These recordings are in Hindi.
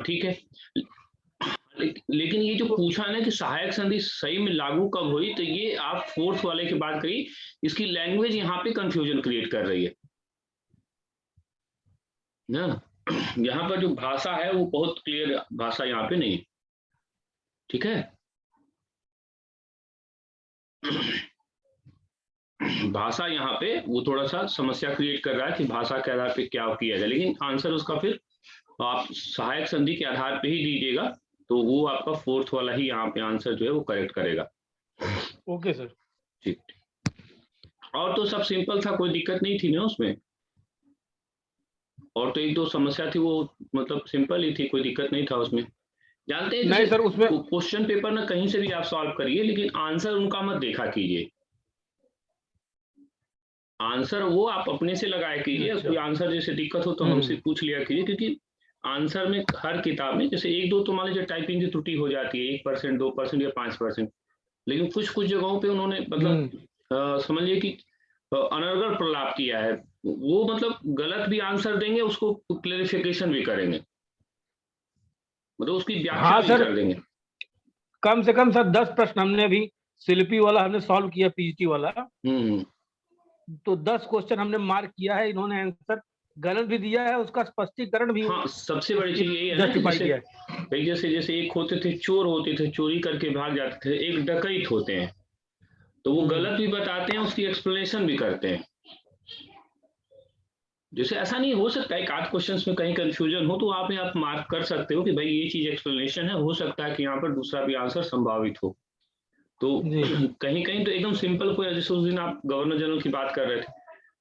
ठीक है। लेकिन ये जो पूछा ना कि सहायक संधि सही में लागू कब हुई, तो ये आप फोर्थ वाले की बात करिए, इसकी लैंग्वेज यहाँ पे कंफ्यूजन क्रिएट कर रही है ना। यहाँ पर जो भाषा है वो बहुत क्लियर भाषा यहाँ पे नहीं है, ठीक है। भाषा यहाँ पे वो थोड़ा सा समस्या क्रिएट कर रहा है कि भाषा के आधार पे क्या किया जाए, लेकिन आंसर उसका फिर आप सहायक संधि के आधार पे ही दीजिएगा, तो वो आपका फोर्थ वाला ही यहाँ पे आंसर जो है वो करेक्ट करेगा। ओके सर, ठीक। और तो सब सिंपल था, कोई दिक्कत नहीं थी ना उसमें, और तो एक दो समस्या थी वो मतलब सिंपल ही थी, कोई दिक्कत नहीं था उसमें। जानते हैं नहीं सर, उसमें क्वेश्चन पेपर ना कहीं से भी आप सॉल्व करिए, लेकिन आंसर उनका मत देखा कीजिए। आंसर वो आप अपने से लगाया कीजिए। अच्छा। कोई आंसर जैसे दिक्कत हो तो हमसे पूछ लिया कीजिए, क्योंकि आंसर में हर किताब में जैसे एक दो तो मान लीजिए टाइपिंग की त्रुटि हो जाती है 1%, 2% या 5%, लेकिन कुछ जगहों पे उन्होंने मतलब समझिए कि अनर्गल प्रलाप किया है, वो मतलब गलत भी आंसर देंगे, उसको क्लेरिफिकेशन भी करेंगे, मतलब उसकी व्याख्या भी कर देंगे। कम से कम सर 10 प्रश्न हमने अभी शिल्पी वाला हमने सॉल्व किया, पीजीटी वाला, तो 10 क्वेश्चन हमने मार्क किया है, इन्होंने आंसर गलत भी दिया है, उसका स्पष्टीकरण भी। हाँ, सबसे बड़ी चीज यही है ना, जैसे एक होते थे चोर, होते थे चोरी करके भाग जाते थे, एक डकैत होते हैं, तो वो गलत भी बताते हैं, उसकी एक्सप्लेनेशन भी करते हैं। जैसे ऐसा नहीं हो सकता है, एक आध क्वेश्चंस में कहीं कंफ्यूजन हो तो आप मार्क कर सकते हो कि भाई ये चीज एक्सप्लेनेशन है, हो सकता है कि यहाँ पर दूसरा भी आंसर संभावित हो। तो कहीं कहीं तो एकदम सिंपल, कोई जैसे उस दिन आप गवर्नर जनरल की बात कर रहे थे,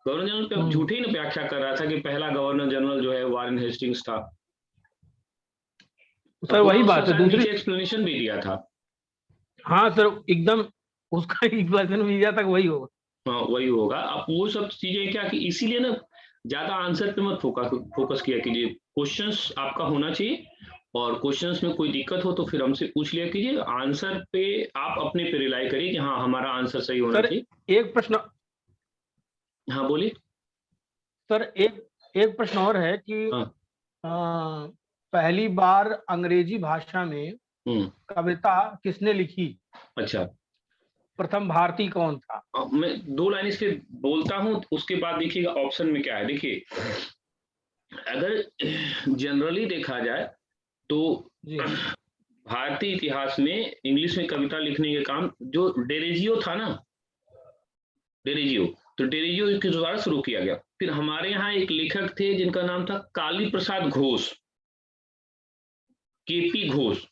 गवर्नर जनरल पे झूठी ना व्याख्या कर रहा था कि पहला गवर्नर जनरल जो है वारेन हेस्टिंग्स था। सर वही बात है, दूसरी एक्सप्लेनेशन भी दिया था। हाँ सर, एकदम उसका एक्सप्लेनेशन भी दिया था, वही होगा। हाँ वही होगा। अब वो सब चीजें क्या कि इसीलिए ना ज्यादा आंसर पे मत फोकस किया कीजिए, क्वेश्चंस आपका होना चाहिए, और क्वेश्चंस में कोई दिक्कत हो तो फिर हमसे पूछ लिया कीजिए, आंसर पे आप अपने पे रिलाई करिए कि हाँ हमारा आंसर सही होना चाहिए। एक प्रश्न, हाँ बोलिए सर। एक प्रश्न और है कि पहली बार अंग्रेजी भाषा में कविता किसने लिखी? अच्छा, प्रथम भारतीय कौन था? मैं 2 लाइन इस पे बोलता हूँ, उसके बाद देखिएगा ऑप्शन में क्या है। देखिए, अगर जनरली देखा जाए तो भारतीय इतिहास में इंग्लिश में कविता लिखने के काम जो डेरेजियो था ना, डेरेजियो, तो डेरेजियो के द्वारा शुरू किया गया। फिर हमारे यहाँ एक लेखक थे जिनका नाम था काली प्रसाद घोष, केपी घोष,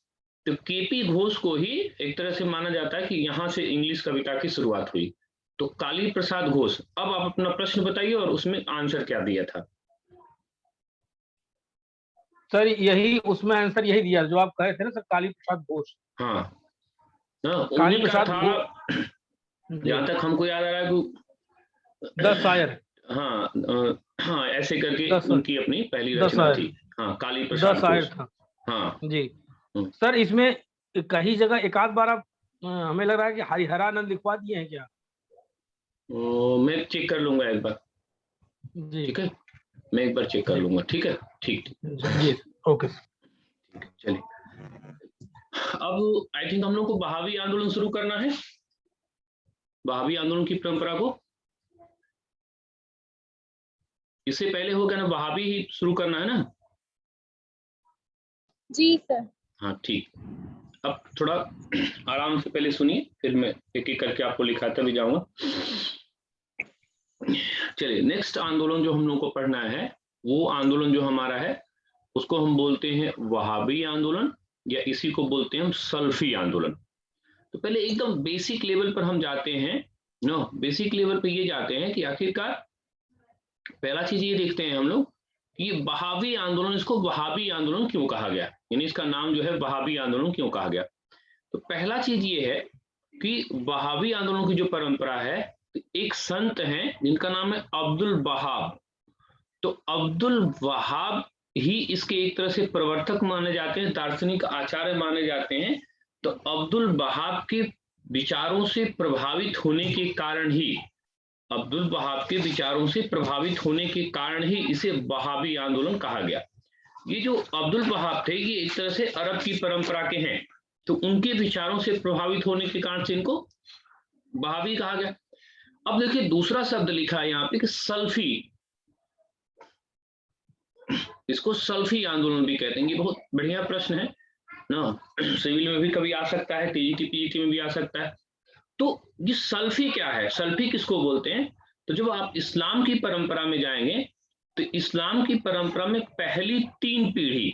तो केपी घोष को ही एक तरह से माना जाता है कि यहाँ से इंग्लिश कविता की शुरुआत हुई। तो काली प्रसाद घोष। अब आप अपना प्रश्न बताइए और उसमें आंसर क्या दिया था? सर यही, उसमें आंसर यही दिया जो आप कहे थे ना सर, काली प्रसाद घोष। हाँ, काली प्रसाद था, जहां तक हमको याद आ रहा है कि 10 शायर। हाँ ऐसे करके उनकी अपनी पहली रचना थी। हाँ, काली प्रसाद 10 शायर था। हाँ जी सर, इसमें कहीं जगह एक आध बार आप हमें लग रहा है कि हरिहरानंद लिखवा दिए हैं क्या? मैं चेक कर लूंगा एक बार। जी ठीक है, मैं एक बार चेक कर लूंगा। ठीक है, ठीक जी ओके। चलिए, अब आई थिंक हम लोग को बहावी आंदोलन शुरू करना है, बहावी आंदोलन की परंपरा को। इससे पहले हो गया ना, बहावी ही शुरू करना है ना? जी सर। हाँ ठीक। अब थोड़ा आराम से पहले सुनिए, फिर मैं एक एक करके आपको लिखाता भी जाऊंगा। चलिए, नेक्स्ट आंदोलन जो हम लोग को पढ़ना है, वो आंदोलन जो हमारा है उसको हम बोलते हैं वहाबी आंदोलन, या इसी को बोलते हैं हम सल्फी आंदोलन। तो पहले एकदम बेसिक लेवल पर हम जाते हैं ना, बेसिक लेवल पे ये जाते हैं कि आखिरकार पहला चीज ये देखते हैं हम लोग कि ये वहाबी आंदोलन, इसको वहाबी आंदोलन क्यों कहा गया, यानी इसका नाम जो है वहाबी आंदोलन क्यों कहा गया। तो पहला चीज ये है कि वहाबी आंदोलन की जो परंपरा है, तो एक संत हैं जिनका नाम है अब्दुल वहाब। तो अब्दुल वहाब ही इसके एक तरह से प्रवर्तक माने जाते हैं, दार्शनिक आचार्य माने जाते हैं। तो अब्दुल वहाब के विचारों से प्रभावित होने के कारण ही, अब्दुल वहाब के विचारों से प्रभावित होने के कारण ही इसे वहाबी आंदोलन कहा गया। ये जो अब्दुल वहाब थे ये एक तरह से अरब की परंपरा के हैं, तो उनके विचारों से प्रभावित होने के कारण से इनको वहाबी कहा गया। अब देखिए दूसरा शब्द लिखा है यहाँ पे कि सल्फी, इसको सल्फी आंदोलन भी कहते हैं। ये बहुत बढ़िया प्रश्न है ना, सिविल में भी कभी आ सकता है, टीईटी पीईटी में भी आ सकता है। तो ये सल्फी क्या है, सल्फी किसको बोलते हैं? तो जब आप इस्लाम की परंपरा में जाएंगे तो इस्लाम की परंपरा में पहली तीन पीढ़ी,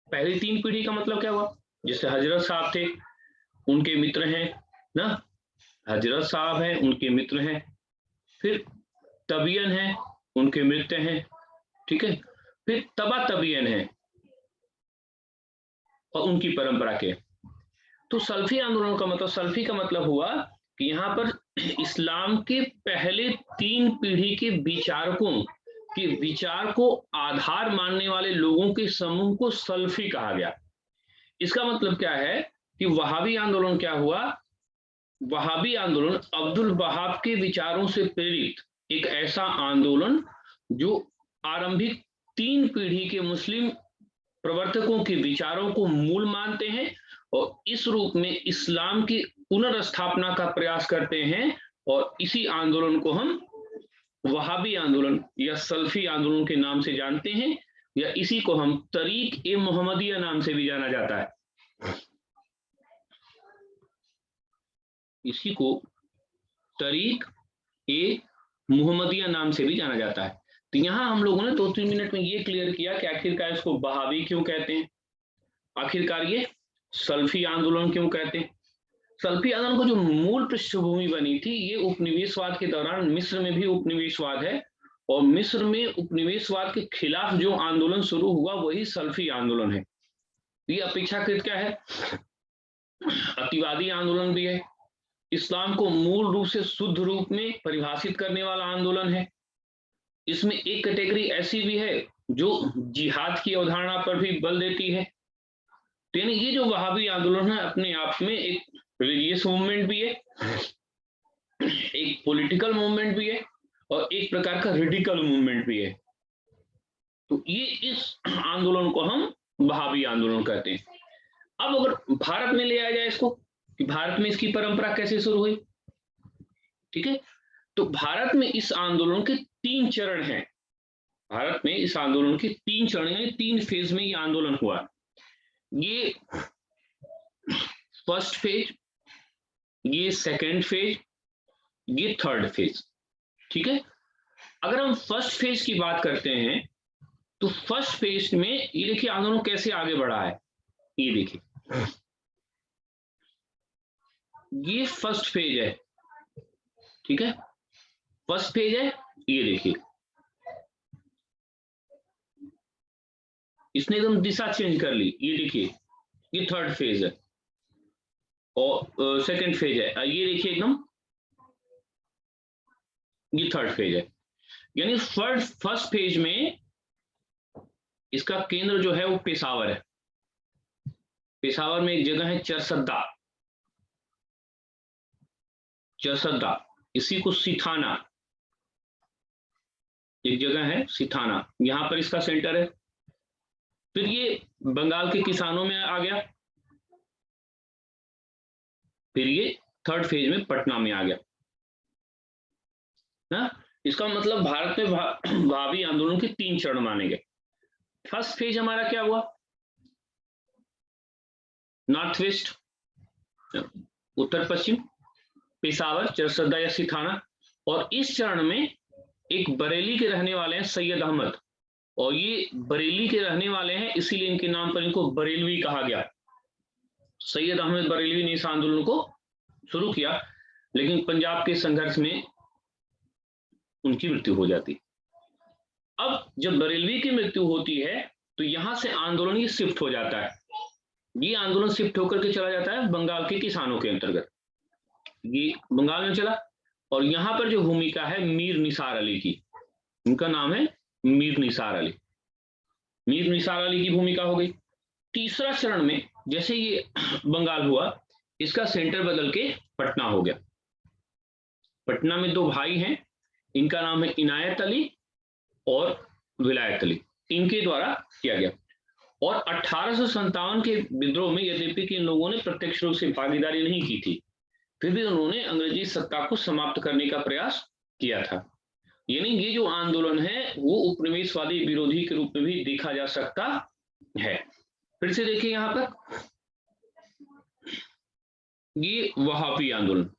पहली तीन पीढ़ी का मतलब क्या हुआ? जैसे हजरत साहब थे, उनके मित्र हैं ना, हजरत साहब हैं उनके मित्र हैं, फिर तबियन हैं उनके मित्र हैं, ठीक है, फिर तबा तबियन हैं और उनकी परंपरा के। तो सल्फी आंदोलन का मतलब, सल्फी का मतलब हुआ कि यहाँ पर इस्लाम के पहले तीन पीढ़ी के विचारकों के विचार को आधार मानने वाले लोगों के समूह को सल्फी कहा गया। इसका मतलब क्या है कि वहाबी आंदोलन क्या हुआ? वहाबी आंदोलन अब्दुल वहाब के विचारों से प्रेरित एक ऐसा आंदोलन जो आरंभिक तीन पीढ़ी के मुस्लिम प्रवर्तकों के विचारों को मूल मानते हैं और इस रूप में इस्लाम की पुनर्स्थापना का प्रयास करते हैं, और इसी आंदोलन को हम वहाबी आंदोलन या सल्फी आंदोलन के नाम से जानते हैं, या इसी को हम तरीक ए मोहम्मदिया नाम से भी जाना जाता है। इसी को तरीक ए मोहम्मदिया नाम से भी जाना जाता है। तो यहाँ हम लोगों ने 2-3 मिनट में ये क्लियर किया कि आखिरकार इसको वहाबी क्यों कहते हैं, आखिरकार ये सल्फी आंदोलन क्यों कहते हैं। सल्फी आंदोलन को जो मूल पृष्ठभूमि बनी थी, ये उपनिवेशवाद के दौरान मिस्र में भी उपनिवेशवाद है, और मिस्र में उपनिवेशवाद के खिलाफ जो आंदोलन शुरू हुआ वही सल्फी आंदोलन है। ये अपेक्षाकृत क्या है, अतिवादी आंदोलन भी है, इस्लाम को मूल रूप से शुद्ध रूप में परिभाषित करने वाला आंदोलन है। इसमें एक कैटेगरी ऐसी भी है जो जिहाद की अवधारणा पर भी बल देती है। यानी ये जो वहाबी आंदोलन है अपने आप में एक रिलीजियस मूवमेंट भी है, एक पॉलिटिकल मूवमेंट भी है, और एक प्रकार का रेडिकल मूवमेंट भी है। तो ये इस आंदोलन को हम वहाबी आंदोलन कहते हैं। अब अगर भारत में ले आया जाए इसको, कि भारत में इसकी परंपरा कैसे शुरू हुई, ठीक है, तो भारत में इस आंदोलन के 3 चरण हैं। भारत में इस आंदोलन के 3 चरण यानी 3 फेज में ये आंदोलन हुआ। ये फर्स्ट फेज, ये सेकंड फेज, ये थर्ड फेज, ठीक है। अगर हम फर्स्ट फेज की बात करते हैं तो फर्स्ट फेज में ये देखिए आंदोलन कैसे आगे बढ़ा है। ये देखिए, ये फर्स्ट फेज है, ठीक है, फर्स्ट फेज है। ये देखिए इसने एकदम दिशा चेंज कर ली। ये देखिए ये थर्ड फेज है और सेकंड फेज है। ये देखिए एकदम ये थर्ड फेज है। यानी फर्स्ट फेज में इसका केंद्र जो है वो पेशावर है। पेशावर में एक जगह है चरसद्दा, चरसद्दा, इसी को सिथाना, एक जगह है सिथाना, यहां पर इसका सेंटर है। फिर ये बंगाल के किसानों में आ गया, फिर ये थर्ड फेज में पटना में आ गया ना। इसका मतलब भारत में वहाबी आंदोलन के 3 चरण माने गए। फर्स्ट फेज हमारा क्या हुआ, नॉर्थ वेस्ट, उत्तर पश्चिम, पेशावर, चरसद्दा या सिथाना। और इस चरण में एक बरेली के रहने वाले हैं सैयद अहमद, और ये बरेली के रहने वाले हैं इसीलिए इनके नाम पर इनको बरेलवी कहा गया। सैयद अहमद बरेलवी ने इस आंदोलन को शुरू किया, लेकिन पंजाब के संघर्ष में उनकी मृत्यु हो जाती। अब जब बरेलवी की मृत्यु होती है तो यहां से आंदोलन ये शिफ्ट हो जाता है। ये आंदोलन शिफ्ट होकर के चला जाता है बंगाल के किसानों के अंतर्गत। ये बंगाल में चला, और यहां पर जो भूमिका है मीर निसार अली की, उनका नाम है मीर निसार अली। मीर निसार अली की भूमिका हो गई। तीसरा चरण में जैसे ये बंगाल हुआ, इसका सेंटर बदल के पटना हो गया। पटना में 2 भाई हैं, इनका नाम है इनायत अली और विलायत अली, इनके द्वारा किया गया। और 1857 के विद्रोह में यद्यपि कि इन लोगों ने प्रत्यक्ष रूप से भागीदारी नहीं की थी, फिर भी उन्होंने अंग्रेजी सत्ता को समाप्त करने का प्रयास किया था। यानी ये जो आंदोलन है वो उपनिवेशवादी विरोधी के रूप में भी देखा जा सकता है। फिर से देखिए यहाँ पर, ये वहाबी आंदोलन,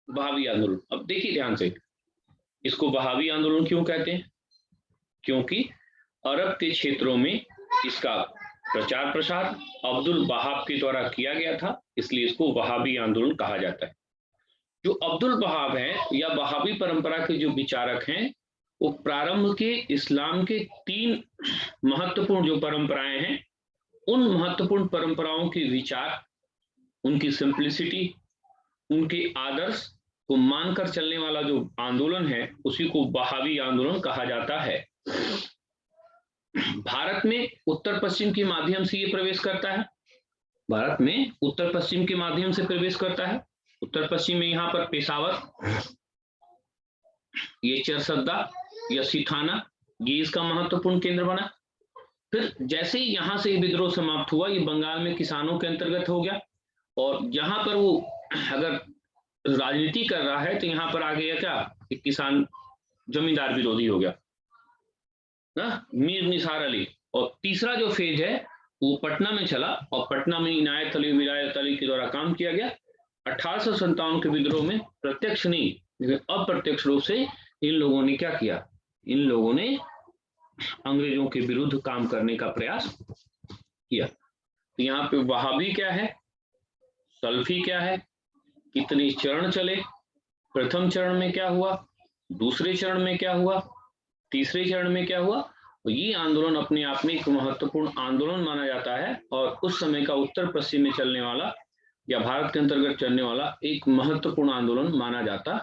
वहाबी आंदोलन। अब देखिए ध्यान से, इसको वहाबी आंदोलन क्यों कहते हैं? क्योंकि अरब के क्षेत्रों में इसका प्रचार प्रसार अब्दुल वहाब के द्वारा किया गया था, इसलिए इसको वहाबी आंदोलन कहा जाता है। जो अब्दुल वहाब है या वहाबी परंपरा के जो विचारक हैं, वो प्रारंभ के इस्लाम के 3 महत्वपूर्ण जो परंपराएं हैं, उन महत्वपूर्ण परंपराओं के विचार, उनकी सिंप्लिसिटी, उनके आदर्श को मानकर चलने वाला जो आंदोलन है, उसी को वहाबी आंदोलन कहा जाता है। भारत में उत्तर पश्चिम के माध्यम से ये प्रवेश करता है, भारत में उत्तर पश्चिम के माध्यम से प्रवेश करता है। उत्तर पश्चिम में यहाँ पर पेशावर, ये चरसद्दा या सिथाना, ये इसका महत्वपूर्ण केंद्र बना। फिर जैसे ही यहाँ से विद्रोह समाप्त हुआ, ये बंगाल में किसानों के अंतर्गत हो गया, और यहाँ पर वो अगर राजनीति कर रहा है तो यहाँ पर आ गया क्या, एक किसान जमींदार विरोधी हो गया ना, मीर निसार अली। और तीसरा जो फेज है वो पटना में चला, और पटना में इनायत अली, विलायत अली के द्वारा काम किया गया। 1857 के विद्रोह में प्रत्यक्ष नहीं लेकिन अप्रत्यक्ष रूप से इन लोगों ने क्या किया, इन लोगों ने अंग्रेजों के विरुद्ध काम करने का प्रयास किया। तो यहाँ पे वहाबी क्या है, सल्फी क्या है, कितने चरण चले, प्रथम चरण में क्या हुआ, दूसरे चरण में क्या हुआ, तीसरे चरण में क्या हुआ। तो ये आंदोलन अपने आप में एक महत्वपूर्ण आंदोलन माना जाता है, और उस समय का उत्तर पश्चिम में चलने वाला या भारत के अंतर्गत चलने वाला एक महत्वपूर्ण आंदोलन माना जाता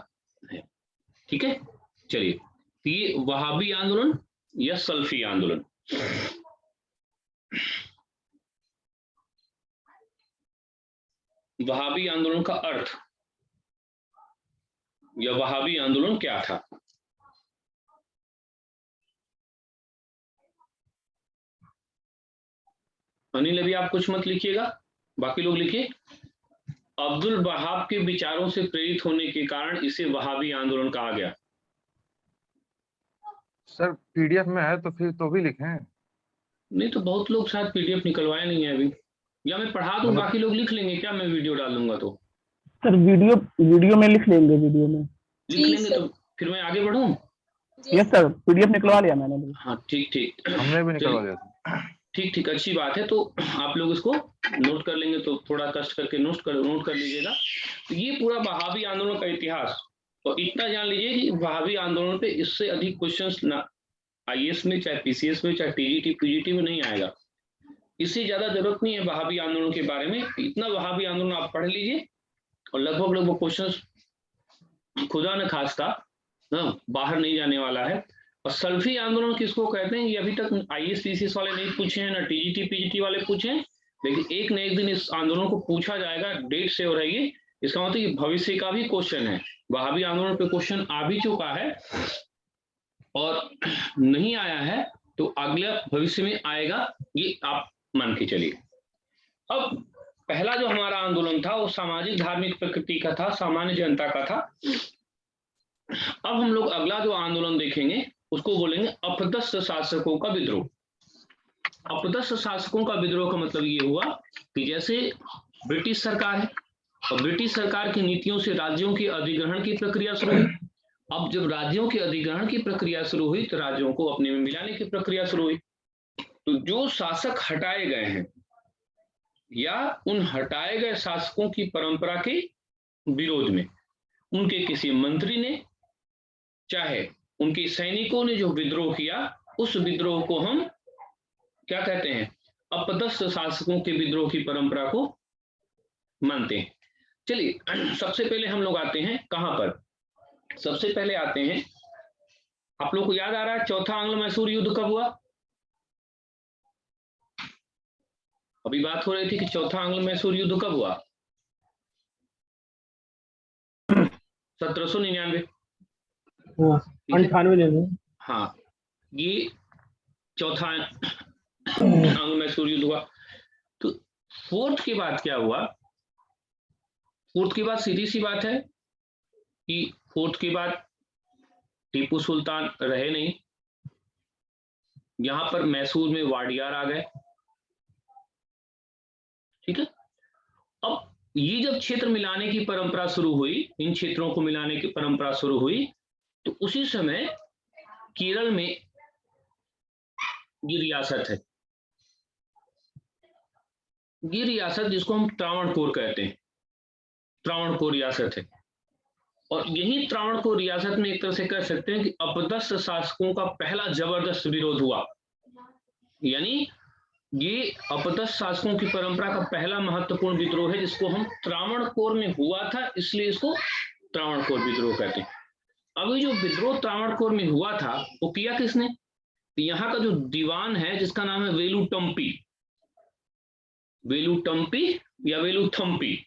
है। ठीक है, चलिए, तो ये वहाबी आंदोलन या सल्फी आंदोलन। वहाबी आंदोलन का अर्थ या वहाबी आंदोलन क्या था? अनिल, अभी आप कुछ मत लिखिएगा, बाकी लोग लिखिए। अब्दुल वहाब के विचारों से प्रेरित होने के कारण इसे वहाबी आंदोलन कहा गया। सर पीडीएफ में है तो फिर तो भी लिखें। नहीं तो बहुत लोग शायद पीडीएफ निकलवाए नहीं है अभी, या मैं पढ़ा दूं, बाकी लोग लिख लेंगे क्या, मैं वीडियो डाल दूंगा तो? सर वीडियो में लिख लेंगे, वीडियो में लिख लेंगे तो फिर मैं आगे बढ़ूं। यस सर, पीडीएफ निकलवा लिया मैंने। हाँ ठीक ठीक, हमने भी निकलवा लिया था। ठीक ठीक, अच्छी बात है। तो आप लोग इसको नोट कर लेंगे, तो थोड़ा कष्ट करके नोट कर लीजिएगा। तो ये पूरा वहाबी आंदोलन का इतिहास, और इतना जान लीजिए कि वहाबी आंदोलन पे इससे अधिक क्वेश्चंस ना आईएएस में, चाहे पीसीएस में, चाहे टीजीटी पीजीटी में नहीं आएगा। इससे ज्यादा जरूरत नहीं है वहाबी आंदोलन के बारे में। इतना वहाबी आंदोलन आप पढ़ लीजिए, और लगभग क्वेश्चन खुदा न खास्ता बाहर नहीं जाने वाला है। और सल्फी आंदोलन किसको कहते हैं, ये अभी तक आईएएस पीसीएस वाले नहीं पूछे हैं, ना टीजीटी पीजीटी वाले पूछे हैं, लेकिन एक न एक दिन इस आंदोलन को पूछा जाएगा। डेट से हो रही है, इसका मतलब कि भविष्य का भी क्वेश्चन है। वहाबी आंदोलन पे क्वेश्चन आ भी चुका है, और नहीं आया है तो अगले भविष्य में आएगा, ये आप मान के चलिए। अब पहला जो हमारा आंदोलन था वो सामाजिक धार्मिक प्रकृति का था, सामान्य जनता का था। अब हम लोग अगला जो आंदोलन देखेंगे उसको बोलेंगे अपदस्थ शासकों का विद्रोह। अपदस्थ शासकों का विद्रोह का मतलब ये हुआ कि जैसे ब्रिटिश सरकार है, और ब्रिटिश सरकार की नीतियों से राज्यों की अधिग्रहण की प्रक्रिया शुरू हुई। अब जब राज्यों के अधिग्रहण की प्रक्रिया शुरू हुई तो राज्यों को अपने में मिलाने की प्रक्रिया शुरू हुई। तो जो शासक हटाए गए हैं या उन हटाए गए शासकों की परंपरा के विरोध में उनके किसी मंत्री ने, चाहे उनके सैनिकों ने जो विद्रोह किया, उस विद्रोह को हम क्या कहते हैं, अपदस्थ शासकों के विद्रोह की परंपरा को मानते हैं। चलिए, सबसे पहले हम लोग आते हैं कहां पर, सबसे पहले आते हैं, आप लोग को याद आ रहा है चौथा आंग्लो मैसूर युद्ध कब हुआ? अभी बात हो रही थी कि चौथा आंग्लो मैसूर युद्ध कब हुआ? 1799। 98 हाँ, ये चौथा अंग मैसूर युद्ध हुआ। तो फोर्थ के बाद क्या हुआ? फोर्थ के बाद सीधी सी बात है कि फोर्थ के बाद टीपू सुल्तान रहे नहीं, यहां पर मैसूर में वाडियार आ गए। ठीक है, अब ये जब क्षेत्र मिलाने की परंपरा शुरू हुई, इन क्षेत्रों को मिलाने की परंपरा शुरू हुई, तो उसी समय केरल में ये रियासत है, ये रियासत जिसको हम त्रावणकोर कहते हैं, त्रावणकोर रियासत है। और यही त्रावणकोर रियासत में एक तरह से कह सकते हैं कि अपदस्थ शासकों का पहला जबरदस्त विरोध हुआ। यानी ये अपदस्थ शासकों की परंपरा का पहला महत्वपूर्ण विद्रोह है, जिसको हम त्रावणकोर में हुआ था, इसलिए इसको त्रावणकोर विद्रोह कहते हैं। अब ये जो विद्रोह त्रावणकोर में हुआ था वो किया किसने? यहाँ का जो दीवान है जिसका नाम है वेलुटम्पी, वेलुटम्पी या वेलुथम्पी,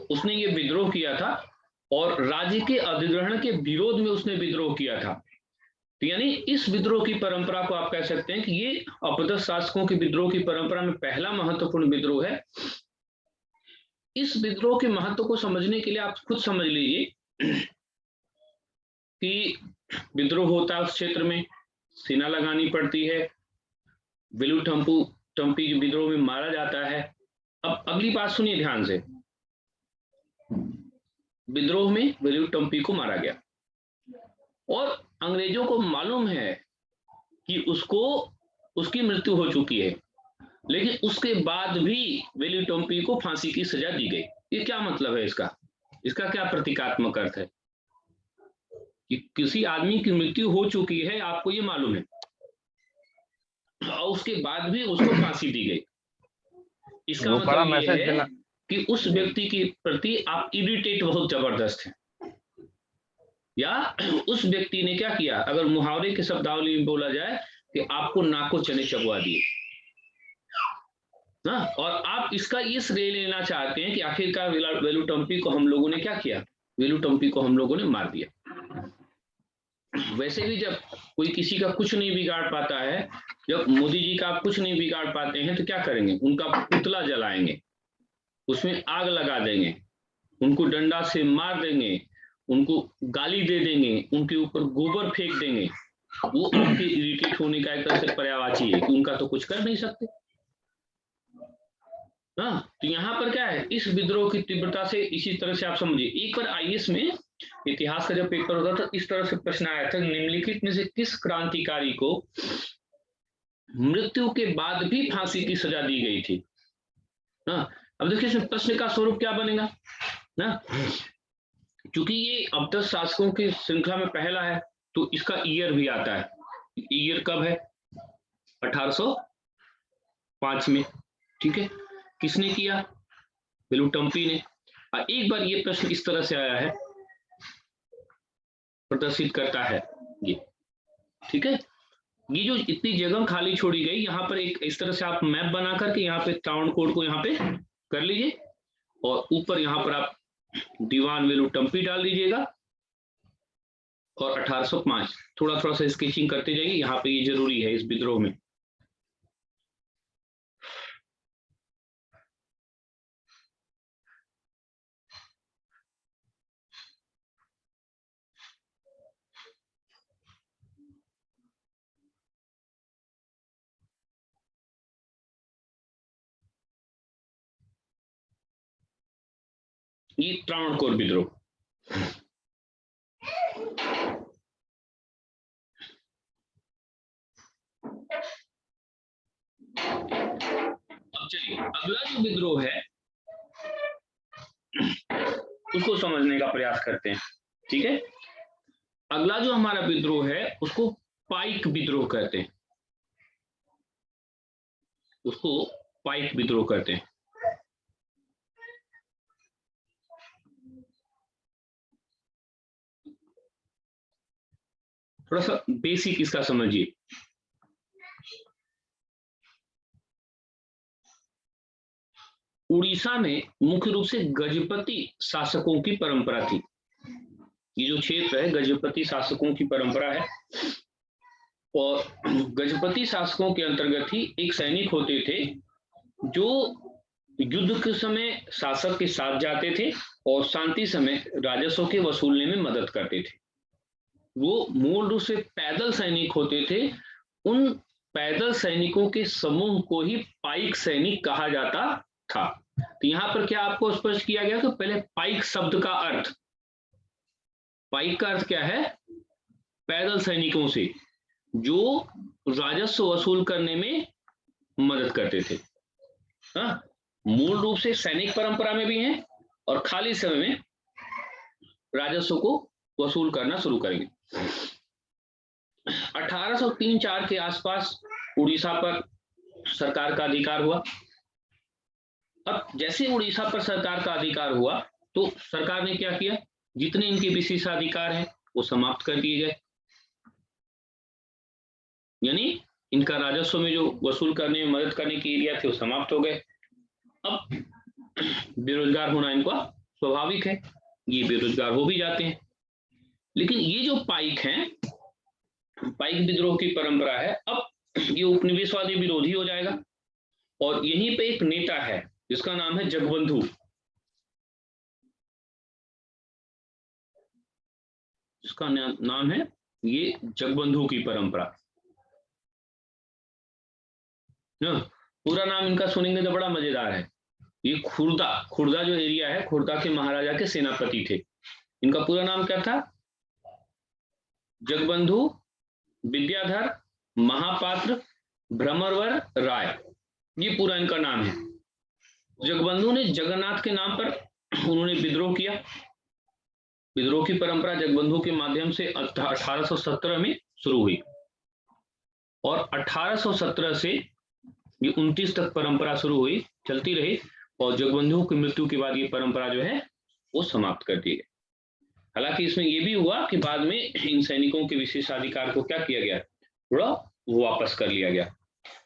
उसने ये विद्रोह किया था और राज्य के अधिग्रहण के विरोध में उसने विद्रोह किया था। तो यानी इस विद्रोह की परंपरा को आप कह सकते हैं कि ये अपदस्थ शासकों की विद्रोह की परंपरा में पहला महत्वपूर्ण विद्रोह है। इस विद्रोह के महत्व को समझने के लिए आप खुद समझ लीजिए कि विद्रोह होता है उस क्षेत्र में, सेना लगानी पड़ती है, वेलुटम्पी विद्रोह में मारा जाता है। अब अगली बात सुनिए ध्यान से, विद्रोह में वेलुटम्पी को मारा गया और अंग्रेजों को मालूम है कि उसकी मृत्यु हो चुकी है, लेकिन उसके बाद भी वेलुटम्पी को फांसी की सजा दी गई। ये क्या मतलब है इसका क्या प्रतीकात्मक अर्थ है कि किसी आदमी की मृत्यु हो चुकी है, आपको ये मालूम है, और उसके बाद भी उसको फांसी दी गई। इसका मतलब ये है कि उस व्यक्ति के प्रति आप इरिटेट बहुत जबरदस्त हैं, या उस व्यक्ति ने क्या किया, अगर मुहावरे के शब्दावली में बोला जाए कि आपको नाको चने चबवा दिए ना, और आप इसका ये श्रेय लेना चाहते हैं कि आखिरकार वेलुटम्पी को हम लोगों ने क्या किया, वेलुटम्पी को हम लोगों ने मार दिया। वैसे भी जब कोई किसी का कुछ नहीं बिगाड़ पाता है, जब मोदी जी का आप कुछ नहीं बिगाड़ पाते हैं, तो क्या करेंगे, उनका पुतला जलाएंगे, उसमें आग लगा देंगे, उनको डंडा से मार देंगे, उनको गाली दे देंगे, उनके ऊपर गोबर फेंक देंगे। वो आपके इरिटेट होने का एक तरह से पर्यायवाची है कि उनका तो कुछ कर नहीं सकते। हाँ, तो यहाँ पर क्या है, इस विद्रोह की तीव्रता से इसी तरह से आप समझिए। एक बार आईएएस में इतिहास का जब पेपर होता था, इस तरह से प्रश्न आया था, निम्नलिखित में से किस क्रांतिकारी को मृत्यु के बाद भी फांसी की सजा दी गई थी। हाँ, अब देखिए इसमें प्रश्न का स्वरूप क्या बनेगा ना, क्योंकि ये अपदस्थ शासकों की श्रृंखला में पहला है, तो इसका ईयर भी आता है। ईयर कब है? 1805 में। ठीक है, किसने किया? वेलुटम्पी ने। एक बार ये प्रश्न इस तरह से आया है, प्रदर्शित करता है ये। ठीक है, ये जो इतनी जगह खाली छोड़ी गई, यहाँ पर एक इस तरह से आप मैप बना करके यहाँ पे त्रावणकोर को यहाँ पे कर लीजिए, और ऊपर यहाँ पर आप दीवान वेलुटम्पी डाल दीजिएगा, और 1805 थोड़ा थोड़ा सा स्केचिंग करते जाइए। यहाँ पे ये जरूरी है इस विद्रोह में। ये त्रावणकोर विद्रोह। अब चलिए अगला जो विद्रोह है उसको समझने का प्रयास करते हैं। ठीक है, अगला जो हमारा विद्रोह है उसको पाइक विद्रोह कहते हैं, उसको पाइक विद्रोह कहते हैं। थोड़ा सा बेसिक इसका समझिए। उड़ीसा में मुख्य रूप से गजपति शासकों की परंपरा थी। ये जो क्षेत्र है गजपति शासकों की परंपरा है, और गजपति शासकों के अंतर्गत ही एक सैनिक होते थे जो युद्ध के समय शासक के साथ जाते थे और शांति समय राजस्व के वसूलने में मदद करते थे। वो मूल रूप से पैदल सैनिक होते थे। उन पैदल सैनिकों के समूह को ही पाइक सैनिक कहा जाता था। तो यहाँ पर क्या आपको स्पष्ट किया गया कि पहले पाइक शब्द का अर्थ, पाइक का अर्थ क्या है? पैदल सैनिकों से जो राजस्व वसूल करने में मदद करते थे। हाँ, मूल रूप से सैनिक परंपरा में भी हैं और खाली समय में राजस्व को वसूल करना शुरू करेंगे। 1803-4 के आसपास उड़ीसा पर सरकार का अधिकार हुआ। अब जैसे उड़ीसा पर सरकार का अधिकार हुआ तो सरकार ने क्या किया, जितने इनके विशेषाधिकार हैं वो समाप्त कर दिए गए, यानी इनका राजस्व में जो वसूल करने में मदद करने के एरिया थे वो समाप्त हो गए। अब बेरोजगार होना इनका स्वाभाविक है, ये बेरोजगार हो भी जाते हैं। लेकिन ये जो पाइक हैं, पाइक विद्रोह की परंपरा है, अब ये उपनिवेशवादी विरोधी हो जाएगा। और यहीं पे एक नेता है जिसका नाम है जगबंधु। जिसका नाम है ये जगबंधु की परंपरा। पूरा नाम इनका सुनेंगे तो बड़ा मजेदार है। ये खुर्दा जो एरिया है, खुर्दा के महाराजा के सेनापति थे। इनका पूरा नाम क्या था? जगबंधु विद्याधर महापात्र भ्रमरवर राय, ये पूरा इनका नाम है। जगबंधु ने जगन्नाथ के नाम पर उन्होंने विद्रोह किया। विद्रोह की परंपरा जगबंधु के माध्यम से 1817 में शुरू हुई और 1817 से ये 29 तक परंपरा शुरू हुई, चलती रही और जगबंधु की मृत्यु के बाद ये परंपरा जो है वो समाप्त कर दी गई। हालांकि इसमें ये भी हुआ कि बाद में इन सैनिकों के विशेषाधिकार को क्या किया गया, थोड़ा वापस कर लिया गया।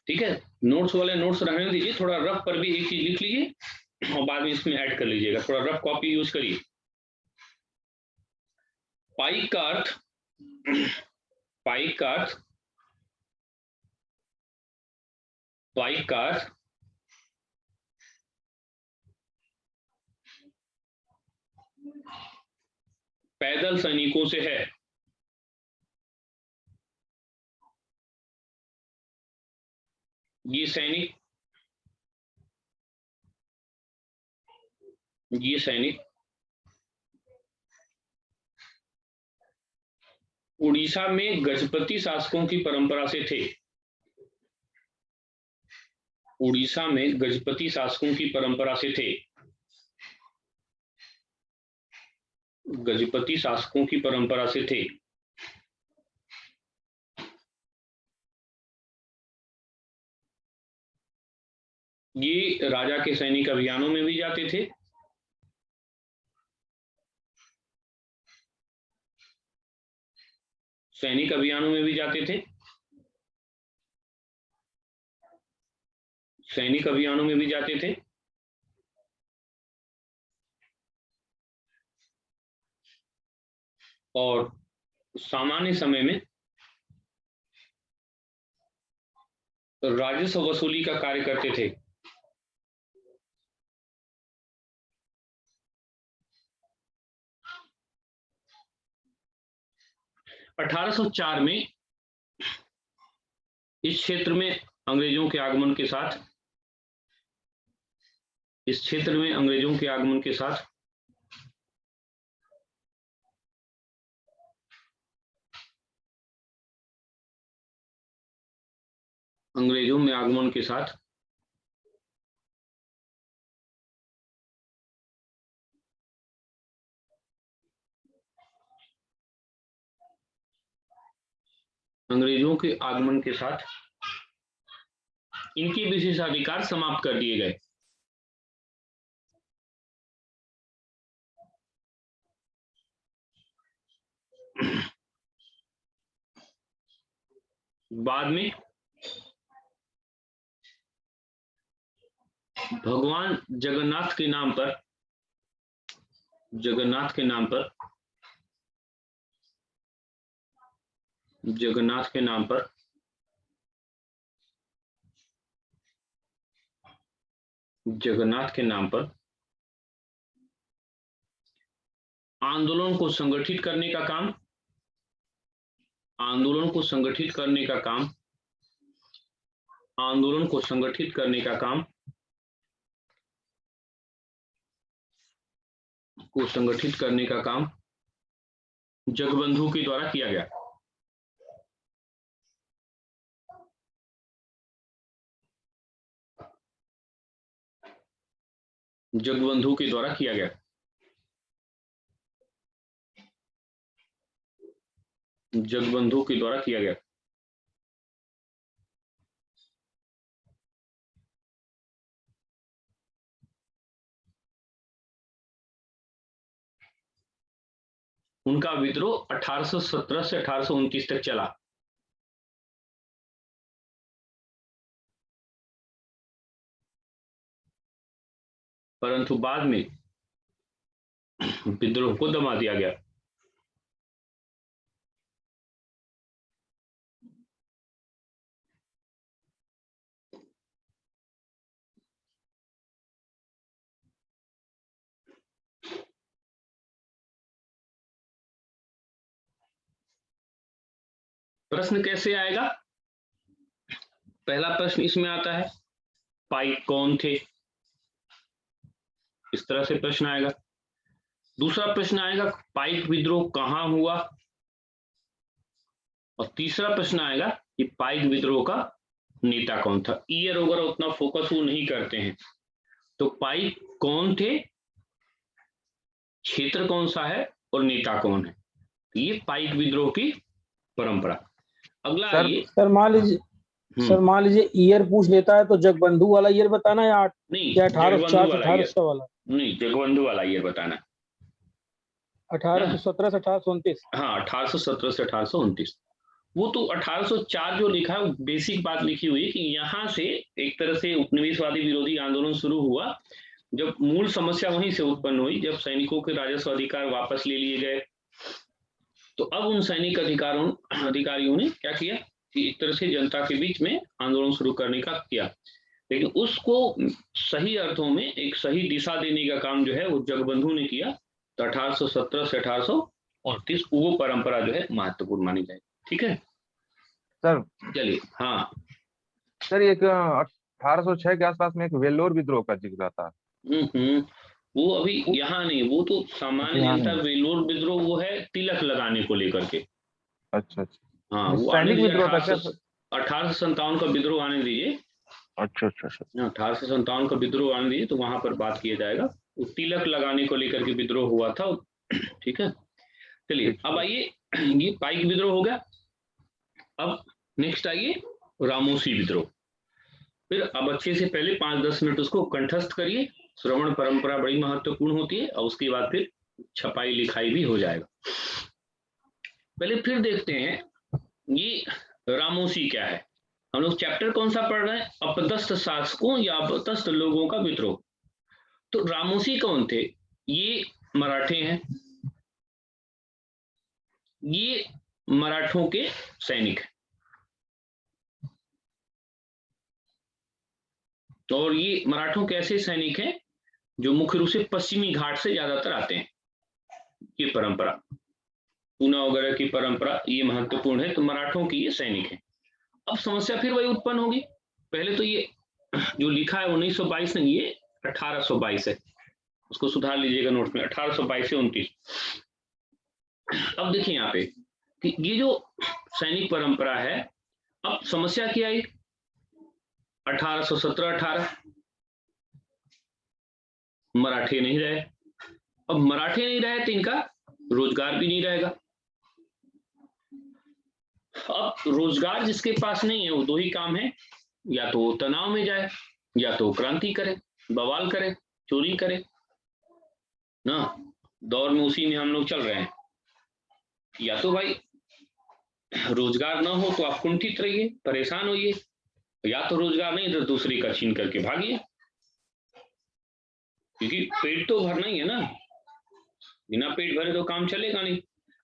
ठीक है, नोट्स वाले नोट्स रहने दीजिए, थोड़ा रफ पर भी एक चीज लिख लीजिए और बाद में इसमें ऐड कर लीजिएगा, थोड़ा रफ कॉपी यूज करिए। पाइक का अर्थ, पाइक का अर्थ, पाइक का अर्थ पैदल सैनिकों से है। ये सैनिक उड़ीसा में गजपति शासकों की परंपरा से थे। उड़ीसा में गजपति शासकों की परंपरा से थे। गजपति शासकों की परंपरा से थे। ये राजा के सैनिक अभियानों में भी जाते थे। सैनिक अभियानों में भी जाते थे। सैनिक अभियानों में भी जाते थे और सामान्य समय में राजस्व वसूली का कार्य करते थे। अठारह 1804 में इस क्षेत्र में अंग्रेजों के आगमन के साथ, इस क्षेत्र में अंग्रेजों के आगमन के साथ अंग्रेजों में आगमन के साथ अंग्रेजों के आगमन के साथ इनके विशेषाधिकार समाप्त कर दिए गए। बाद में भगवान जगन्नाथ के नाम पर, जगन्नाथ के नाम पर जगन्नाथ के नाम पर आंदोलन को संगठित करने का काम, आंदोलन को संगठित करने का काम, आंदोलन को संगठित करने का काम, को संगठित करने का काम जगबंधु के द्वारा किया गया। जगबंधु के द्वारा किया गया। जगबंधु के द्वारा किया गया। उनका विद्रोह 1817 से 1829 तक चला। परंतु बाद में विद्रोह को दबा दिया गया। प्रश्न कैसे आएगा? पहला प्रश्न इसमें आता है, पाइक कौन थे? इस तरह से प्रश्न आएगा। दूसरा प्रश्न आएगा, पाइक विद्रोह कहां हुआ? और तीसरा प्रश्न आएगा कि पाइक विद्रोह का नेता कौन था? ईयर वगैरह उतना फोकस वो नहीं करते हैं। तो पाइक कौन थे, क्षेत्र कौन सा है और नेता कौन है? ये पाइक विद्रोह की परंपरा। अगला सर मान लीजिए ईयर पूछ लेता है तो जगबंधु वाला ईयर बताना या नहीं, या 1804 से 1800 वाला? नहीं, जगबंधु वाला ईयर बताना। 1817 से 1829। हाँ, 1817 से 1829। वो तो 1804 जो लिखा है बेसिक बात लिखी हुई है कि यहाँ से एक तरह से उपनिवेशवादी विरोधी आंदोलन शुरू हुआ, जब मूल समस्या वहीं से उत्पन्न हुई, जब सैनिकों के राजस्व अधिकार वापस ले लिए गए। तो अब उन सैनिक अधिकारियों ने क्या किया कि एक तरह से जनता के बीच में आंदोलन शुरू करने का किया, लेकिन उसको सही अर्थों में एक सही दिशा देने का काम जो है वो जगबंधु ने किया। तो 1817 से 1829 वो परंपरा जो है महत्वपूर्ण मानी जाए। ठीक है सर? चलिए। हाँ सर, एक 1806 के आसपास में एक वेल्लोर विद्रोह का जिक्र आता है। वो अभी यहाँ नहीं, वो तो सामान्य जनता। वेल्लोर विद्रोह वो है तिलक लगाने को लेकर के। अच्छा। हाँ, वो सैनिक विद्रोह था क्या? 1857 का विद्रोह आने दीजिए। अच्छा। 1857 का विद्रोह आने दीजिए तो वहां पर बात किया जाएगा। वो तिलक लगाने को लेकर के विद्रोह हुआ था। ठीक है, चलिए अब आइए, ये पाइक विद्रोह हो गया। अब नेक्स्ट आइए रामोसी विद्रोह। फिर अब अच्छे से पहले 5-10 मिनट उसको कंठस्थ करिए। श्रवण परंपरा बड़ी महत्वपूर्ण होती है और उसके बाद फिर छपाई लिखाई भी हो जाएगा। पहले फिर देखते हैं ये रामोसी क्या है। हम लोग चैप्टर कौन सा पढ़ रहे हैं? अपदस्थ शासकों या अपदस्थ लोगों का विद्रोह। तो रामोसी कौन थे? ये मराठे हैं, ये मराठों के सैनिक हैं। और ये मराठों के ऐसे सैनिक हैं जो मुख्य रूप से पश्चिमी घाट से ज्यादातर आते हैं। ये परंपरा, पूना वगैरह की परंपरा ये महत्वपूर्ण है। तो मराठों की ये सैनिक हैं। अब समस्या फिर वही उत्पन्न होगी। पहले तो ये जो लिखा है 1922 नहीं, ये 1822 है, उसको सुधार लीजिएगा नोट में। 1822 से 29। अब देखिए यहाँ पे कि ये जो सैनिक परंपरा है, अब समस्या क्या आई? 1817-18 मराठे नहीं रहे। अब मराठे नहीं रहे तो इनका रोजगार भी नहीं रहेगा। अब रोजगार जिसके पास नहीं है वो दो ही काम है, या तो तनाव में जाए, या तो क्रांति करे, बवाल करे, चोरी करे ना। दौर में उसी में हम लोग चल रहे हैं। या तो भाई रोजगार ना हो तो आप कुंठित रहिए, परेशान होइए, या तो रोजगार नहीं तो दूसरी का छीन करके भागिए, क्योंकि पेट तो भरना ही है ना। बिना पेट भरे तो काम चलेगा नहीं।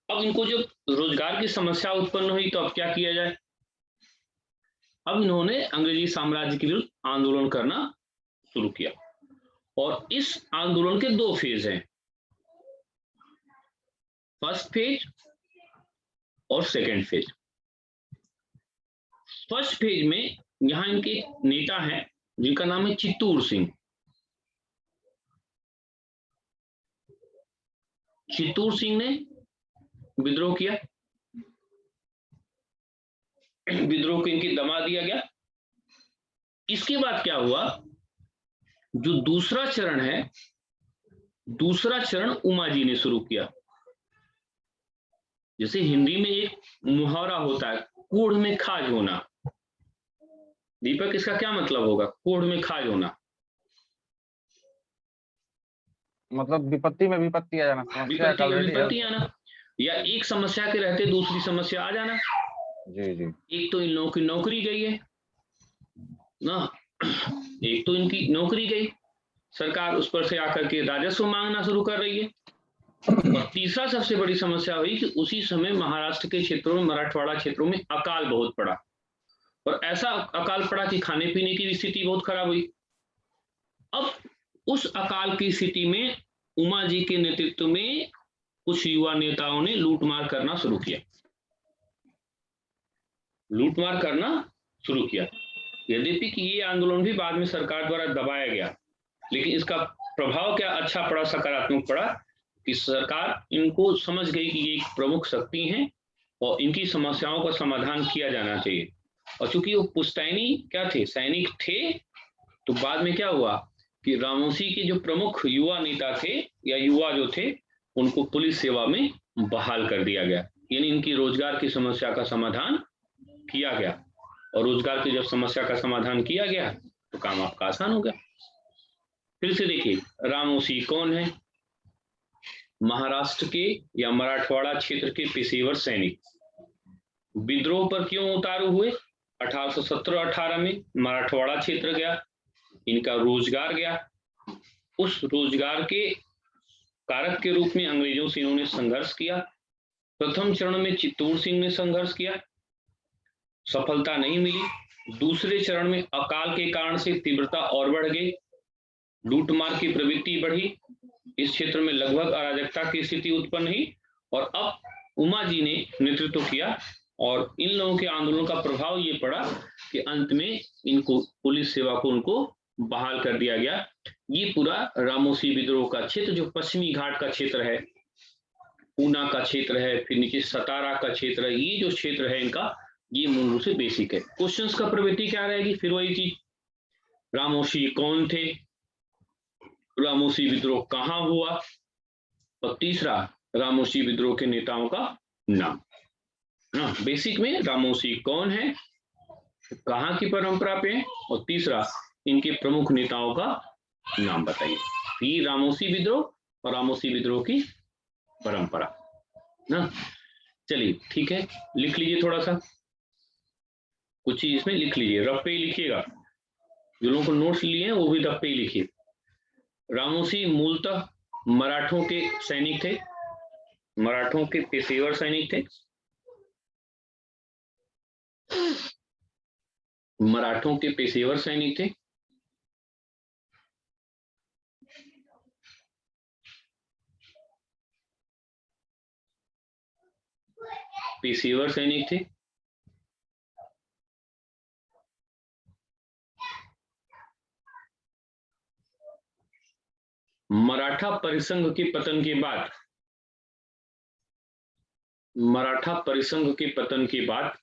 अब इनको जब रोजगार की समस्या उत्पन्न हुई तो अब क्या किया जाए? अब इन्होंने अंग्रेजी साम्राज्य के विरुद्ध आंदोलन करना शुरू किया। और इस आंदोलन के 2 फेज हैं, फर्स्ट फेज और सेकंड फेज। फर्स्ट फेज में यहां इनके नेता हैं जिनका नाम है चित्तूर सिंह। चित्तूर सिंह ने विद्रोह किया, विद्रोह को इनकी दमा दिया गया। इसके बाद क्या हुआ, जो दूसरा चरण है, दूसरा चरण उमा जी ने शुरू किया। जैसे हिंदी में एक मुहावरा होता है, कूढ़ में खाज होना। दीपक, इसका क्या मतलब होगा, कूढ़ में खाज होना? मतलब विपत्ति में विपत्ति आ जाना, समस्या विपत्ति में विपत्ति आना, या एक समस्या के रहते दूसरी समस्या आ जाना। जी जी। एक तो इन लोगों की नौकरी गई है ना, एक तो इनकी नौकरी गई, सरकार उस पर से आकर के राजस्व मांगना शुरू कर रही है। और तीसरा सबसे बड़ी समस्या हुई कि उसी समय महाराष्ट्र के क्षेत्रों में, मराठवाड़ा क्षेत्रों में अकाल बहुत पड़ा, और ऐसा अकाल पड़ा कि खाने पीने की स्थिति बहुत खराब हुई। अब उस अकाल की स्थिति में उमा जी के नेतृत्व में कुछ युवा नेताओं ने लूटमार करना शुरू किया, लूटमार करना शुरू किया। यद्यपि कि ये आंदोलन भी बाद में सरकार द्वारा दबाया गया, लेकिन इसका प्रभाव क्या अच्छा पड़ा, सकारात्मक पड़ा, कि सरकार इनको समझ गई कि ये एक प्रमुख शक्ति हैं और इनकी समस्याओं का समाधान किया जाना चाहिए। और चूंकि वो पुश्तैनी क्या थे, सैनिक थे, तो बाद में क्या हुआ कि रामोसी के जो प्रमुख युवा नेता थे या युवा जो थे, उनको पुलिस सेवा में बहाल कर दिया गया। यानी इनकी रोजगार की समस्या का समाधान किया गया, और रोजगार की जब समस्या का समाधान किया गया तो काम आपका आसान हो गया। फिर से देखिए, रामोसी कौन है? महाराष्ट्र के या मराठवाड़ा क्षेत्र के पेशेवर सैनिक। विद्रोह पर क्यों उतारू हुए? 1817-18 में मराठवाड़ा क्षेत्र गया, इनका रोजगार गया। उस रोजगार के कारक के रूप में अंग्रेजों से इन्होंने संघर्ष किया। प्रथम चरण में चित्तूर सिंह ने संघर्ष किया, सफलता नहीं मिली। दूसरे चरण में अकाल के कारण से तीव्रता और बढ़ गई, लूटमार की प्रवृत्ति बढ़ी, इस क्षेत्र में लगभग अराजकता की स्थिति उत्पन्न हुई। और अब उमा जी ने नेतृत्व किया, और इन लोगों के आंदोलन का प्रभाव ये पड़ा कि अंत में इनको पुलिस सेवा को उनको बहाल कर दिया गया। ये पूरा रामोसी विद्रोह का क्षेत्र, जो पश्चिमी घाट का क्षेत्र है, ऊना का क्षेत्र है, फिर नीचे सतारा का क्षेत्र है, ये जो क्षेत्र है इनका, ये मूल रूप से बेसिक है। क्वेश्चंस का प्रवृत्ति क्या रहेगी? फिर वही चीज, रामोसी कौन थे, रामोसी विद्रोह कहाँ हुआ, और तीसरा रामोसी विद्रोह के नेताओं का नाम। बेसिक में रामोसी कौन है, कहाँ की परंपरा पे है, और तीसरा इनके प्रमुख नेताओं का नाम बताइए। ये रामोसी विद्रोह और रामोसी विद्रोह की परंपरा ना। चलिए ठीक है, लिख लीजिए, थोड़ा सा कुछ चीज इसमें लिख लीजिए, रफ पे ही लिखिएगा। जो लोगों को नोट्स लिए हैं वो भी रफ पे ही लिखिए। रामोसी मूलतः मराठों के सैनिक थे, मराठों के पेशेवर सैनिक थे, मराठों के पेशेवर सैनिक थे। पेशेवर सैनिक थे। मराठा परिसंघ के पतन के बाद, मराठा परिसंघ के पतन के बाद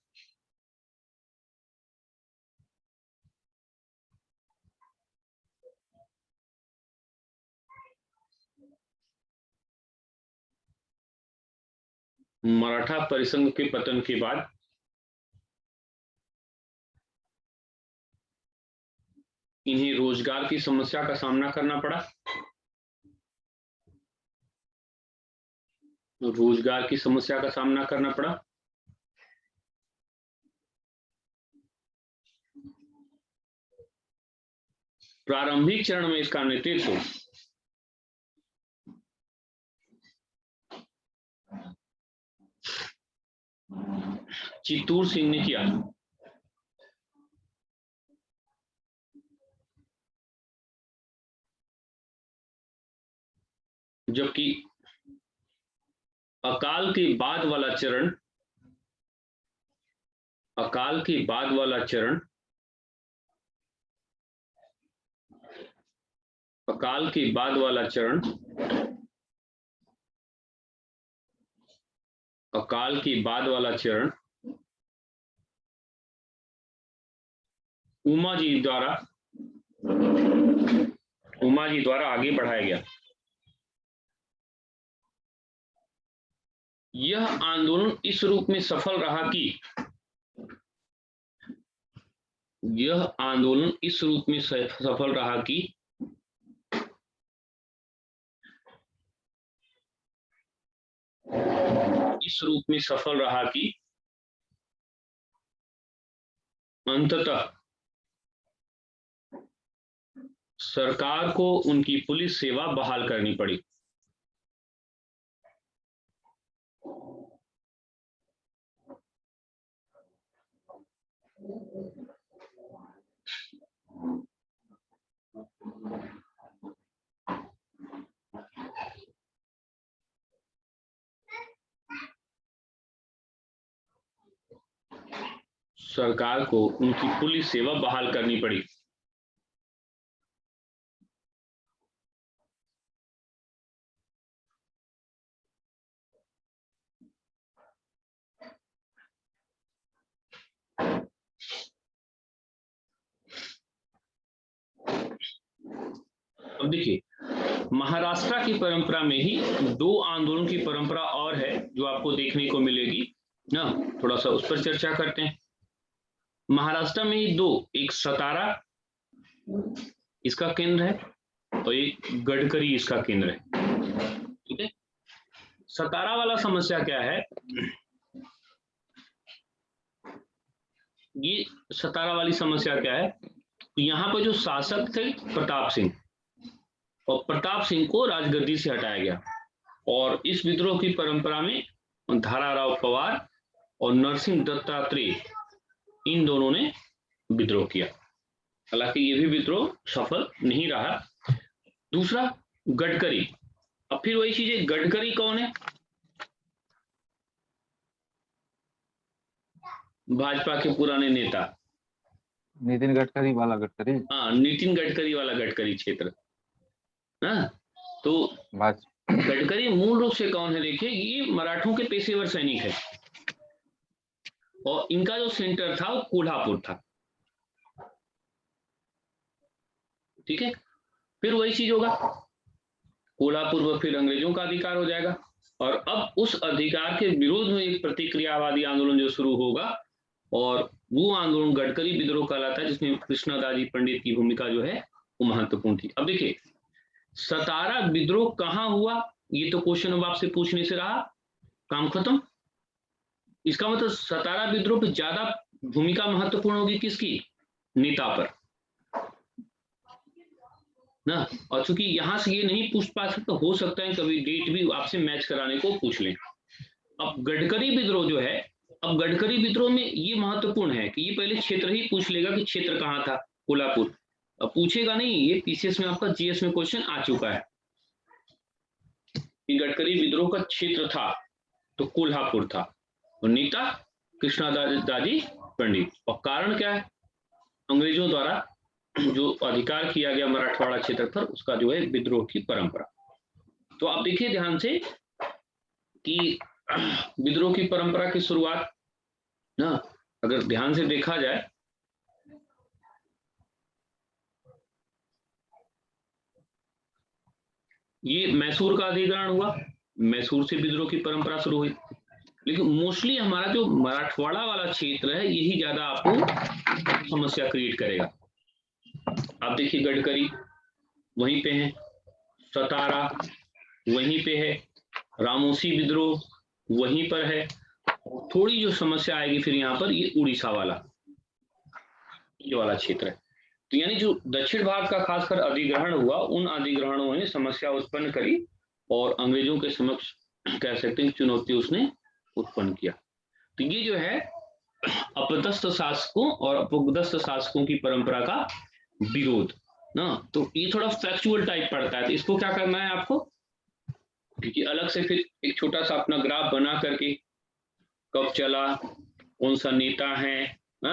मराठा परिसंघ के पतन के बाद इन्हें रोजगार की समस्या का सामना करना पड़ा। रोजगार की समस्या का सामना करना पड़ा। प्रारंभिक चरण में इसका नेतृत्व चित्तूर सिंह ने किया। जबकि अकाल के बाद वाला चरण, अकाल के बाद वाला चरण, अकाल के बाद वाला चरण, अकाल के बाद वाला चरण उमा जी द्वारा आगे बढ़ाया गया। यह आंदोलन इस रूप में सफल रहा कि, यह आंदोलन इस रूप में सफल रहा कि इस रूप में सफल रहा कि अंततः सरकार को उनकी पुलिस सेवा बहाल करनी पड़ी। सरकार को उनकी पुलिस सेवा बहाल करनी पड़ी। अब देखिए, महाराष्ट्र की परंपरा में ही दो आंदोलन की परंपरा और है जो आपको देखने को मिलेगी ना, थोड़ा सा उस पर चर्चा करते हैं। महाराष्ट्र में ही दो, एक सतारा इसका केंद्र है और एक गडकरी इसका केंद्र है। ठीक है, सतारा वाला समस्या क्या है, ये सतारा वाली समस्या क्या है, यहाँ पर जो शासक थे प्रताप सिंह, और प्रताप सिंह को राजगद्दी से हटाया गया और इस विद्रोह की परंपरा में धाराराव पवार और नरसिंह दत्तात्रेय इन दोनों ने विद्रोह किया। हालांकि ये भी विद्रोह सफल नहीं रहा। दूसरा गडकरी, अब फिर वही चीज है, गडकरी कौन है? भाजपा के पुराने नेता नितिन गडकरी वाला गडकरी। हाँ, नितिन गडकरी वाला गडकरी क्षेत्र। हाँ, तो गडकरी मूल रूप से कौन है? देखिए, ये मराठों के पेशेवर सैनिक है और इनका जो सेंटर था वो कोल्हापुर था। ठीक है, फिर वही चीज होगा, कोल्हापुर में फिर अंग्रेजों का अधिकार हो जाएगा और अब उस अधिकार के विरोध में एक प्रतिक्रियावादी आंदोलन जो शुरू होगा और वो आंदोलन गडकरी विद्रोह कहलाता है, जिसमें कृष्णदास जी पंडित की भूमिका जो है वो महत्वपूर्ण थी। अब देखिए, सतारा विद्रोह कहाँ हुआ, ये तो क्वेश्चन अब आपसे पूछने से रहा, काम खत्म। इसका मतलब सतारा विद्रोह पे ज्यादा भूमिका महत्वपूर्ण होगी किसकी? नेता पर ना। और चूंकि यहां से ये नहीं पूछ पा सकते, हो सकता है कभी डेट भी आपसे मैच कराने को पूछ लें। अब गडकरी विद्रोह जो है, अब गडकरी विद्रोह में ये महत्वपूर्ण है कि ये पहले क्षेत्र ही पूछ लेगा कि क्षेत्र कहाँ था, कोल्हापुर। अब पूछेगा नहीं, ये पीसीएस में आपका जीएस में क्वेश्चन आ चुका है कि गडकरी विद्रोह का क्षेत्र था तो कोल्हापुर था और नेता कृष्णदास जी पंडित। और कारण क्या है? अंग्रेजों द्वारा जो अधिकार किया गया मराठवाड़ा क्षेत्र पर, उसका जो है विद्रोह की परंपरा। तो आप देखिए ध्यान से कि विद्रोह की परंपरा की शुरुआत ना, अगर ध्यान से देखा जाए, ये मैसूर का अधिग्रहण हुआ, मैसूर से विद्रोह की परंपरा शुरू हुई। लेकिन मोस्टली हमारा जो मराठवाड़ा वाला क्षेत्र है यही ज्यादा आपको समस्या क्रिएट करेगा। आप देखिए, गडकरी वहीं पे है, सतारा वहीं पे है, रामोसी विद्रोह वहीं पर है। थोड़ी जो समस्या आएगी फिर यहाँ पर, ये उड़ीसा वाला, ये वाला क्षेत्र है। तो यानी जो दक्षिण भारत का खासकर अधिग्रहण हुआ, उन अधिग्रहणों ने समस्या उत्पन्न करी और अंग्रेजों के समक्ष कह सकते हैं चुनौती उसने उत्पन्न किया। तो ये जो है अपदस्थ शासकों और अपदस्थ शासकों की परंपरा का विरोध ना। तो ये थोड़ा फैक्चुअल टाइप पड़ता है, तो इसको क्या करना है आपको, क्योंकि अलग से फिर एक छोटा सा अपना ग्राफ बना करके कब चला, कौन सा नेता है ना,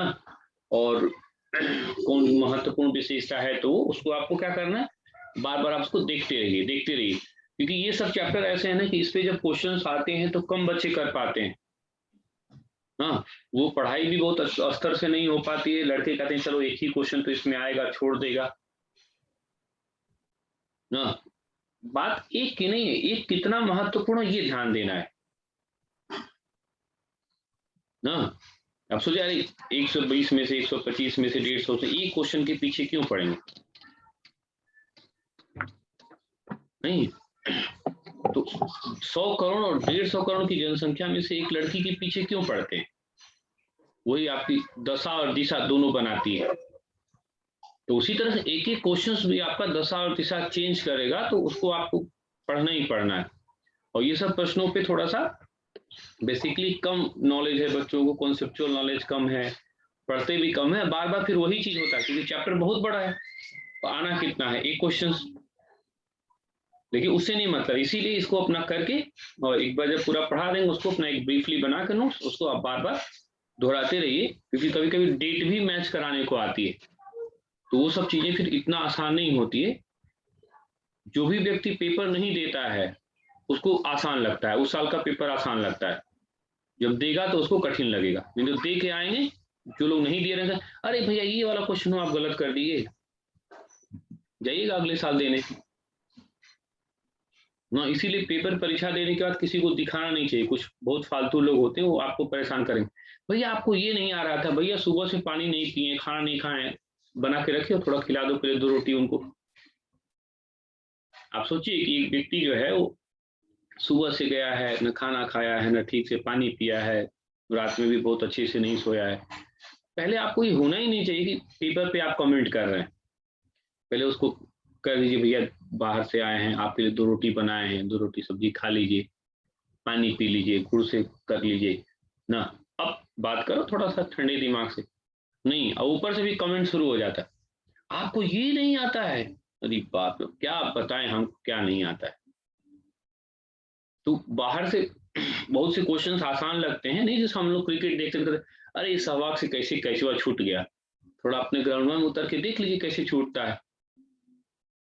और कौन महत्वपूर्ण विशेषता है, तो उसको आपको क्या करना है, बार बार आप उसको देखते रहिए, क्योंकि ये सब चैप्टर ऐसे हैं ना कि इस पे जब क्वेश्चंस आते हैं तो कम बच्चे कर पाते हैं। हाँ, वो पढ़ाई भी बहुत स्तर से नहीं हो पाती है, लड़के कहते हैं चलो एक ही क्वेश्चन तो इसमें आएगा, छोड़ देगा ना। बात एक की नहीं है, एक कितना महत्वपूर्ण है ये ध्यान देना है ना। अब सोचे यार 120 में से 125 में से 150 से एक क्वेश्चन के पीछे क्यों पड़ेंगे, नहीं तो 100 करोड़ और 150 करोड़ की जनसंख्या में से एक लड़की के पीछे क्यों पड़ते हैं, वही आपकी दशा और दिशा दोनों बनाती है। तो उसी तरह से एक एक क्वेश्चन भी आपका दशा और दिशा चेंज करेगा, तो उसको आपको पढ़ना ही पढ़ना है। और ये सब प्रश्नों पे थोड़ा सा बेसिकली कम नॉलेज है बच्चों को, कॉन्सेप्चुअल नॉलेज कम है, पढ़ते भी कम है, बार बार फिर वही चीज होता है क्योंकि चैप्टर बहुत बड़ा है, तो आना कितना है एक क्वेश्चन, लेकिन उससे नहीं मतलब, इसीलिए इसको अपना करके और एक बार जब पूरा पढ़ा देंगे उसको अपना एक ब्रीफली बना कर नोट्स, उसको आप बार बार दोहराते रहिए, क्योंकि कभी कभी डेट भी मैच कराने को आती है, तो वो सब चीजें फिर इतना आसान नहीं होती है। जो भी व्यक्ति पेपर नहीं देता है उसको आसान लगता है, उस साल का पेपर आसान लगता है, जब देगा तो उसको कठिन लगेगा। नहीं तो दे के आएंगे, जो लोग नहीं दे रहे हैं अरे भैया ये वाला क्वेश्चन आप गलत कर दिए, जाइएगा अगले साल देने ना। इसीलिए पेपर परीक्षा देने के बाद किसी को दिखाना नहीं चाहिए। कुछ बहुत फालतू लोग होते हैं वो आपको परेशान करेंगे, भैया आपको ये नहीं आ रहा था, भैया सुबह से पानी नहीं पिए, खाना नहीं खाए, बना के रखिए थोड़ा खिला दो पहले 2 रोटी उनको। आप सोचिए कि एक व्यक्ति जो है वो सुबह से गया है, न खाना खाया है, न ठीक से पानी पिया है, रात में भी बहुत अच्छे से नहीं सोया है। पहले आपको ये होना ही नहीं चाहिए कि पेपर पे आप कमेंट कर रहे हैं, पहले उसको कर दीजिए भैया बाहर से आए हैं, आपके लिए 2 रोटी बनाए हैं, 2 रोटी सब्जी खा लीजिए, पानी पी लीजिए, गुड़ से कर लीजिए ना। अब बात करो थोड़ा सा ठंडे दिमाग से, नहीं और ऊपर से भी कमेंट शुरू हो जाता है आपको ये नहीं आता है, अरे बाप रे क्या बताएं हम क्या नहीं आता है। तो बाहर से बहुत से क्वेश्चंस आसान लगते हैं, नहीं जैसे हम लोग क्रिकेट देखते थे, अरे इस सहवाग से कैसे कैचवा छूट गया, थोड़ा अपने ग्राउंड में उतर के देख लीजिए कैसे छूटता है।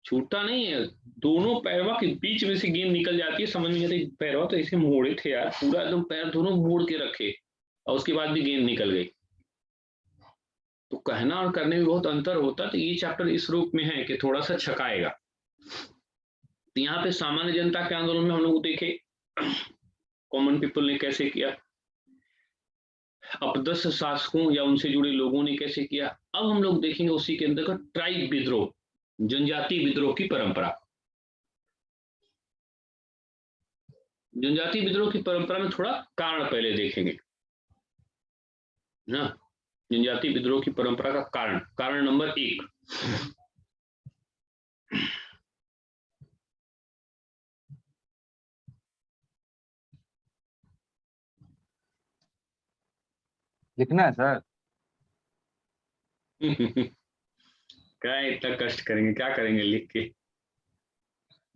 छूटता नहीं है, दोनों पैरवा के बीच में से गेंद निकल जाती है, समझ नहीं आती पैरवा तो ऐसे मोड़े थे यार, पूरा एकदम पैर दोनों मोड़ के रखे और उसके बाद भी गेंद निकल गई। तो कहना और करने में बहुत अंतर होता है। तो ये चैप्टर इस रूप में है कि थोड़ा सा छकाएगा। तो यहाँ पे सामान्य जनता के आंदोलन में हम लोग देखे कॉमन पीपल ने कैसे किया, अपदस्थ शासकों या उनसे जुड़े लोगों ने कैसे किया। अब हम लोग देखेंगे उसी के अंदर का ट्राइब विद्रोह, जनजाति विद्रोह की परंपरा। जनजाति विद्रोह की परंपरा में थोड़ा कारण पहले देखेंगे ना। जनजाति विद्रोह की परंपरा का कारण नंबर 1, लिखना है सर। क्या इतना कष्ट करेंगे, क्या करेंगे लिख के।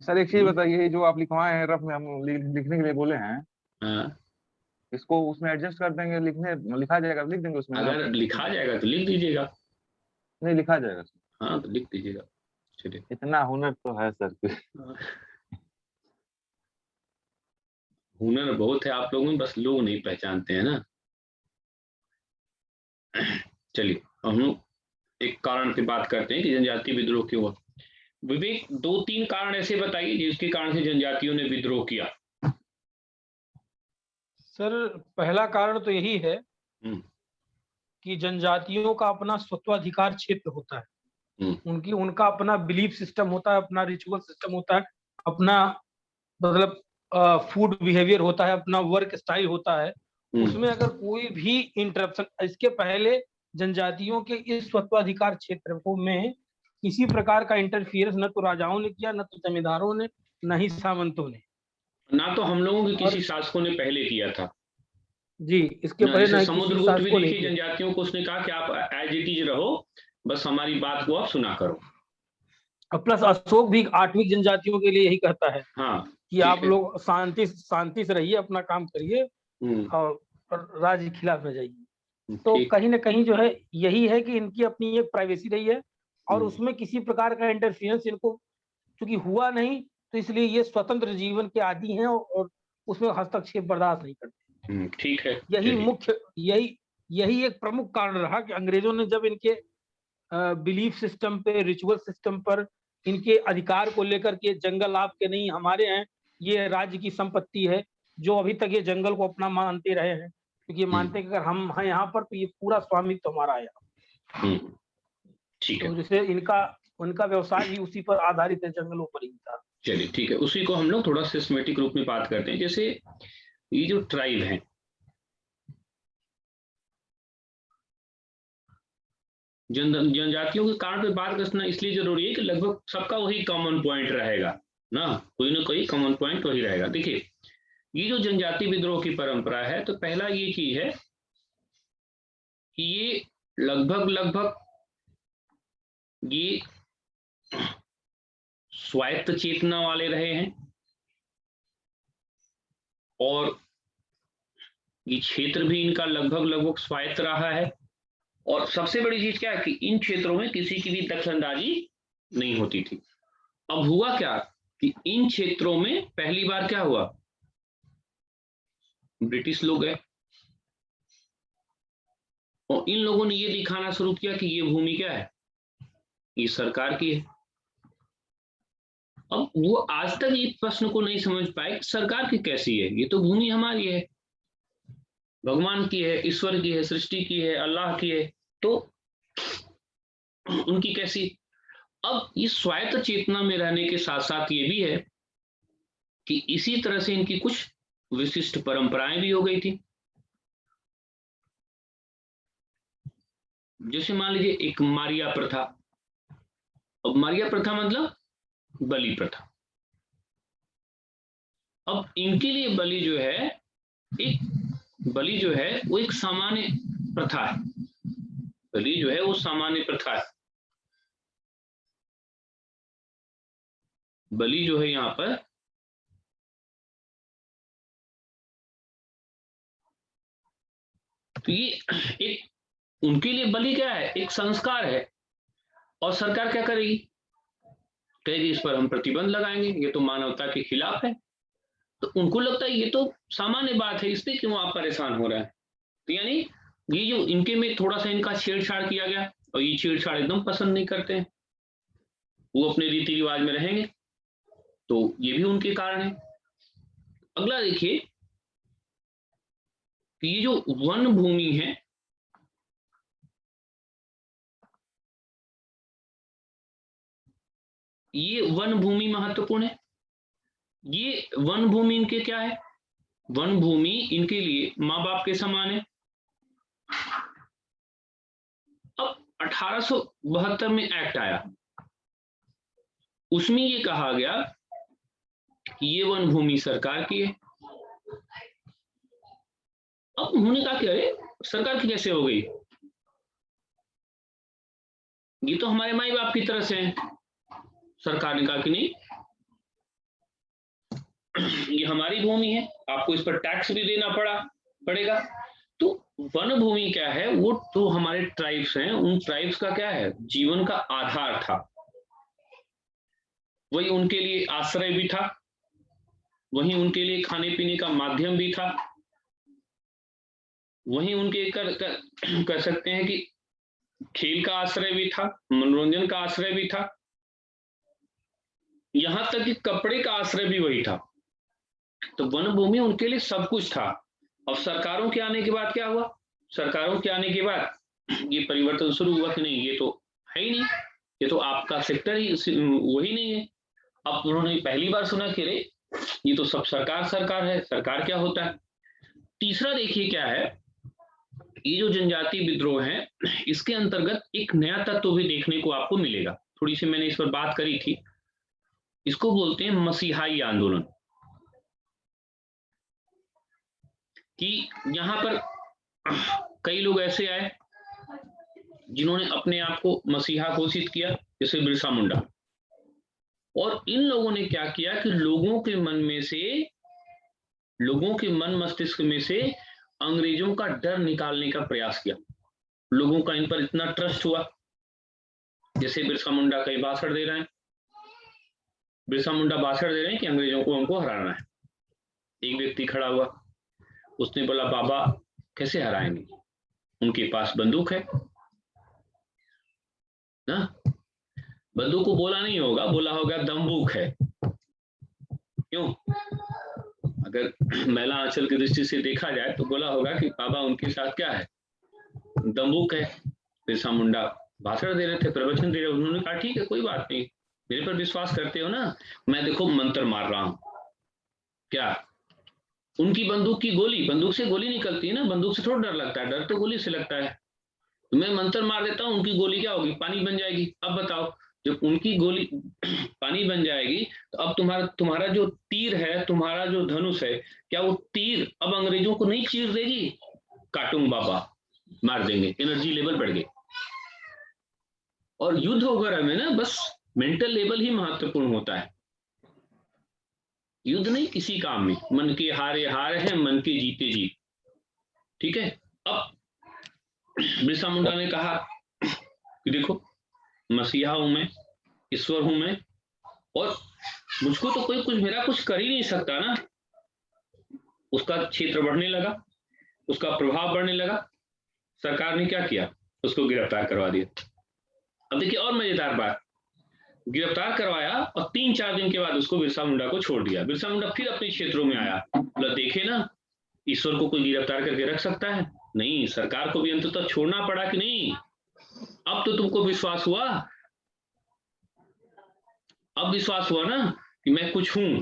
सर एक चीज बताइए, जो आप लिखवाए हैं रफ में, हम लिखने के लिए बोले हैं, हाँ, इसको उसमें एडजस्ट कर देंगे, लिखा जाएगा, लिख देंगे उसमें। अगर लिखा जाएगा तो लिख दीजिएगा, नहीं लिखा जाएगा सर। हाँ तो लिख दीजिएगा। चलिए इतना हुनर तो है सर। हुनर बहुत है आप लोगों में, बस लोग नहीं पहचानते हैं ना। चलिए हम लोग एक कारण पे बात करते हैं कि जनजातीय विद्रोह क्यों हुआ। विवेक 2-3 कारण ऐसे बताइए जिसके कारण से जनजातियों ने विद्रोह किया। सर पहला कारण तो यही है कि जनजातियों का अपना स्वत्वाधिकार क्षेत्र होता है, उनका अपना बिलीफ सिस्टम होता है, अपना रिचुअल सिस्टम होता है, अपना मतलब फूड बिहेवियर होता है, अपना वर्क स्टाइल होता है। उसमें अगर कोई भी इंटरप्शन, इसके पहले जनजातियों के इस स्वत्वाधिकार क्षेत्र को में किसी प्रकार का इंटरफियरेंस न तो राजाओं ने किया, न तो जमींदारों ने, न ही सामंतों ने, ना तो हम लोगों के किसी शासकों ने पहले किया था जी। इसके पहले ना समुद्रगुप्त भी देखिए जनजातियों को उसने कहा कि आप एज इट इज रहो, बस हमारी बात को आप सुना करो। प्लस अशोक भी 8वीं जनजातियों के लिए यही कहता है। हाँ कि आप लोग शांति से रहिए, अपना काम करिए और राज्य के खिलाफ न जाइए। तो कहीं ना कहीं जो है यही है कि इनकी अपनी एक प्राइवेसी रही है और उसमें किसी प्रकार का इंटरफियरेंस इनको चूंकि हुआ नहीं, तो इसलिए ये स्वतंत्र जीवन के आदी हैं और उसमें हस्तक्षेप बर्दाश्त नहीं करते। ठीक है, यही एक प्रमुख कारण रहा कि अंग्रेजों ने जब इनके बिलीफ सिस्टम पे, रिचुअल सिस्टम पर, इनके अधिकार को लेकर के जंगल आपके नहीं हमारे हैं, ये राज्य की संपत्ति है, जो अभी तक ये जंगल को अपना मानते रहे हैं, क्योंकि ये मानते हैं कि अगर हम हैं यहाँ पर तो ये पूरा स्वामित्व हमारा है। ठीक है। तो जैसे उनका व्यवसाय भी उसी पर आधारित है, जंगलों पर ही था। चलिए ठीक है, उसी को हम लोग थोड़ा सिस्टमेटिक रूप में बात करते हैं। जैसे ये जो ट्राइब है, जनजातियों के कारण पे बात करना इसलिए जरूरी है कि लगभग सबका वही कॉमन पॉइंट रहेगा ना, कोई ना कोई कॉमन पॉइंट वही रहेगा। देखिए ये जो जनजाति विद्रोह की परंपरा है, तो पहला ये चीज है कि ये लगभग ये स्वायत्त चेतना वाले रहे हैं और ये क्षेत्र भी इनका लगभग स्वायत्त रहा है। और सबसे बड़ी चीज क्या है कि इन क्षेत्रों में किसी की भी दखलंदाजी नहीं होती थी। अब हुआ क्या कि इन क्षेत्रों में पहली बार क्या हुआ, ब्रिटिश लोग गए और इन लोगों ने ये दिखाना शुरू किया कि ये भूमि क्या है, ये सरकार की है। अब वो आज तक इस प्रश्न को नहीं समझ पाए कि सरकार की कैसी है, ये तो भूमि हमारी है, भगवान की है, ईश्वर की है, सृष्टि की है, अल्लाह की है, तो उनकी कैसी। अब इस स्वायत्त चेतना में रहने के साथ साथ ये भी है कि इसी तरह से इनकी कुछ विशिष्ट परंपराएं भी हो गई थी। जैसे मान लीजिए एक मारिया प्रथा। अब मारिया प्रथा मतलब बलि प्रथा। अब इनके लिए बलि जो है वो एक सामान्य प्रथा है। बलि जो है वो सामान्य प्रथा है। बलि जो है यहाँ पर तो ये एक उनके लिए बलि क्या है, एक संस्कार है। और सरकार क्या करेगी, कहेगी इस पर हम प्रतिबंध लगाएंगे, ये तो मानवता के खिलाफ है। तो उनको लगता है ये तो सामान्य बात है, इससे क्यों आप परेशान हो रहे हैं। तो यानी ये जो इनके में थोड़ा सा इनका छेड़छाड़ किया गया, और ये छेड़छाड़ एकदम पसंद नहीं करते हैं, वो अपने रीति रिवाज में रहेंगे, तो ये भी उनके कारण है। अगला देखिए कि ये जो वन भूमि है, ये वन भूमि महत्वपूर्ण है। ये वन भूमि इनके क्या है, वन भूमि इनके लिए माँ बाप के समान है। अब 1872 में एक्ट आया, उसमें ये कहा गया कि ये वन भूमि सरकार की है। अब उन्होंने कहा कि अरे सरकार की कैसे हो गई, ये तो हमारे माई बाप की तरह से है। सरकार ने कहा कि नहीं, ये हमारी भूमि है, आपको इस पर टैक्स भी देना पड़ेगा। तो वन भूमि क्या है, वो तो हमारे ट्राइब्स हैं, उन ट्राइब्स का क्या है, जीवन का आधार था। वही उनके लिए आश्रय भी था, वही उनके लिए खाने पीने का माध्यम भी था, वही उनके कर सकते हैं कि खेल का आश्रय भी था, मनोरंजन का आश्रय भी था, यहां तक कि कपड़े का आश्रय भी वही था। तो वन भूमि उनके लिए सब कुछ था। अब सरकारों के आने के बाद क्या हुआ, सरकारों के आने के बाद ये परिवर्तन शुरू हुआ कि नहीं, ये तो है ही नहीं, ये तो आपका सेक्टर ही वही नहीं है। अब उन्होंने पहली बार सुना कि रे ये तो सब सरकार है, सरकार क्या होता है। तीसरा देखिए क्या है, ये जो जनजाति विद्रोह है, इसके अंतर्गत एक नया तत्व भी देखने को आपको मिलेगा। थोड़ी सी मैंने इस पर बात करी थी, इसको बोलते हैं मसीहाई आंदोलन। कि यहां पर कई लोग ऐसे आए जिन्होंने अपने आप को मसीहा घोषित किया, जैसे बिरसा मुंडा। और इन लोगों ने क्या किया कि लोगों के मन में से, लोगों के मन मस्तिष्क में से अंग्रेजों का डर निकालने का प्रयास किया। लोगों का इन पर इतना ट्रस्ट हुआ, जैसे बिरसा मुंडा कई भाषण दे रहे हैं, बिरसा मुंडा भाषण दे रहे हैं कि अंग्रेजों को हमको हराना है। एक व्यक्ति खड़ा हुआ, उसने बोला बाबा कैसे हराएंगे, उनके पास बंदूक है ना। बंदूक को बोला नहीं होगा, बोला होगा दम्बूक है। क्यों? अगर महिला आंचल की दृष्टि से देखा जाए तो बोला होगा कि बाबा उनके साथ क्या है, दम्बूक है। बिरसा मुंडा भाषण दे रहे थे, प्रवचन दे रहे, उन्होंने कहा ठीक है कोई बात नहीं, मेरे पर विश्वास करते हो ना, मैं देखो मंत्र मार रहा हूं। क्या? उनकी बंदूक की गोली, बंदूक से गोली निकलती है ना, बंदूक से थोड़ा डर लगता है, डर तो गोली से लगता है। तो मैं मंत्र मार देता हूँ, उनकी गोली क्या होगी, पानी बन जाएगी। अब बताओ, जब उनकी गोली पानी बन जाएगी तो अब तुम्हारा जो तीर है, तुम्हारा जो धनुष है, क्या वो तीर अब अंग्रेजों को नहीं चीर देगी? काटूंग बाबा मार देंगे, एनर्जी लेवल बढ़ गई। और युद्ध वगैरह में ना बस मेंटल लेवल ही महत्वपूर्ण होता है, युद्ध नहीं किसी काम में। मन के हारे हार है, मन के जीते जीत। ठीक है। अब बिरसा मुंडा ने कहा कि देखो मसीहा हूं मैं, ईश्वर हूं मैं, और मुझको तो कोई कुछ मेरा कुछ कर ही नहीं सकता ना। उसका क्षेत्र बढ़ने लगा, उसका प्रभाव बढ़ने लगा। सरकार ने क्या किया, उसको गिरफ्तार करवा दिया। अब देखिए और मजेदार बात, गिरफ्तार करवाया और 3-4 दिन के बाद उसको बिरसा मुंडा को छोड़ दिया। बिरसा मुंडा फिर अपने क्षेत्रों में आया, बोला देखे ना, ईश्वर को कोई गिरफ्तार करके रख सकता है? नहीं, सरकार को भी अंततः छोड़ना पड़ा कि नहीं। अब तो तुमको विश्वास हुआ, अब विश्वास हुआ ना कि मैं कुछ हूं।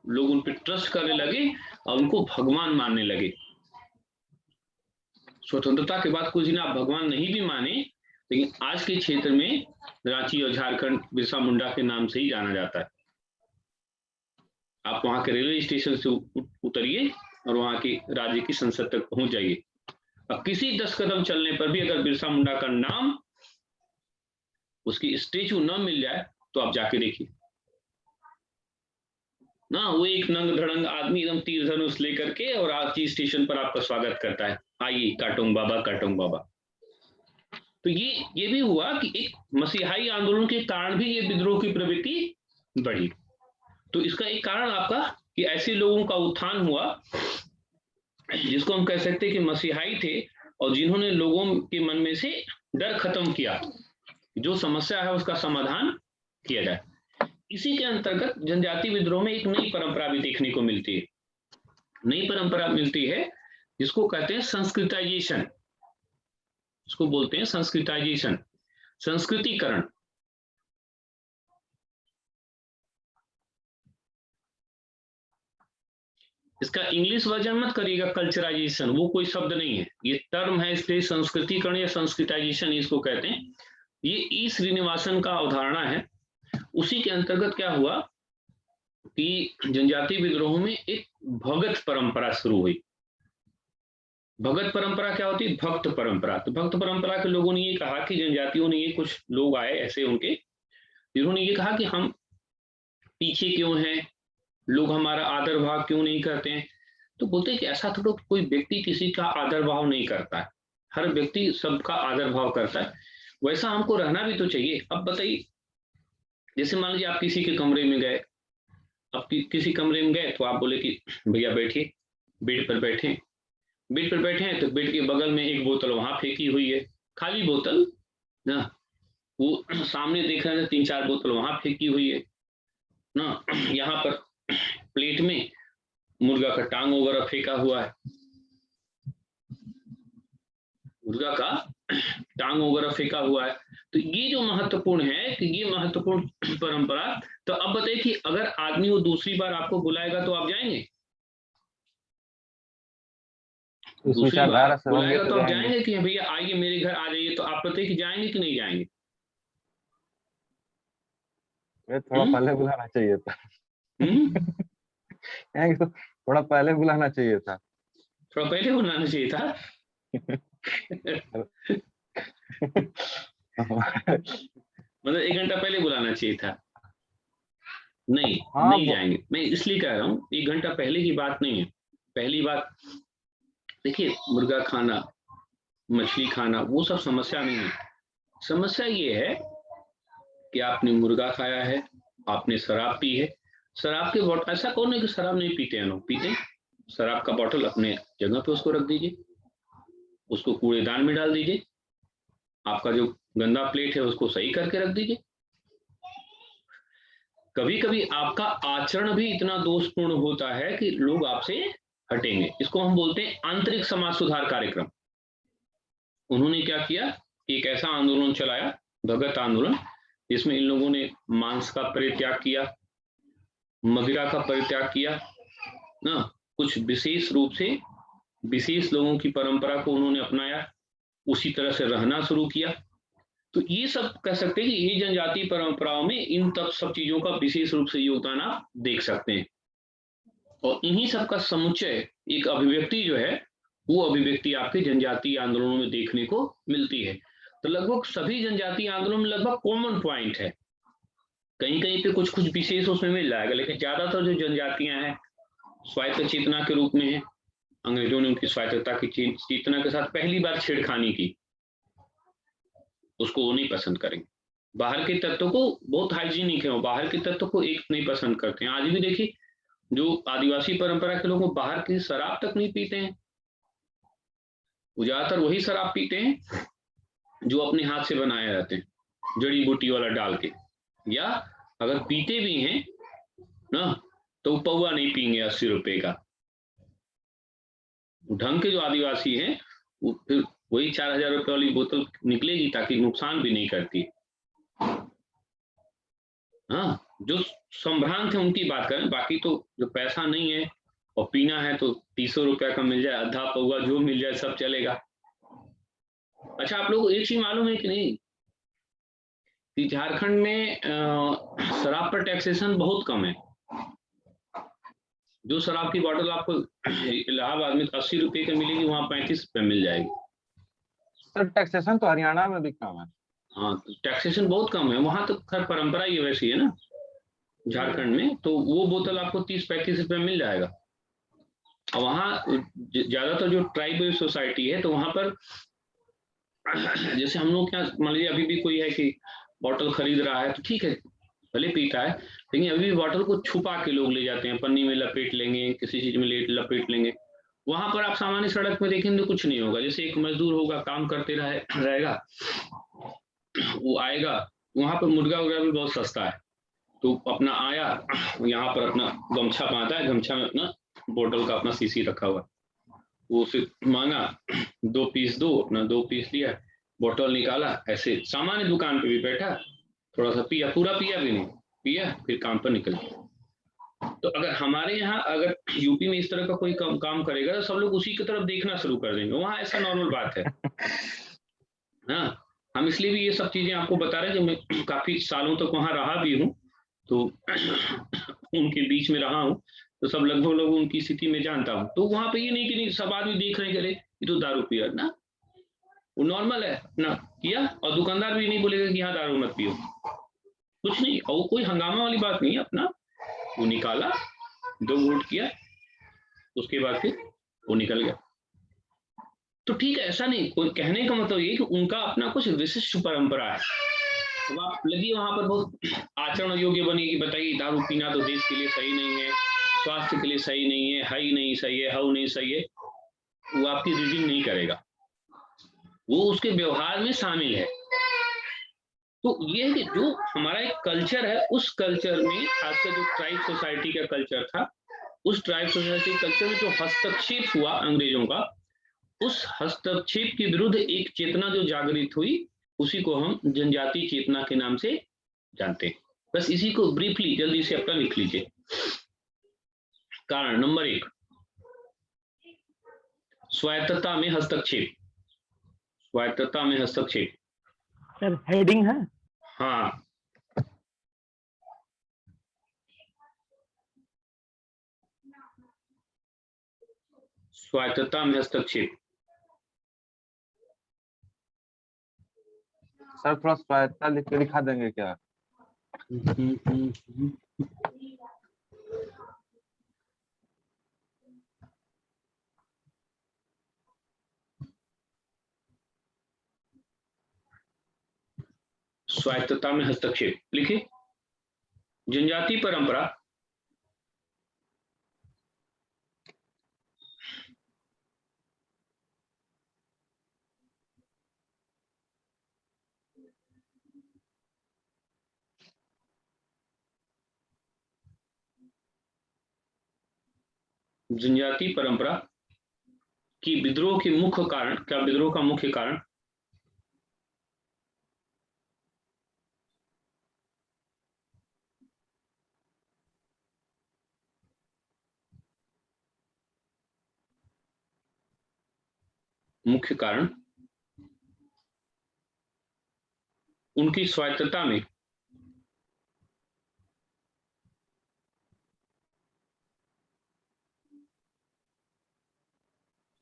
लोग उन पर ट्रस्ट करने लगे और उनको भगवान मानने लगे। स्वतंत्रता के बाद कुछ दिन आप भगवान नहीं भी माने, लेकिन आज के क्षेत्र में रांची और झारखंड बिरसा मुंडा के नाम से ही जाना जाता है। आप वहां के रेलवे स्टेशन से उतरिए और वहां की राज्य की संसद तक पहुंच जाइए, और किसी 10 कदम चलने पर भी अगर बिरसा मुंडा का नाम, उसकी स्टेचू न मिल जाए तो आप जाके देखिए ना, वो एक नंग धड़ंग आदमी एकदम तीर धनुष लेकर के और रांची स्टेशन पर आपका स्वागत करता है, आइए काटूंग बाबा, काटूंग बाबा। तो ये भी हुआ कि एक मसीहाई आंदोलन के कारण भी ये विद्रोह की प्रवृत्ति बढ़ी। तो इसका एक कारण आपका कि ऐसे लोगों का उत्थान हुआ जिसको हम कह सकते हैं कि मसीहाई थे, और जिन्होंने लोगों के मन में से डर खत्म किया, जो समस्या है उसका समाधान किया जाए। इसी के अंतर्गत जनजाति विद्रोह में एक नई परंपरा भी देखने को मिलती है। नई परंपरा मिलती है जिसको कहते हैं संस्कृताइजेशन, इसको बोलते हैं संस्कृताइजेशन, संस्कृतिकरण। इसका इंग्लिश वर्जन मत करिएगा कल्चराइजेशन, वो कोई शब्द नहीं है, ये टर्म है, इसलिए संस्कृतिकरण या संस्कृताइजेशन इसको कहते हैं। ये ई श्रीनिवासन का अवधारणा है। उसी के अंतर्गत क्या हुआ कि जनजाति विद्रोह में एक भगत परंपरा शुरू हुई। भगत परंपरा क्या होती है? भक्त परंपरा। तो भक्त परंपरा के लोगों ने ये कहा कि जनजातियों ने, ये कुछ लोग आए ऐसे उनके, जिन्होंने ये कहा कि हम पीछे क्यों हैं, लोग हमारा आदर भाव क्यों नहीं करते हैं। तो बोलते हैं कि ऐसा थोड़ा कोई व्यक्ति किसी का आदर भाव नहीं करता है, हर व्यक्ति सबका आदर भाव करता है, वैसा हमको रहना भी तो चाहिए। अब बताइए, जैसे मान लीजिए आप किसी के कमरे में गए, अब किसी कमरे में गए तो आप बोले कि भैया बैठिए, बेड पर बैठे, बेड पर बैठे हैं तो बेड के बगल में एक बोतल वहां फेंकी हुई है, खाली बोतल ना, वो सामने देख रहे हैं 3-4 बोतल वहां फेंकी हुई है ना, यहाँ पर प्लेट में मुर्गा का टांग वगैरह फेंका हुआ है, मुर्गा का टांग वगैरह फेंका हुआ है। तो ये जो महत्वपूर्ण है कि ये महत्वपूर्ण परंपरा। तो अब बताइए कि अगर आदमी वो दूसरी बार आपको बुलाएगा तो आप जाएंगे? दूसरी बार बुलाएगा तो आप जाएंगे कि भैया आइए मेरे घर आ जाइए, तो आप बताइए कि जाएंगे कि नहीं जाएंगे? थोड़ा पहले बुलाना चाहिए था। थोड़ा पहले बुलाना चाहिए था, थोड़ा पहले बुलाना चाहिए था। मतलब 1 घंटा पहले बुलाना चाहिए था। नहीं हाँ, नहीं जाएंगे। मैं इसलिए कह रहा हूँ 1 घंटा पहले की बात नहीं है। पहली बात देखिए, मुर्गा खाना, मछली खाना वो सब समस्या नहीं है। समस्या ये है कि आपने मुर्गा खाया है, आपने शराब पी है। शराब के बॉटल, ऐसा कौन है कि शराब नहीं पीते हैं लोग? पीते हैं। शराब का बॉटल अपने जगह पे उसको रख दीजिए, उसको कूड़ेदान में डाल दीजिए। आपका जो गंदा प्लेट है उसको सही करके रख दीजिए। कभी कभी आपका आचरण भी इतना दोषपूर्ण होता है कि लोग आपसे हटेंगे। इसको हम बोलते हैं आंतरिक समाज सुधार कार्यक्रम। उन्होंने क्या किया कि एक ऐसा आंदोलन चलाया, भगत आंदोलन, जिसमें इन लोगों ने मांस का परित्याग किया, मदिरा का परित्याग किया ना। कुछ विशेष रूप से विशेष लोगों की परंपरा को उन्होंने अपनाया, उसी तरह से रहना शुरू किया। तो ये सब कह सकते हैं कि ये जनजातीय परंपराओं में इन सब चीजों का विशेष रूप से योगदान आप देख सकते हैं। और इन्हीं सब का समुच्चय एक अभिव्यक्ति जो है, वो अभिव्यक्ति आपके जनजातीय आंदोलनों में देखने को मिलती है। तो लगभग सभी जनजातीय आंदोलन में लगभग कॉमन पॉइंट है। कहीं कहीं पे कुछ कुछ विशेष उसमें मिल जाएगा, लेकिन ज्यादातर जो जनजातियां हैं स्वायत्त चेतना के रूप में है। अंग्रेजों ने उनकी स्वायत्तता की चेतना के साथ पहली बार छेड़खानी की, उसको वो नहीं पसंद करेंगे। बाहर के तत्वों को बहुत हाइजीनिक है, बाहर के तत्व को एक नहीं पसंद करते हैं। आज भी देखिए, जो आदिवासी परंपरा के लोग बाहर की शराब तक नहीं पीते हैं। वो ज्यादातर वही शराब पीते हैं जो अपने हाथ से बनाए रहते हैं, जड़ी बूटी वाला डाल के, या अगर पीते भी हैं ना तो पौवा नहीं पीएंगे 80 रुपए का। ढंग के जो आदिवासी हैं वो फिर वही 4000 रुपए वाली बोतल निकलेगी, ताकि नुकसान भी नहीं करती। हाँ, जो संभ्रांत है उनकी बात करें, बाकी तो जो पैसा नहीं है और पीना है तो 300 रुपया का मिल जाए, आधा पौवा जो मिल जाए सब चलेगा। अच्छा, आप लोगों को एक चीज मालूम है कि नहीं कि झारखंड में शराब पर टैक्सेशन बहुत कम है। जो शराब की बोतल आपको इलाहाबाद में 80 रुपए की मिलेगी, वहां 35 रुपए मिल जाएगी। सर टैक्सेशन तो हरियाणा में भी कम है। हाँ, टैक्सेशन बहुत कम है वहां, तो खैर परंपरा ही वैसी है ना झारखंड में। तो वो बोतल आपको 30-35 रुपए मिल जाएगा। और वहाँ ज्यादातर जो ट्राइबल सोसाइटी है, तो वहां पर जैसे हम लोग क्या, मान लीजिए अभी भी कोई है कि बॉटल खरीद रहा है तो ठीक है, भले पीता है, लेकिन अभी भी बॉटल को छुपा के लोग ले जाते हैं, पन्नी में लपेट लेंगे, किसी चीज में लपेट लेंगे। वहां पर आप सामान्य सड़क में देखेंगे तो कुछ नहीं होगा। जैसे एक मजदूर होगा, काम करते रहेगा, वो आएगा, वहां पर मुर्गा वगैरह भी बहुत सस्ता है, तो अपना आया, यहाँ पर अपना गमछा बांधा है, गमछा में अपना बोतल का अपना शीशी रखा हुआ, वो उसे मांगा 2 पीस दो, अपना 2 पीस लिया, बोतल निकाला, ऐसे सामान्य दुकान पे भी बैठा, थोड़ा सा पिया, पूरा पिया भी नहीं, पिया, फिर काम पर निकल गया। तो अगर हमारे यहाँ, अगर यूपी में इस तरह का कोई काम करेगा तो सब लोग उसी की तरफ देखना शुरू कर देंगे। वहां ऐसा नॉर्मल बात है। हाँ, हम इसलिए भी ये सब चीजें आपको बता रहे हैं कि मैं काफी सालों तक वहां रहा भी हूँ, तो उनके बीच में रहा हूँ, तो सब लगभग लोग उनकी स्थिति में जानता हूँ। तो वहां पे ये नहीं कि नहीं सब आदमी देख रहे हैं, ये तो दारू पिया ना, वो नॉर्मल है ना, किया, और दुकानदार भी नहीं बोलेगा कि यहाँ दारू मत पियो, कुछ नहीं, और कोई हंगामा वाली बात नहीं है। अपना वो निकाला, 2 घूंट किया, उसके बाद फिर वो निकल गया। तो ठीक है, ऐसा नहीं, कोई कहने का मतलब ये कि उनका अपना कुछ विशिष्ट परंपरा है। तो आप लगी वहां पर बहुत आचरण योग्य बनेगी, बताइए दारू पीना तो देश के लिए सही नहीं है, स्वास्थ्य के लिए सही नहीं है, हाई नहीं सही है, हाउ नहीं सही है, वो आपकी रीडिंग नहीं करेगा, वो उसके व्यवहार में शामिल है। तो ये है कि जो हमारा एक कल्चर है, उस कल्चर में खासकर जो ट्राइब सोसाइटी का कल्चर था, उस ट्राइब सोसाइटी कल्चर में जो हस्तक्षेप हुआ अंग्रेजों का, उस हस्तक्षेप के विरुद्ध एक चेतना जो जागृत हुई, उसी को हम जनजातीय चेतना के नाम से जानते हैं। बस इसी को ब्रीफली जल्दी से अपना लिख लीजिए। कारण नंबर 1, स्वायत्तता में हस्तक्षेप। स्वायत्तता में हस्तक्षेप सर हेडिंग है। हाँ, स्वायत्तता में हस्तक्षेप। सर थोड़ा स्वायत्तता लिख के दिखा देंगे क्या? स्वायत्तता में हस्तक्षेप लिखिए। जनजाति परंपरा जनजाति परंपरा की विद्रोह के मुख्य कारण, क्या विद्रोह का मुख्य कारण? मुख्य कारण उनकी स्वायत्तता में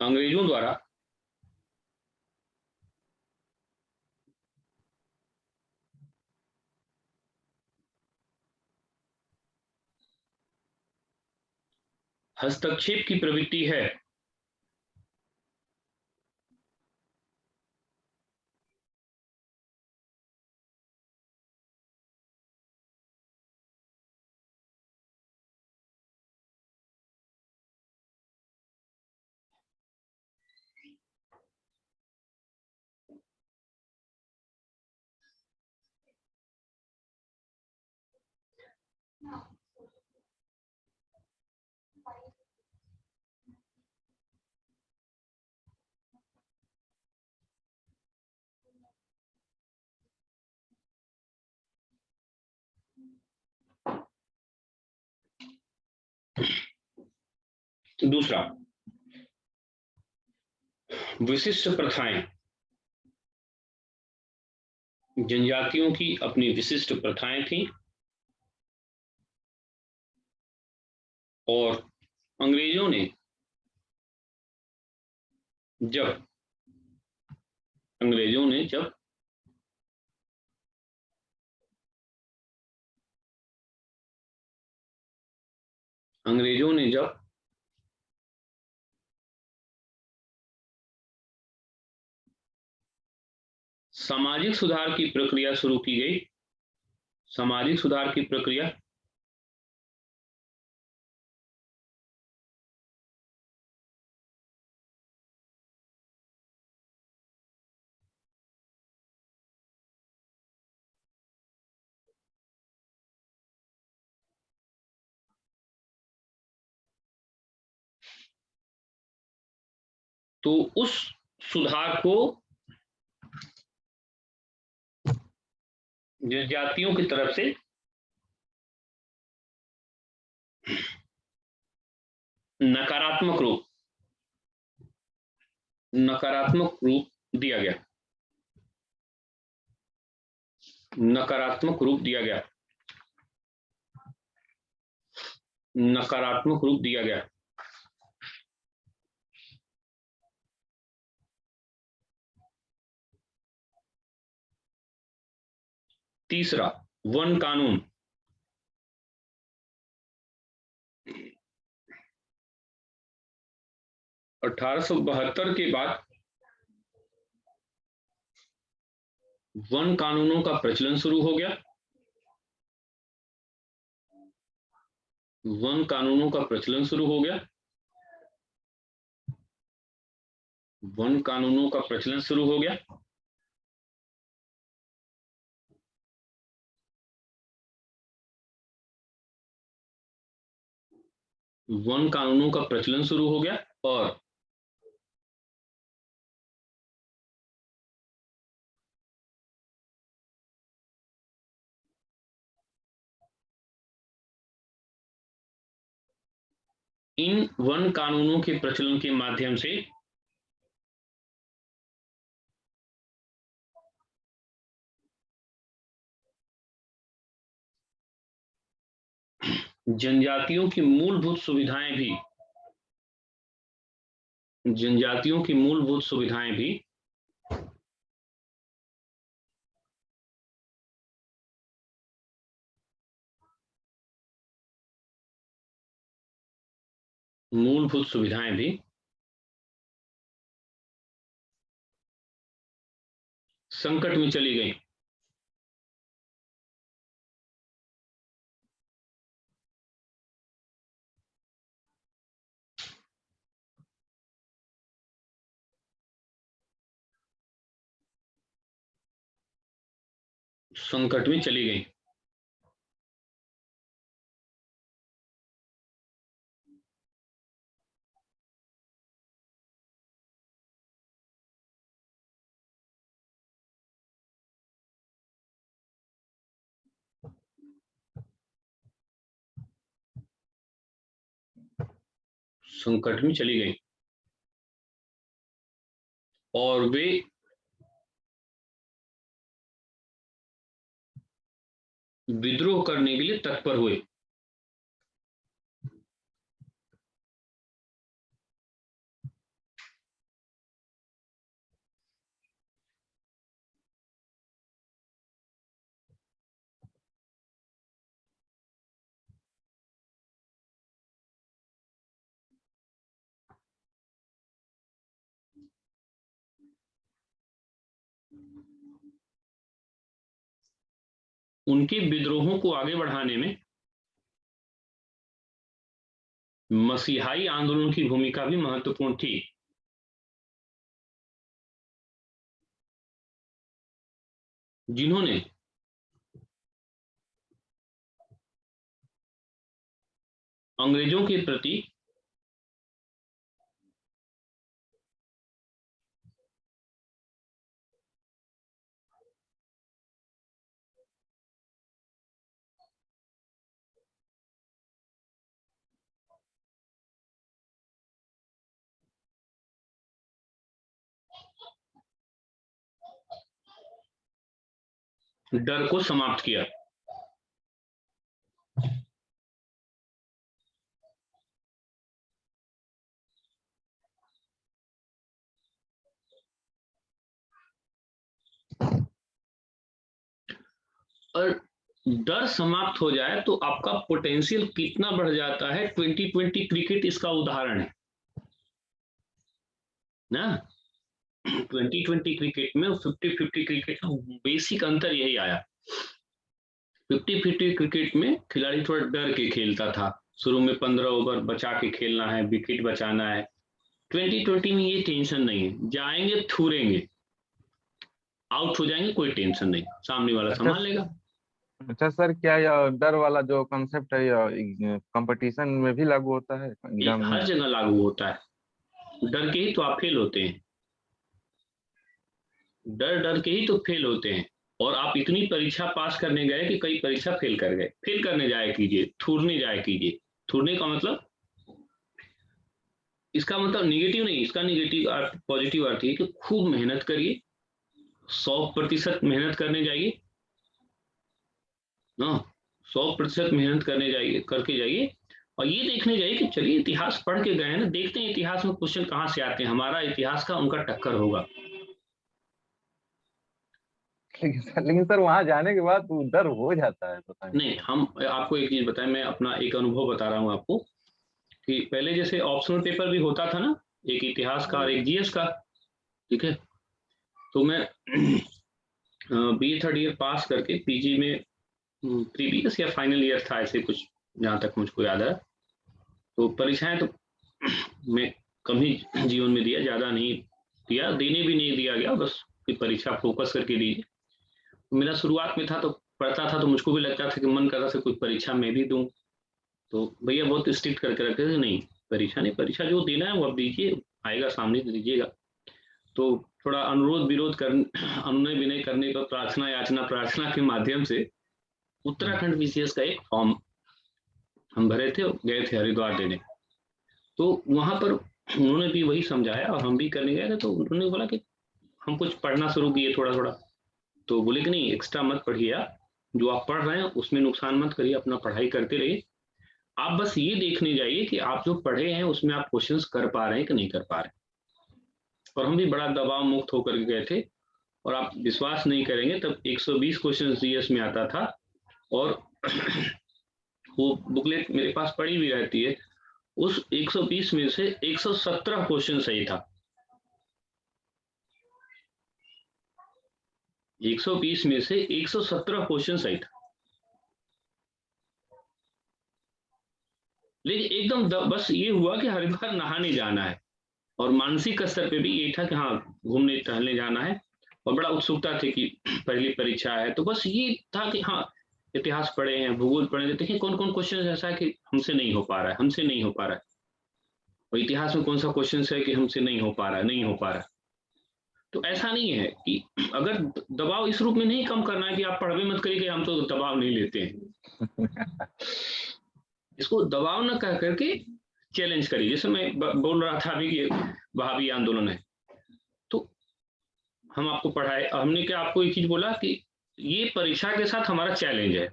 अंग्रेजों द्वारा हस्तक्षेप की प्रवृत्ति है। दूसरा, विशिष्ट प्रथाएं। जनजातियों की अपनी विशिष्ट प्रथाएं थी और अंग्रेजों ने जब सामाजिक सुधार की प्रक्रिया शुरू की गई, सामाजिक सुधार की प्रक्रिया तो उस सुधार को जनजातियों की तरफ से नकारात्मक रूप दिया गया, नकारात्मक रूप दिया गया। तीसरा, वन कानून। (1872) के बाद वन कानूनों का प्रचलन शुरू हो गया। वन कानूनों का प्रचलन शुरू हो गया। वन कानूनों का प्रचलन शुरू हो गया। वन कानूनों का प्रचलन शुरू हो गया और इन वन कानूनों के प्रचलन के माध्यम से जनजातियों की मूलभूत सुविधाएं भी मूलभूत सुविधाएं भी संकट में चली गई। संकट में चली गई। संकट में चली गई और वे विद्रोह करने के लिए तत्पर हुए। उनके विद्रोहों को आगे बढ़ाने में मसीहाई आंदोलन की भूमिका भी महत्वपूर्ण थी। जिन्होंने अंग्रेजों के प्रति डर को समाप्त किया। और डर समाप्त हो जाए तो आपका पोटेंशियल कितना बढ़ जाता है। 2020 क्रिकेट इसका उदाहरण है ना। 2020 क्रिकेट में 50-50 क्रिकेट का बेसिक अंतर यही आया। 50-50 क्रिकेट में खिलाड़ी थोड़ा डर के खेलता था। शुरू में 15 ओवर बचा के खेलना है, विकेट बचाना है। 2020 में ये टेंशन नहीं है, जाएंगे थूरेंगे, आउट हो जाएंगे, कोई टेंशन नहीं, सामने वाला संभाल लेगा। अच्छा सर, क्या यह डर वाला जो कंसेप्ट है यह कंपटीशन में भी लागू होता है एग्जाम में? हर जगह लागू होता है। डर के ही तो आप फेल होते हैं, डर के ही तो फेल होते हैं। और आप इतनी परीक्षा पास करने गए कि कई परीक्षा फेल कर गए। फेल करने जाया कीजिए, थूरने जाया कीजिए। थूरने का मतलब, इसका मतलब निगेटिव नहीं, इसका निगेटिव अर्थ पॉजिटिव अर्थ है कि खूब मेहनत करिए, 100% मेहनत करने जाइए ना, 100% मेहनत करके जाइए। और ये देखने जाइए कि चलिए इतिहास पढ़ के गए हैं ना, देखते हैं इतिहास में क्वेश्चन कहाँ से आते हैं। हमारा इतिहास का उनका टक्कर होगा। लेकिन सर वहां जाने के बाद तो डर हो जाता है, पता नहीं। नहीं, हम आपको एक चीज बताएं, मैं अपना एक अनुभव बता रहा हूँ आपको कि पहले जैसे ऑप्शनल पेपर भी होता था ना, एक इतिहास का और एक जीएस का, ठीक है। तो मैं BA 3rd ईयर पास करके पीजी में प्रीवियस या फाइनल ईयर था, ऐसे कुछ जहाँ तक मुझको याद है। तो परीक्षाएं तो मैं कम ही जीवन में दिया, ज्यादा नहीं दिया, देने भी नहीं दिया गया, बस परीक्षा फोकस करके दीजिए। मेरा शुरुआत में था तो पढ़ता था तो मुझको भी लगता था कि मन करता था कोई परीक्षा मैं भी दूं। तो भैया बहुत स्ट्रिक्ट करके रखते थे, नहीं परीक्षा नहीं, परीक्षा जो देना है वो आप दीजिए, आएगा सामने तो दीजिएगा। तो थोड़ा अनुरोध विरोध कर अनुनय विनय करने पर प्रार्थना याचना प्रार्थना के माध्यम से उत्तराखंड BCS का एक फॉर्म हम भरे थे, गए थे हरिद्वार देने। तो वहां पर उन्होंने भी वही समझाया और हम भी करने गए थे। तो उन्होंने बोला कि हम कुछ पढ़ना शुरू किए थोड़ा थोड़ा, तो बोले कि नहीं एक्स्ट्रा मत पढ़िए, आप जो आप पढ़ रहे हैं उसमें नुकसान मत करिए, अपना पढ़ाई करते रहिए। आप बस ये देखने जाइए कि आप जो पढ़े हैं उसमें आप क्वेश्चंस कर पा रहे हैं कि नहीं कर पा रहे। और हम भी बड़ा दबाव मुक्त होकर के गए थे। और आप विश्वास नहीं करेंगे, तब 120 क्वेश्चन जीएस में आता था और वो बुकलेट मेरे पास पड़ी भी रहती है। उस 120 में से 117 क्वेश्चन सही था। 120 में से 117 क्वेश्चन सही था, लेकिन एकदम बस ये हुआ कि हरिद्वार नहाने जाना है, और मानसिक स्तर पे भी ये था कि हाँ घूमने टहलने जाना है, और बड़ा उत्सुकता थी कि पहली परीक्षा है, तो बस ये था कि हाँ इतिहास पढ़े हैं, भूगोल पढ़े हैं, देखिए कौन कौन क्वेश्चन ऐसा है कि हमसे नहीं हो पा रहा है, हमसे नहीं हो पा रहा है, और इतिहास में कौन सा क्वेश्चन है कि हमसे नहीं हो पा रहा है, नहीं हो पा रहा है। तो ऐसा नहीं है कि अगर दबाव इस रूप में नहीं कम करना है कि आप पढ़वे मत करिए कि हम तो दबाव नहीं लेते हैं। इसको दबाव न कह करके चैलेंज करिए। जैसे मैं बोल रहा था अभी कि वहाबी आंदोलन है, तो हम आपको पढ़ाए, हमने क्या आपको एक चीज बोला कि ये परीक्षा के साथ हमारा चैलेंज है,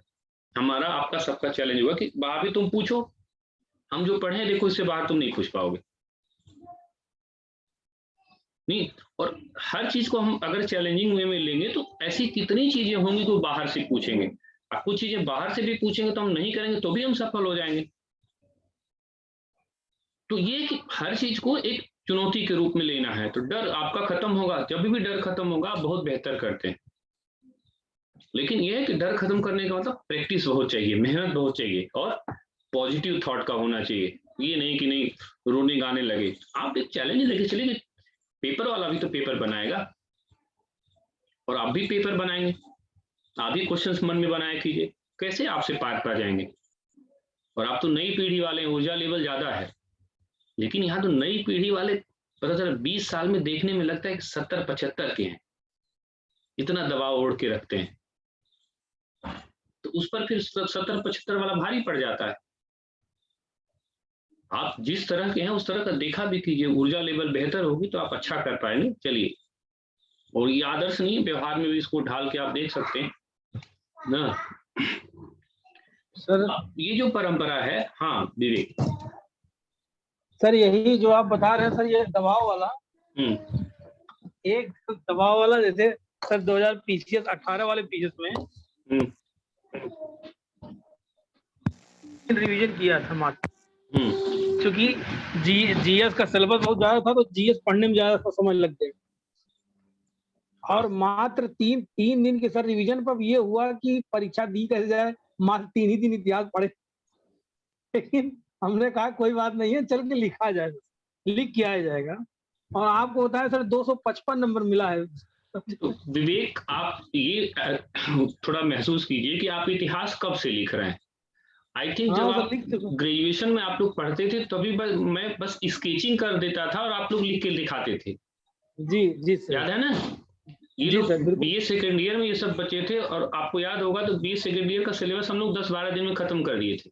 हमारा आपका सबका चैलेंज हुआ कि वहाबी तुम पूछो, हम जो पढ़े देखो इससे बाहर तुम नहीं पूछ पाओगे नहीं। और हर चीज को हम अगर चैलेंजिंग वे में लेंगे तो ऐसी कितनी चीजें होंगी जो बाहर से पूछेंगे, और कुछ चीजें बाहर से भी पूछेंगे तो हम नहीं करेंगे तो भी हम सफल हो जाएंगे। तो ये कि हर चीज को एक चुनौती के रूप में लेना है, तो डर आपका खत्म होगा। जब भी डर खत्म होगा आप बहुत बेहतर करते हैं। लेकिन यह है कि डर खत्म करने का मतलब प्रैक्टिस बहुत चाहिए, मेहनत बहुत चाहिए, और पॉजिटिव थॉट का होना चाहिए। ये नहीं कि नहीं रोने गाने लगे, आप एक चैलेंज लेके चलिए कि पेपर वाला भी तो पेपर बनाएगा, और आप भी पेपर बनाएंगे, आप भी क्वेश्चंस मन में बनाया कीजिए, कैसे आपसे पार पा जाएंगे। और आप तो नई पीढ़ी वाले हैं, ऊर्जा लेवल ज्यादा है, लेकिन यहाँ तो नई पीढ़ी वाले पता चला 20 साल में देखने में लगता है कि 70-75 के हैं, इतना दबाव ओढ़ के रखते हैं, तो उस पर फिर 70-75 वाला भारी पड़ जाता है। आप जिस तरह के हैं उस तरह का देखा भी कीजिए, ऊर्जा लेवल बेहतर होगी तो आप अच्छा कर पाएंगे। चलिए, और ये आदर्श नहीं, व्यवहार में भी इसको ढाल के आप देख सकते हैं ना सर। ये जो परंपरा है, हाँ विवेक सर यही जो आप बता रहे हैं सर, ये दबाव वाला, एक दबाव वाला जैसे सर 2000 पीसीएस 18 वाले पीसीएस में रिवीजन किया था मात्र, क्योंकि जीएस का सिलेबस बहुत ज्यादा था, तो जीएस पढ़ने में ज्यादा समय लग गया, और मात्र तीन दिन के सर रिवीजन पर ये हुआ कि परीक्षा दी कैसे जाए, मात्र 3 ही दिन इतिहास पढ़े। लेकिन हमने कहा कोई बात नहीं है, चल के लिखा जाएगा, लिख के आया जाएगा, और आपको होता है सर 255 नंबर मिला है। तो विवेक आप ये थोड़ा महसूस कीजिए कि आप इतिहास कब से लिख रहे हैं। आई थिंक जब आप ग्रेजुएशन में आप लोग पढ़ते थे तभी मैं बस स्केचिंग कर देता था और आप लोग लिख के दिखाते थे। जी सर, याद है ना? ये लोग बीए सेकेंड ईयर में ये सब बचे थे, और आपको याद होगा तो बीए सेकेंड ईयर का सिलेबस हम लोग 10-12 दिन में खत्म कर दिए थे।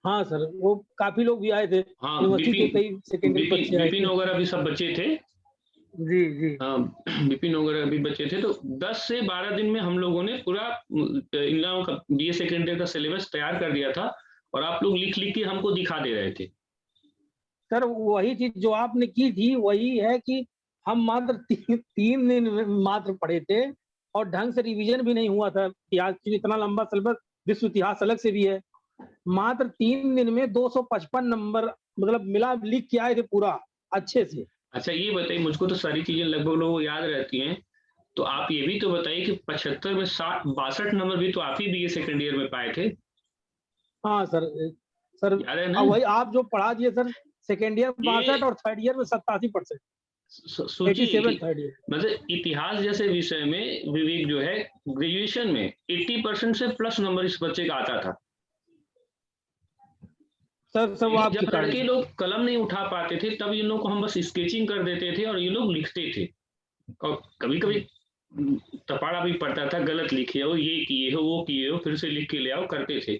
हाँ सर, वो काफी लोग भी आए थे। हाँ, विपिन वगैरह भी सब बचे थे। जी हाँ, विपिन वगैरह भी बचे थे। तो 10 से 12 दिन में हम लोगों ने पूरा इन लोगों का बीए सेकेंड ईयर का सिलेबस तैयार कर दिया था, और आप लोग लिख के हमको दिखा दे रहे थे। सर वही चीज जो आपने की थी वही है कि हम मात्र 3 दिन मात्र पढ़े थे, और ढंग से रिवीजन भी नहीं हुआ था इतिहास की। इतना लंबा सिलेबस, विश्व इतिहास अलग से भी है। मात्र 3 दिन में 255 नंबर मतलब मिला, लिख के आए थे पूरा अच्छे से। अच्छा ये बताइए, मुझको तो सारी चीजें लगभग लोगों याद रहती हैं, तो आप ये भी तो बताइए कि 75 में 62 नंबर भी तो आप ही बीए सेकेंड ईयर में पाए थे। हाँ सर याद है ना? वही आप जो पढ़ा दिए सर, सेकेंड ईयर 62 और थर्ड ईयर में 87%। सोचिए मतलब इतिहास जैसे विषय में विवेक जो है ग्रेजुएशन में 80% से प्लस नंबर इस बच्चे का आता था। सर जब लड़के लोग कलम नहीं उठा पाते थे तब इन लोगों को हम बस स्केचिंग कर देते थे और ये लोग लिखते थे, और कभी कभी तपाड़ा भी पड़ता था, गलत लिखे हो, ये किए हो, वो किए हो, फिर से लिख के ले आओ, करते थे।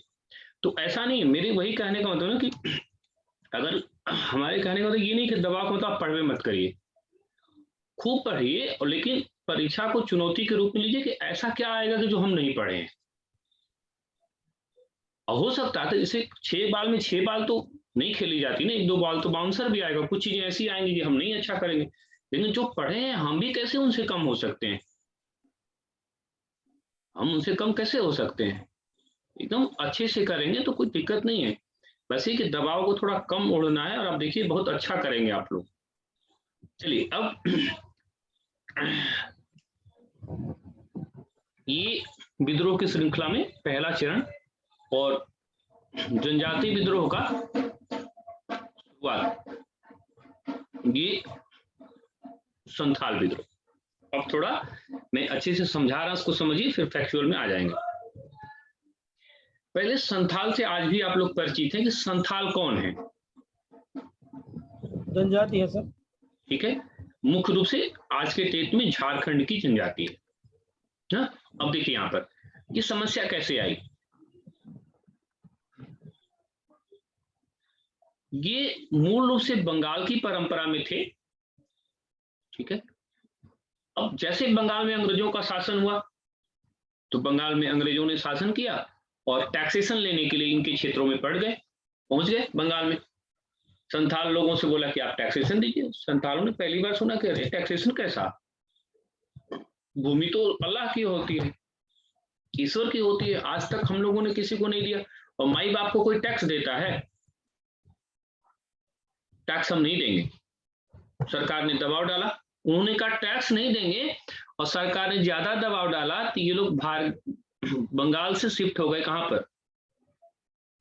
तो ऐसा नहीं, मेरे वही कहने का मतलब ना कि अगर हमारे कहने का मतलब ये नहीं कि दबाव को मतलब आप पढ़वे मत करिए, खूब पढ़िए, और लेकिन परीक्षा को चुनौती के रूप में लीजिए कि ऐसा क्या आएगा कि जो हम नहीं पढ़े हैं। हो सकता है जैसे 6 बाल में 6 बाल तो नहीं खेली जाती ना, 1-2 बाल तो बाउंसर भी आएगा, कुछ चीजें ऐसी आएंगी कि हम नहीं अच्छा करेंगे, लेकिन जो पढ़े हैं हम भी कैसे उनसे कम हो सकते हैं, हम उनसे कम कैसे हो सकते हैं, एकदम अच्छे से करेंगे तो कोई दिक्कत नहीं है। वैसे कि दबाव को थोड़ा कम ओढ़ना है, और आप देखिए बहुत अच्छा करेंगे आप लोग। चलिए अब ये विद्रोह की श्रृंखला में पहला चरण और जनजातीय विद्रोह का शुरुआत, ये संथाल विद्रोह। अब थोड़ा मैं अच्छे से समझा रहा हूं, उसको समझिए, फिर फैक्चुअल में आ जाएंगे। पहले संथाल से आज भी आप लोग परिचित हैं कि संथाल कौन है? जनजाति है सर। ठीक है, मुख्य रूप से आज के डेट में झारखंड की जनजाति है ना। अब देखिए यहां पर ये समस्या कैसे आई। ये मूल रूप से बंगाल की परंपरा में थे। ठीक है, अब जैसे बंगाल में अंग्रेजों का शासन हुआ तो बंगाल में अंग्रेजों ने शासन किया और टैक्सेशन लेने के लिए इनके क्षेत्रों में पहुंच गए बंगाल में। संथाल लोगों से बोला कि आप टैक्सेशन दीजिए। संथालों ने पहली बार सुना कि अरे टैक्सेशन कैसा, भूमि तो अल्लाह की होती है, ईश्वर की होती है, आज तक हम लोगों ने किसी को नहीं दिया, और माई बाप को कोई टैक्स देता है? टैक्स हम नहीं देंगे। सरकार ने दबाव डाला, उन्होंने कहा टैक्स नहीं देंगे, और सरकार ने ज्यादा दबाव डाला तो ये लोग बंगाल से शिफ्ट हो गए। कहां पर?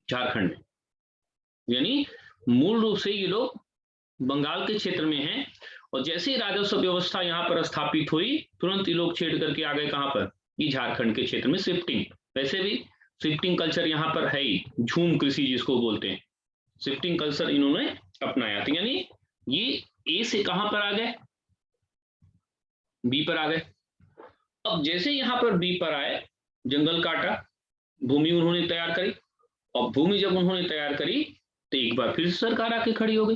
झारखंड में। यानी मूल रूप से ये लोग बंगाल के क्षेत्र में हैं, और जैसे ही राजस्व व्यवस्था यहाँ पर स्थापित हुई तुरंत ये लोग छेड़ करके आ गए। कहां पर? ये झारखंड के क्षेत्र में शिफ्टिंग। वैसे भी शिफ्टिंग कल्चर यहाँ पर है ही, झूम कृषि जिसको बोलते हैं, शिफ्टिंग कल्चर इन्होंने अपनाया था। यानी ये ए से कहां पर आ गए? बी पर आ गए। अब जैसे यहां पर बी पर आए, जंगल काटा, भूमि उन्होंने तैयार करी, और भूमि जब उन्होंने तैयार करी तो एक बार फिर सरकार आके खड़ी हो गई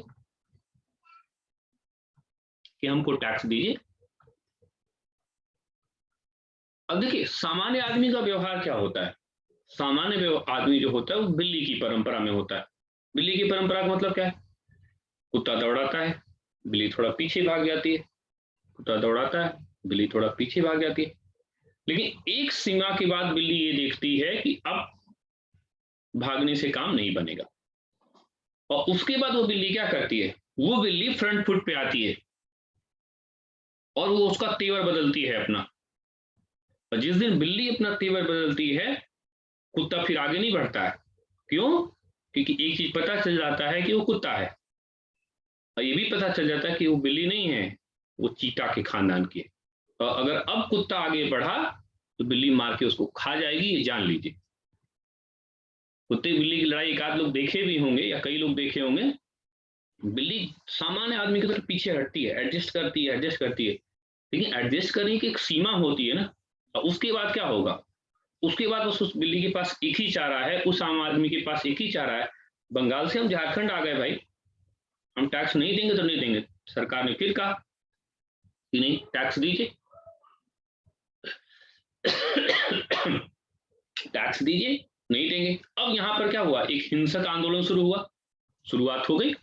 कि हमको टैक्स दीजिए। अब देखिए सामान्य आदमी का व्यवहार क्या होता है। सामान्य आदमी जो होता है वो बिल्ली की परंपरा में होता है। बिल्ली की परंपरा का मतलब क्या है? कुत्ता दौड़ाता है, बिल्ली थोड़ा पीछे भाग जाती है, कुत्ता दौड़ाता है, बिल्ली थोड़ा पीछे भाग जाती है। लेकिन एक सीमा के बाद बिल्ली ये देखती है कि अब भागने से काम नहीं बनेगा, और उसके बाद वो बिल्ली क्या करती है? वो बिल्ली फ्रंट फुट पे आती है और वो उसका तेवर बदलती है अपना। और जिस दिन बिल्ली अपना तेवर बदलती है, कुत्ता फिर आगे नहीं बढ़ता है। क्यों? क्योंकि एक चीज पता चल जाता है कि वो कुत्ता है, और ये भी पता चल जाता है कि वो बिल्ली नहीं है, वो चीता के खानदान की है। और अगर अब कुत्ता आगे बढ़ा तो बिल्ली मार के उसको खा जाएगी, ये जान लीजिए। कुत्ते बिल्ली की लड़ाई एक आध लोग देखे भी होंगे या कई लोग देखे होंगे। बिल्ली सामान्य आदमी की तरफ पीछे हटती है, एडजस्ट करती है, लेकिन एडजस्ट करने की एक सीमा होती है ना। और उसके बाद क्या होगा? उसके बाद उस बिल्ली के पास एक ही चारा है, उस आम आदमी के पास एक ही चारा है। बंगाल से हम झारखंड आ गए भाई, हम टैक्स नहीं देंगे तो नहीं देंगे। सरकार ने फिर कहा कि नहीं, टैक्स दीजिए, टैक्स दीजिए, नहीं देंगे। अब यहां पर क्या हुआ? एक हिंसक आंदोलन शुरुआत हो गई।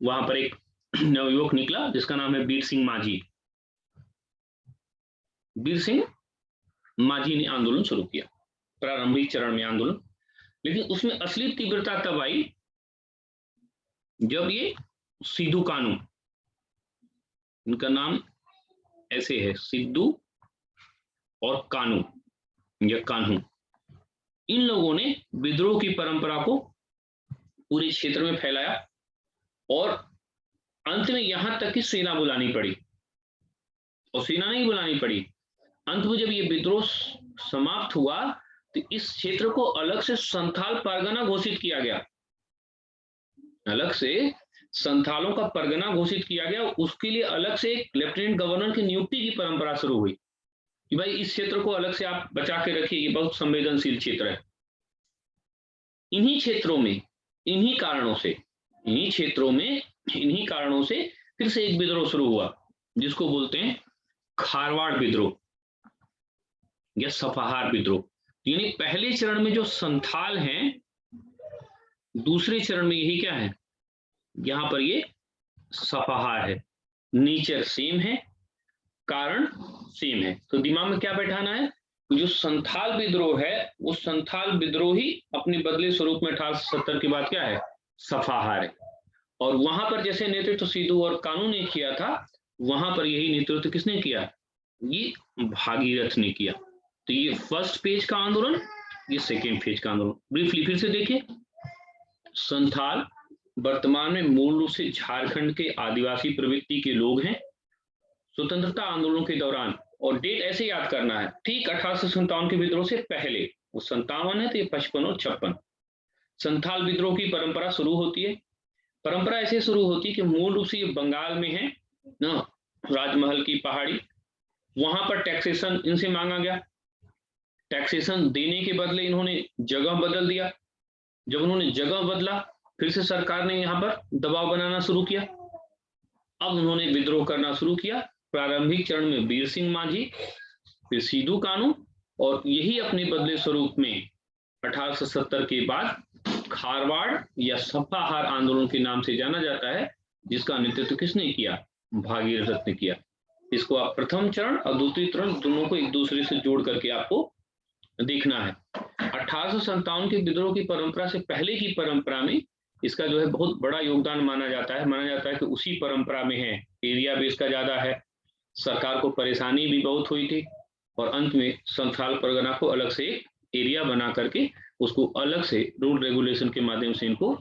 वहां पर एक नवयुवक निकला जिसका नाम है वीर सिंह मांझी। वीर सिंह मांझी ने आंदोलन शुरू किया, प्रारंभिक चरण में आंदोलन। लेकिन उसमें असली तीव्रता तब आई जब ये सिद्धू कानू, इनका नाम ऐसे है, सिद्धू और कानू या कान्हू, इन लोगों ने विद्रोह की परंपरा को पूरे क्षेत्र में फैलाया, और अंत में यहां तक कि सेना बुलानी पड़ी। और सेना नहीं बुलानी पड़ी, अंत में जब ये विद्रोह समाप्त हुआ तो इस क्षेत्र को अलग से संथाल परगना घोषित किया गया। अलग से संथालों का परगना घोषित किया गया। उसके लिए अलग से एक लेफ्टिनेंट गवर्नर की नियुक्ति की परंपरा शुरू हुई कि भाई इस क्षेत्र को अलग से आप बचा के रखिए, ये बहुत संवेदनशील क्षेत्र है। इन्हीं क्षेत्रों में, इन्हीं कारणों से फिर से एक विद्रोह शुरू हुआ जिसको बोलते हैं खारवाड़ विद्रोह या सफाहार विद्रोह। यानी पहले चरण में जो संथाल हैं, दूसरे चरण में यही क्या है? यहां पर ये सफाहार है। नेचर सेम है, कारण सेम है। तो दिमाग में क्या बैठाना है? जो संथाल विद्रोह है वो संथाल विद्रोही अपने बदले स्वरूप में 1870 के बाद क्या है? सफाहार है। और वहां पर जैसे नेतृत्व सिद्धू और कानू ने किया था, वहां पर यही नेतृत्व किसने किया? ये भागीरथ ने किया। तो ये फर्स्ट पेज का आंदोलन, ये सेकेंड पेज का आंदोलन। ब्रीफली फिर से देखिए, संथाल वर्तमान में मूल रूप से झारखंड के आदिवासी प्रवृत्ति के लोग हैं। स्वतंत्रता आंदोलन के दौरान, और डेट ऐसे याद करना है, ठीक 1857 के विद्रोह से पहले, वो 57 है तो ये 55 और 56, संथाल विद्रोह की परंपरा शुरू होती है। परंपरा ऐसे शुरू होती है कि मूल रूप से ये बंगाल में है ना, राजमहल की पहाड़ी, वहां पर टैक्सेशन इनसे मांगा गया। टैक्सेशन देने के बदले इन्होंने जगह बदल दिया। जब उन्होंने जगह बदला, फिर से सरकार ने यहाँ पर दबाव बनाना शुरू किया। अब उन्होंने विद्रोह करना शुरू किया। प्रारंभिक चरण में वीर सिंह मांझी, फिर सिद्धू कानू, और यही अपने बदले स्वरूप में 1870 के बाद खारवाड़ या सफाहार आंदोलन के नाम से जाना जाता है, जिसका नेतृत्व किसने किया? भागीरथ ने किया। इसको आप प्रथम चरण और दूसरी चरण दोनों को एक दूसरे से जोड़ करके आपको देखना है। 1857 के विद्रोह की परंपरा से पहले की परंपरा में इसका जो है बहुत बड़ा योगदान माना जाता है कि उसी परंपरा में है, एरिया बेस का ज्यादा है, सरकार को परेशानी भी बहुत हुई थी, और अंत में संथाल परगना को अलग से एरिया बना करके उसको अलग से रूल रेगुलेशन के माध्यम से इनको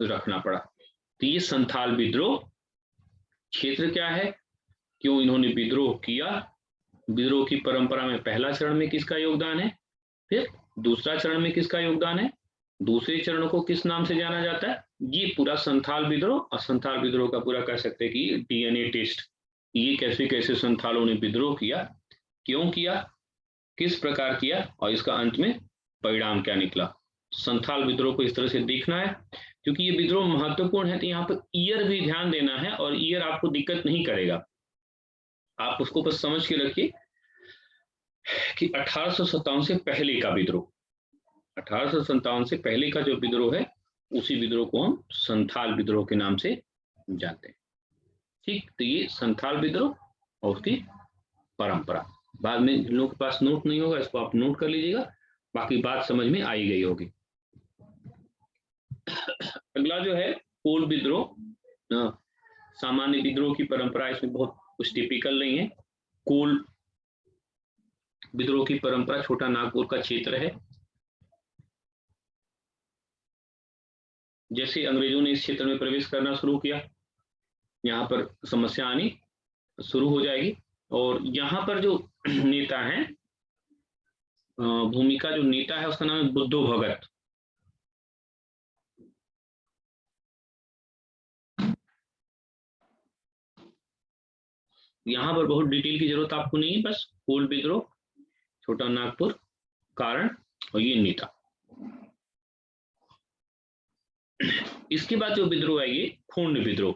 रखना पड़ा। तो ये संथाल विद्रोह क्षेत्र क्या है, क्यों इन्होंने विद्रोह किया, विद्रोह की परंपरा में पहला चरण में किसका योगदान है, फिर दूसरा चरण में किसका योगदान है, दूसरे चरण को किस नाम से जाना जाता है, ये पूरा संथाल विद्रोह। और संथाल विद्रोह का पूरा कह सकते हैं कि डीएनए टेस्ट, ये कैसे कैसे संथालों ने विद्रोह किया, क्यों किया, किस प्रकार किया, और इसका अंत में परिणाम क्या निकला। संथाल विद्रोह को इस तरह से देखना है, क्योंकि ये विद्रोह महत्वपूर्ण है। तो यहाँ पर ईयर भी ध्यान देना है, और ईयर आपको दिक्कत नहीं करेगा, आप उसको बस समझ के रखिए कि 1857 से पहले का विद्रोह, 1857 से पहले का जो विद्रोह है, उसी विद्रोह को हम संथाल विद्रोह के नाम से जानते हैं। ठीक, तो ये संथाल विद्रोह और उसकी परंपरा। बाद में जिन लोगों के पास नोट नहीं होगा, इसको आप नोट कर लीजिएगा, बाकी बात समझ में आई गई होगी। अगला जो है कोल विद्रोह, सामान्य विद्रोह की परंपरा, इसमें बहुत कुछ टिपिकल नहीं है। कोल विद्रोह की परंपरा छोटा नागपुर का क्षेत्र है। जैसे अंग्रेजों ने इस क्षेत्र में प्रवेश करना शुरू किया, यहाँ पर समस्या आनी शुरू हो जाएगी। और यहाँ पर जो नेता है, भूमि का जो नेता है, उसका नाम है बुद्धो भगत। यहाँ पर बहुत डिटेल की जरूरत आपको नहीं है, बस कोल विद्रोह, छोटा नागपुर, कारण और ये नेता। इसके बाद जो विद्रोह है ये खोंड विद्रोह।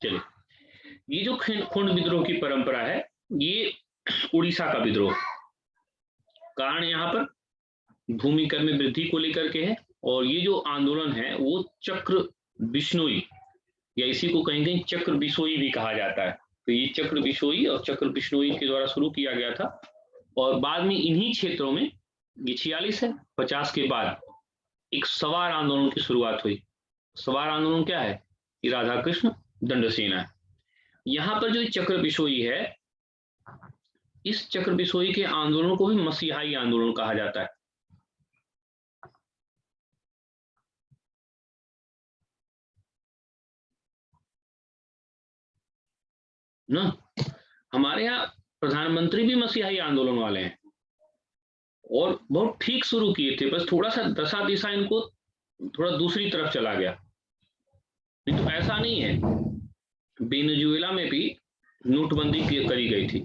चलिए, ये जो खोंड विद्रोह की परंपरा है, ये उड़ीसा का विद्रोह। कारण यहाँ पर भूमि कर में वृद्धि को लेकर के है, और ये जो आंदोलन है वो चक्र बिश्नोई, या इसी को कहीं कहीं चक्र बिशोई भी कहा जाता है। तो ये चक्र बिशोई और चक्र बिश्नोई के द्वारा शुरू किया गया था, और बाद में इन्हीं क्षेत्रों में, ये 46 है, 50 के बाद एक सवार आंदोलन की शुरुआत हुई। सवार आंदोलन क्या है, ये राधा कृष्ण दंड सेना है। यहाँ पर जो चक्र बिशोई है, इस चक्र बिशोई के आंदोलन को भी मसीहाई आंदोलन कहा जाता है। ना, हमारे यहाँ प्रधानमंत्री भी मसीहाई आंदोलन वाले हैं, और बहुत ठीक शुरू किए थे, बस थोड़ा सा दशा दिशा इनको थोड़ा दूसरी तरफ चला गया। नहीं तो ऐसा नहीं है, वेनेजुएला में भी नोटबंदी करी गई थी,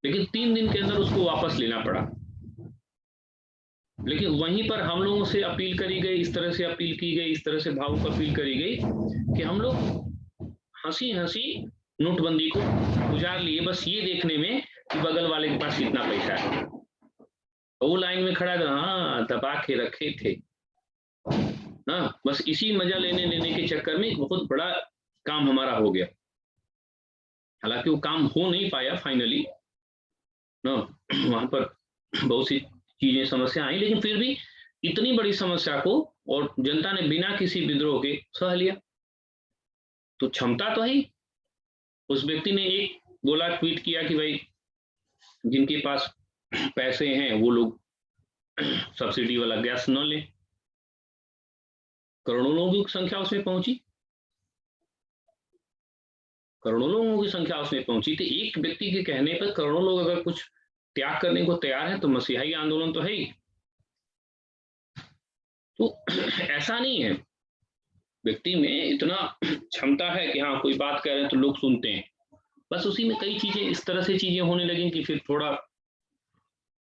लेकिन 3 दिन के अंदर उसको वापस लेना पड़ा। लेकिन वहीं पर हम लोगों से अपील करी गई, इस तरह से अपील की गई, इस तरह से भावुक अपील करी गई कि हम लोग हंसी हंसी नोटबंदी को गुजार लिए, बस ये देखने में कि बगल वाले के पास कितना पैसा है। वो लाइन में खड़ा था, हाँ दबा के रखे थे, हाँ, बस इसी मजा लेने के चक्कर में एक बहुत बड़ा काम हमारा हो गया। हालांकि वो काम हो नहीं पाया फाइनली ना, वहां पर बहुत सी चीजें समस्या आई, लेकिन फिर भी इतनी बड़ी समस्या को और जनता ने बिना किसी विद्रोह के सह लिया। तो क्षमता तो है। उस व्यक्ति ने एक बोला, ट्वीट किया कि भाई जिनके पास पैसे हैं वो लोग सब्सिडी वाला गैस न लें। करोड़ों लोगों की संख्या उसमें पहुंची, करोड़ों लोगों की संख्या उसमें पहुंची। तो एक व्यक्ति के कहने पर करोड़ों लोग अगर कुछ त्याग करने को तैयार हैं तो मसीहाई आंदोलन तो है ही। तो ऐसा नहीं है, व्यक्ति में इतना क्षमता है कि हाँ कोई बात कह रहे हैं तो लोग सुनते हैं। बस उसी में कई चीजें इस तरह से चीजें होने लगी कि फिर थोड़ा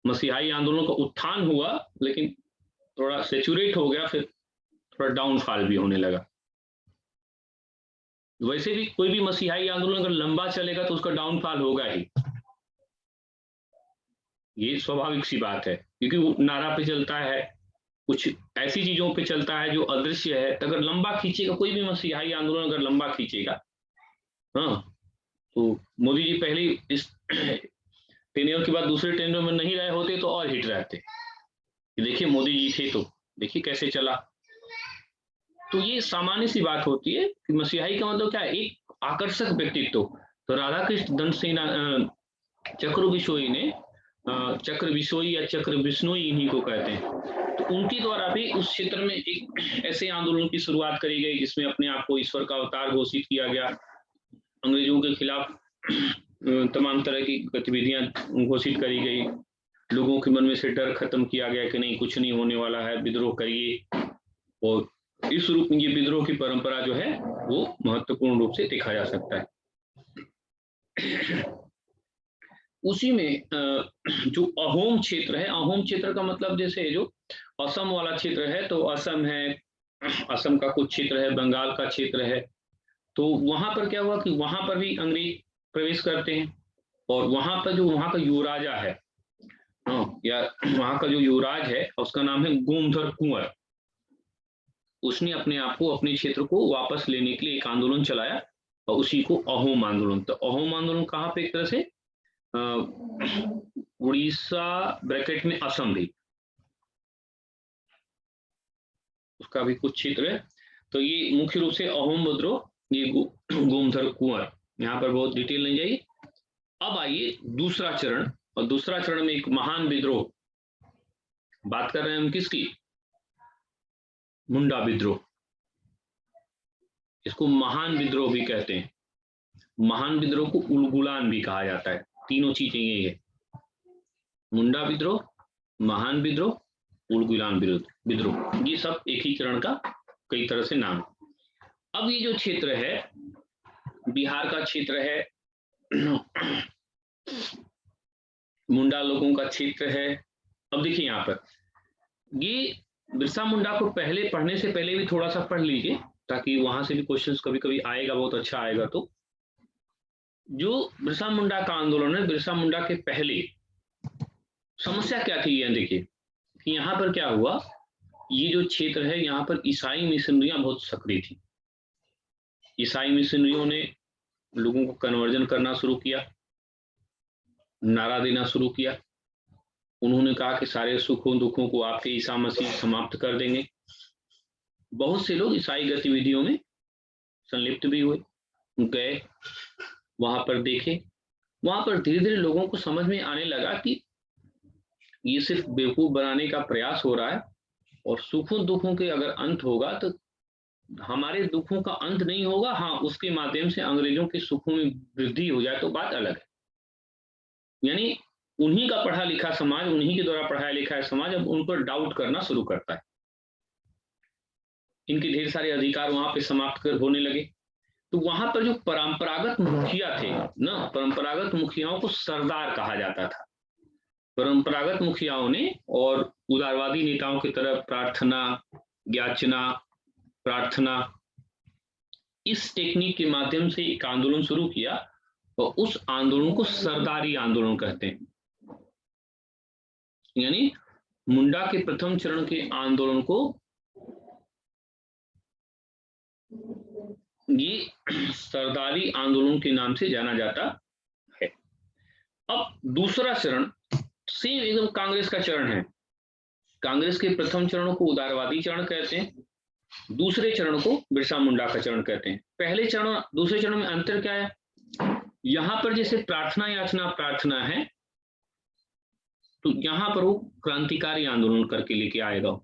मसीहाई आंदोलन का उत्थान हुआ, लेकिन थोड़ा सेचुरेट हो गया, फिर थोड़ा डाउनफॉल भी होने लगा। वैसे भी कोई भी मसीहाई आंदोलन अगर लंबा चलेगा तो उसका डाउनफॉल होगा ही, ये स्वाभाविक सी बात है, क्योंकि वो नारा पे चलता है, कुछ ऐसी चीजों पे चलता है जो अदृश्य है। तो अगर लंबा खींचेगा कोई भी मसीहाई आंदोलन, अगर लंबा खींचेगा, हाँ, तो मोदी जी पहले इस टेन्योर के बाद दूसरे टेन्योर में नहीं रहे होते तो और हिट रहते। देखिए मोदी जी थे तो देखिए कैसे चला। तो ये सामान्य सी बात होती है कि मसीहाई का मतलब क्या है, एक आकर्षक व्यक्तित्व। तो राधा कृष्ण दंड सेना चक्र बिशोई ने, चक्र बिशोई या चक्र बिश्नोई इन्हीं को कहते हैं, तो उनके द्वारा भी उस क्षेत्र में एक ऐसे आंदोलन की शुरुआत करी गई जिसमें अपने आप को ईश्वर का अवतार घोषित किया गया। अंग्रेजों के खिलाफ तमाम तरह की गतिविधियां घोषित करी गई। लोगों के मन में से डर खत्म किया गया कि नहीं कुछ नहीं होने वाला है, विद्रोह करिए। और इस रूप में ये विद्रोह की परंपरा जो है वो महत्वपूर्ण रूप से देखा जा सकता है। उसी में जो अहोम क्षेत्र है, अहोम क्षेत्र का मतलब जैसे जो असम वाला क्षेत्र है, तो असम है, असम का कुछ क्षेत्र है, बंगाल का क्षेत्र है। तो वहां पर क्या हुआ कि वहां पर भी अंग्रेज प्रवेश करते हैं, और वहां पर जो वहां का युवराजा है, या वहां का जो युवराज है उसका नाम है गोमधर कुंवर। उसने अपने आप को, अपने क्षेत्र को वापस लेने के लिए एक आंदोलन चलाया, और उसी को अहोम आंदोलन। तो अहोम आंदोलन कहाँ पे, एक तरह से उड़ीसा ब्रैकेट में असम भी, उसका भी कुछ क्षेत्र है। तो ये मुख्य रूप से अहोम विद्रोह, ये गोमधर कुंवर, यहाँ पर बहुत डिटेल नहीं जाइए। अब आइए दूसरा चरण, और दूसरा चरण में एक महान विद्रोह, बात कर रहे हैं हम किसकी, मुंडा विद्रोह। इसको महान विद्रोह भी कहते हैं। महान विद्रोह को उलगुलान भी कहा जाता है। तीनों चीजें ये है, मुंडा विद्रोह, महान विद्रोह, उलगुलान विद्रोह, ये सब एक ही चरण का कई तरह से नाम। अब ये जो क्षेत्र है, बिहार का क्षेत्र है, मुंडा लोगों का क्षेत्र है। अब देखिए यहाँ पर ये बिरसा मुंडा को पहले पढ़ने से पहले भी थोड़ा सा पढ़ लीजिए, ताकि वहां से भी क्वेश्चंस कभी कभी आएगा, बहुत अच्छा आएगा। तो जो बिरसा मुंडा का आंदोलन है, बिरसा मुंडा के पहले समस्या क्या थी, ये देखिए कि यहाँ पर क्या हुआ, ये जो क्षेत्र है यहाँ पर ईसाई मिशनरियां बहुत सक्रिय थी। ईसाई मिशनरियों ने लोगों को कन्वर्जन करना शुरू किया, नारा देना शुरू किया। उन्होंने कहा कि सारे सुखों दुखों को आपके ईसा मसीह समाप्त कर देंगे। बहुत से लोग ईसाई गतिविधियों में संलिप्त भी हुए, गए, वहां पर देखे। वहां पर धीरे धीरे लोगों को समझ में आने लगा कि ये सिर्फ बेवकूफ बनाने का प्रयास हो रहा है, और सुखों दुखों के अगर अंत होगा तो हमारे दुखों का अंत नहीं होगा। हाँ, उसके माध्यम से अंग्रेजों के सुखों में वृद्धि हो जाए तो बात अलग है। यानी उन्हीं का पढ़ा लिखा समाज, उन्हीं के द्वारा पढ़ाया लिखा समाज अब उन पर डाउट करना शुरू करता है। इनके ढेर सारे अधिकार वहां पे समाप्त होने लगे। तो वहां पर जो परंपरागत मुखिया थे ना, परंपरागत मुखियाओं को सरदार कहा जाता था। परंपरागत मुखियाओं ने और उदारवादी नेताओं की तरह प्रार्थना, याचना, प्रार्थना, इस टेक्निक के माध्यम से एक आंदोलन शुरू किया, और उस आंदोलन को सरदारी आंदोलन कहते हैं। यानी मुंडा के प्रथम चरण के आंदोलन को ये सरदारी आंदोलन के नाम से जाना जाता है। अब दूसरा चरण सेम एकदम कांग्रेस का चरण है। कांग्रेस के प्रथम चरण को उदारवादी चरण कहते हैं, दूसरे चरण को बिरसा मुंडा का चरण कहते हैं। पहले चरण दूसरे चरण में अंतर क्या है? यहां पर जैसे प्रार्थना याचना प्रार्थना है, तो यहां पर वो क्रांतिकारी आंदोलन करके लेके आएगा।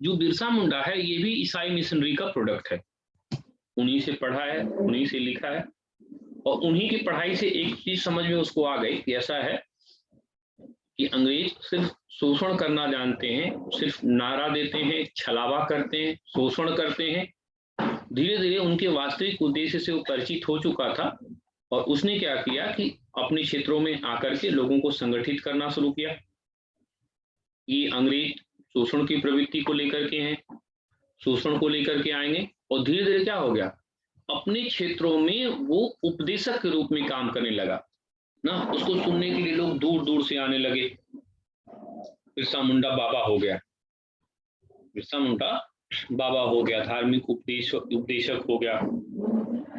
जो बिरसा मुंडा है ये भी ईसाई मिशनरी का प्रोडक्ट है, उन्हीं से पढ़ा है, उन्हीं से लिखा है, और उन्हीं की पढ़ाई से एक चीज समझ में उसको आ गई कि ऐसा है कि अंग्रेज सिर्फ शोषण करना जानते हैं, सिर्फ नारा देते हैं, छलावा करते हैं, शोषण करते हैं। धीरे धीरे उनके वास्तविक उद्देश्य से वो परिचित हो चुका था, और उसने क्या किया कि अपने क्षेत्रों में आकर के लोगों को संगठित करना शुरू किया। ये अंग्रेज शोषण की प्रवृत्ति को लेकर के हैं, शोषण को लेकर के आएंगे, और धीरे धीरे क्या हो गया, अपने क्षेत्रों में वो उपदेशक के रूप में काम करने लगा ना। उसको सुनने के लिए लोग दूर दूर से आने लगे। बिरसा मुंडा बाबा हो गया, बिरसा मुंडा बाबा हो गया, धार्मिक उपदेशक हो गया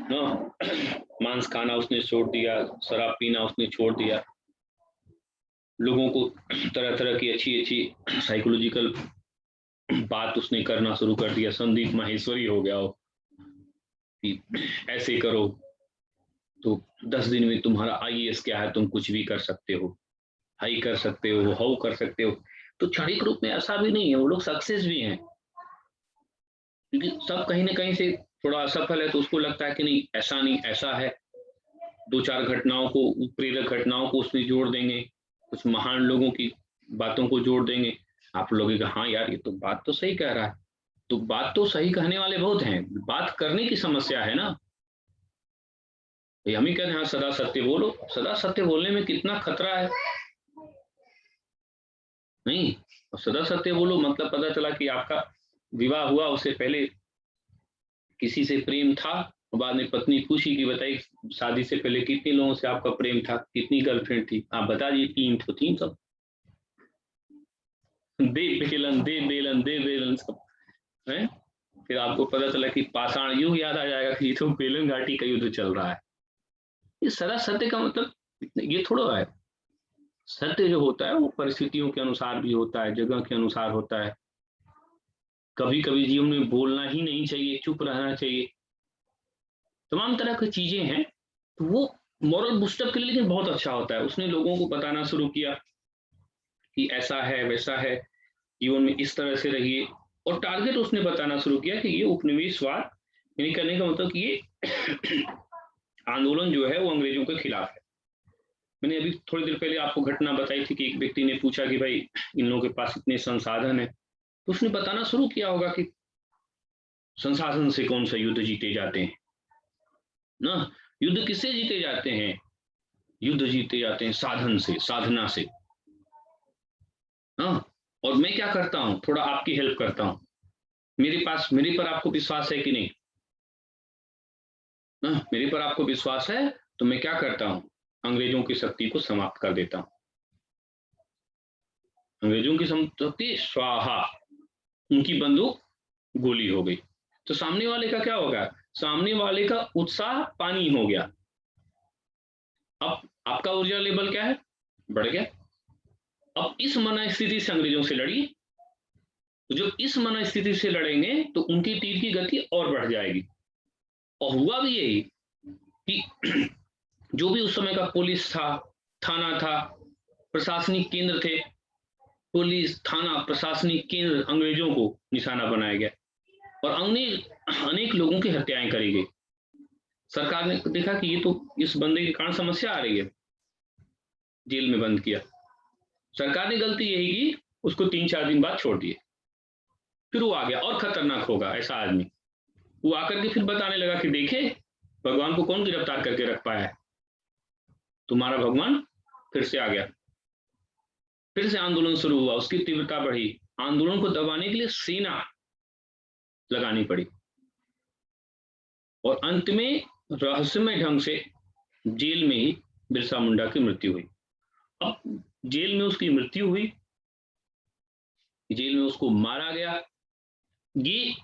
ना। मांस खाना उसने छोड़ दिया, शराब पीना उसने छोड़ दिया, लोगों को तरह तरह की अच्छी अच्छी साइकोलॉजिकल बात उसने करना शुरू कर दिया। संदीप माहेश्वरी हो गया हो कि ऐसे करो तो 10 दिन में तुम्हारा IAS क्या है, तुम कुछ भी कर सकते हो, हाई कर सकते हो, हाउ कर सकते हो। तो क्षणिक रूप में ऐसा भी नहीं है, वो लोग सक्सेस भी हैं, क्योंकि सब कहीं ना कहीं से थोड़ा असफल है, तो उसको लगता है कि नहीं ऐसा नहीं ऐसा है। 2-4 घटनाओं को, प्रेरक घटनाओं को उसमें जोड़ देंगे, कुछ महान लोगों की बातों को जोड़ देंगे। आप लोग हाँ यार ये तो बात तो सही कह रहा है। तो बात तो सही कहने वाले बहुत हैं, बात करने की समस्या है ना। हम ही कहते हैं हाँ सदा सत्य बोलो, सदा सत्य बोलने में कितना खतरा है। नहीं, सदा सत्य बोलो मतलब पता चला कि आपका विवाह हुआ, उससे पहले किसी से प्रेम था, बाद में पत्नी खुशी की बताई शादी से पहले कितने लोगों से आपका प्रेम था, कितनी गर्लफ्रेंड थी, आप बता दीजिए 3 तो 3 सब। दे बेलन सब है। फिर आपको पता चला कि पाषाण युग याद आ जाएगा कि तो बेलन घाटी का युद्ध चल रहा है। ये सदा सत्य का मतलब ये थोड़ा है। सत्य जो होता है वो परिस्थितियों के अनुसार भी होता है, जगह के अनुसार होता है। कभी कभी जीवन में बोलना ही नहीं चाहिए, चुप रहना चाहिए, तमाम तरह की चीजें हैं। तो वो मॉरल बूस्टअप के लिए लेकिन बहुत अच्छा होता है। उसने लोगों को बताना शुरू किया कि ऐसा है वैसा है, जीवन में इस तरह से रहिए, और टारगेट उसने बताना शुरू किया कि ये उपनिवेशवाद यानी करने का मतलब कि ये आंदोलन जो है वो अंग्रेजों के खिलाफ है। मैंने अभी थोड़ी देर पहले आपको घटना बताई थी कि एक व्यक्ति ने पूछा कि भाई इन लोगों के पास इतने संसाधन है, तो उसने बताना शुरू किया होगा कि संसाधन से कौन सा युद्ध जीते जाते हैं ना। युद्ध किससे जीते जाते हैं? युद्ध जीते जाते हैं साधन से, साधना से ना। और मैं क्या करता हूं, थोड़ा आपकी हेल्प करता हूं। मेरे पर आपको विश्वास है कि नहीं ना? मेरे पर आपको विश्वास है तो मैं क्या करता हूं, अंग्रेजों की शक्ति को समाप्त कर देता हूं। अंग्रेजों की शक्ति स्वाहा, उनकी बंदूक गोली हो गई। तो सामने वाले का क्या होगा? सामने वाले का उत्साह पानी हो गया। अब आपका ऊर्जा लेवल क्या है? बढ़ गया। अब इस मन स्थिति से अंग्रेजों से लड़िए। तो जब इस मन स्थिति से लड़ेंगे तो उनकी तीर की गति और बढ़ जाएगी। और हुआ भी यही कि जो भी उस समय का पुलिस था, थाना था, प्रशासनिक केंद्र थे, पुलिस, थाना, प्रशासनिक केंद्र अंग्रेजों को निशाना बनाया गया और अनेक लोगों की हत्याएं करी गई। सरकार ने देखा कि ये तो इस बंदे के कारण समस्या आ रही है, जेल में बंद किया। सरकार ने गलती यही की, उसको 3-4 दिन बाद छोड़ दिए। फिर वो आ गया और खतरनाक होगा ऐसा आदमी। वो आकर के फिर बताने लगा कि देखे भगवान को कौन गिरफ्तार करके रख पाया है, तुम्हारा भगवान फिर से आ गया। फिर से आंदोलन शुरू हुआ, उसकी तीव्रता बढ़ी। आंदोलन को दबाने के लिए सेना लगानी पड़ी और अंत में रहस्यमय ढंग से जेल में ही बिरसा मुंडा की मृत्यु हुई। अब जेल में उसकी मृत्यु हुई जेल में उसको मारा गया। ये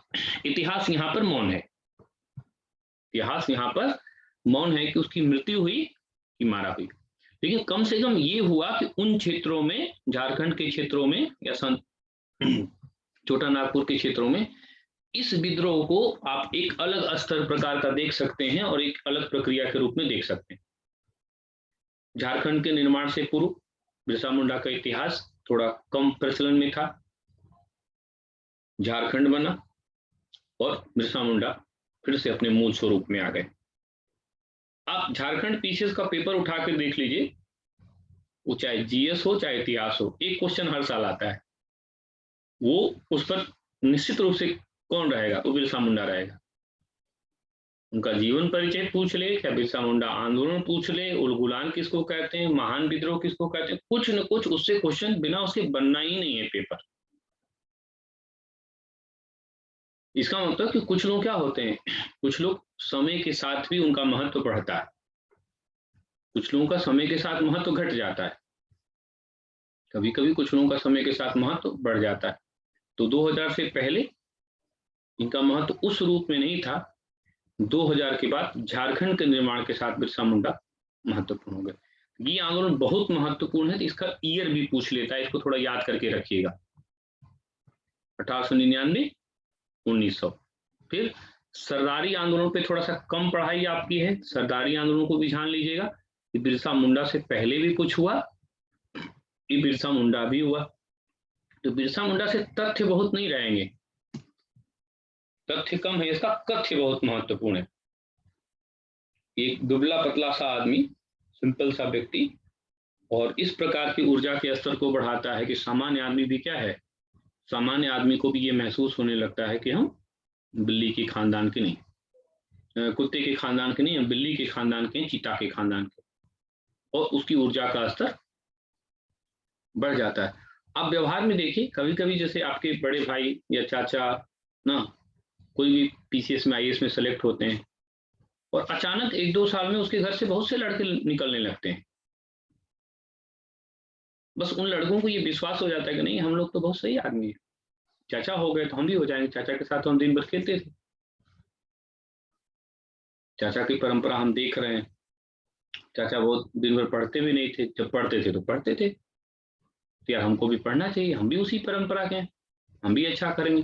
इतिहास यहाँ पर मौन है, इतिहास यहाँ पर मौन है कि उसकी मृत्यु हुई कि मारा हुई। लेकिन कम से कम ये हुआ कि उन क्षेत्रों में, झारखंड के क्षेत्रों में या छोटा नागपुर के क्षेत्रों में इस विद्रोह को आप एक अलग स्तर प्रकार का देख सकते हैं और एक अलग प्रक्रिया के रूप में देख सकते हैं। झारखंड के निर्माण से पूर्व बिरसा मुंडा का इतिहास थोड़ा कम प्रचलन में था। झारखंड बना और बिरसा मुंडा फिर से अपने मूल स्वरूप में आ गए। आप झारखंड पीसीएस का पेपर उठा के देख लीजिए, वो चाहे जीएस हो चाहे इतिहास हो, एक क्वेश्चन हर साल आता है, वो उस पर निश्चित रूप से कौन रहेगा, वो बिरसा मुंडा रहेगा। उनका जीवन परिचय पूछ ले, क्या बिरसा मुंडा आंदोलन पूछ ले, उलगुलान किसको कहते हैं, महान विद्रोह किसको कहते हैं, कुछ न कुछ उससे क्वेश्चन बिना उसके बनना ही नहीं है पेपर। इसका मतलब कि कुछ लोग क्या होते हैं, कुछ लोग समय के साथ भी उनका महत्व बढ़ता है, कुछ लोगों का समय के साथ महत्व घट जाता है, कभी कभी कुछ लोगों का समय के साथ महत्व बढ़ जाता है। तो 2000 से पहले इनका महत्व उस रूप में नहीं था, 2000 के बाद झारखंड के निर्माण के साथ बिरसा मुंडा महत्वपूर्ण हो गए। ये आंदोलन बहुत महत्वपूर्ण है, तो इसका ईयर भी पूछ लेता है, इसको थोड़ा याद करके रखिएगा। 1899, 1900। फिर सरदारी आंदोलन पे थोड़ा सा कम पढ़ाई आपकी है, सरदारी आंदोलन को भी जान लीजिएगा कि बिरसा मुंडा से पहले भी कुछ हुआ, कि बिरसा मुंडा भी हुआ। तो बिरसा मुंडा से तथ्य बहुत नहीं रहेंगे, तथ्य कम है, इसका कथ्य बहुत महत्वपूर्ण है। एक दुबला पतला सा आदमी, सिंपल सा व्यक्ति, और इस प्रकार की ऊर्जा के स्तर को बढ़ाता है कि सामान्य आदमी भी क्या है, सामान्य आदमी को भी ये महसूस होने लगता है कि हम बिल्ली के खानदान के नहीं, कुत्ते के खानदान के नहीं, हम बिल्ली के खानदान के, चीता के खानदान के, और उसकी ऊर्जा का स्तर बढ़ जाता है। आप व्यवहार में देखिए, कभी कभी जैसे आपके बड़े भाई या चाचा ना, कोई भी पीसीएस में, आईएएस में सेलेक्ट होते हैं, और अचानक 1-2 साल में उसके घर से बहुत से लड़के निकलने लगते हैं। बस उन लड़कों को ये विश्वास हो जाता है कि नहीं, हम लोग तो बहुत सही आदमी है, चाचा हो गए तो हम भी हो जाएंगे, चाचा के साथ तो हम दिन भर खेलते थे, चाचा की परंपरा हम देख रहे हैं, चाचा बहुत दिन भर पढ़ते भी नहीं थे, जब पढ़ते थे तो पढ़ते थे, तो यार हमको भी पढ़ना चाहिए, हम भी उसी परंपरा के हैं, हम भी अच्छा करेंगे।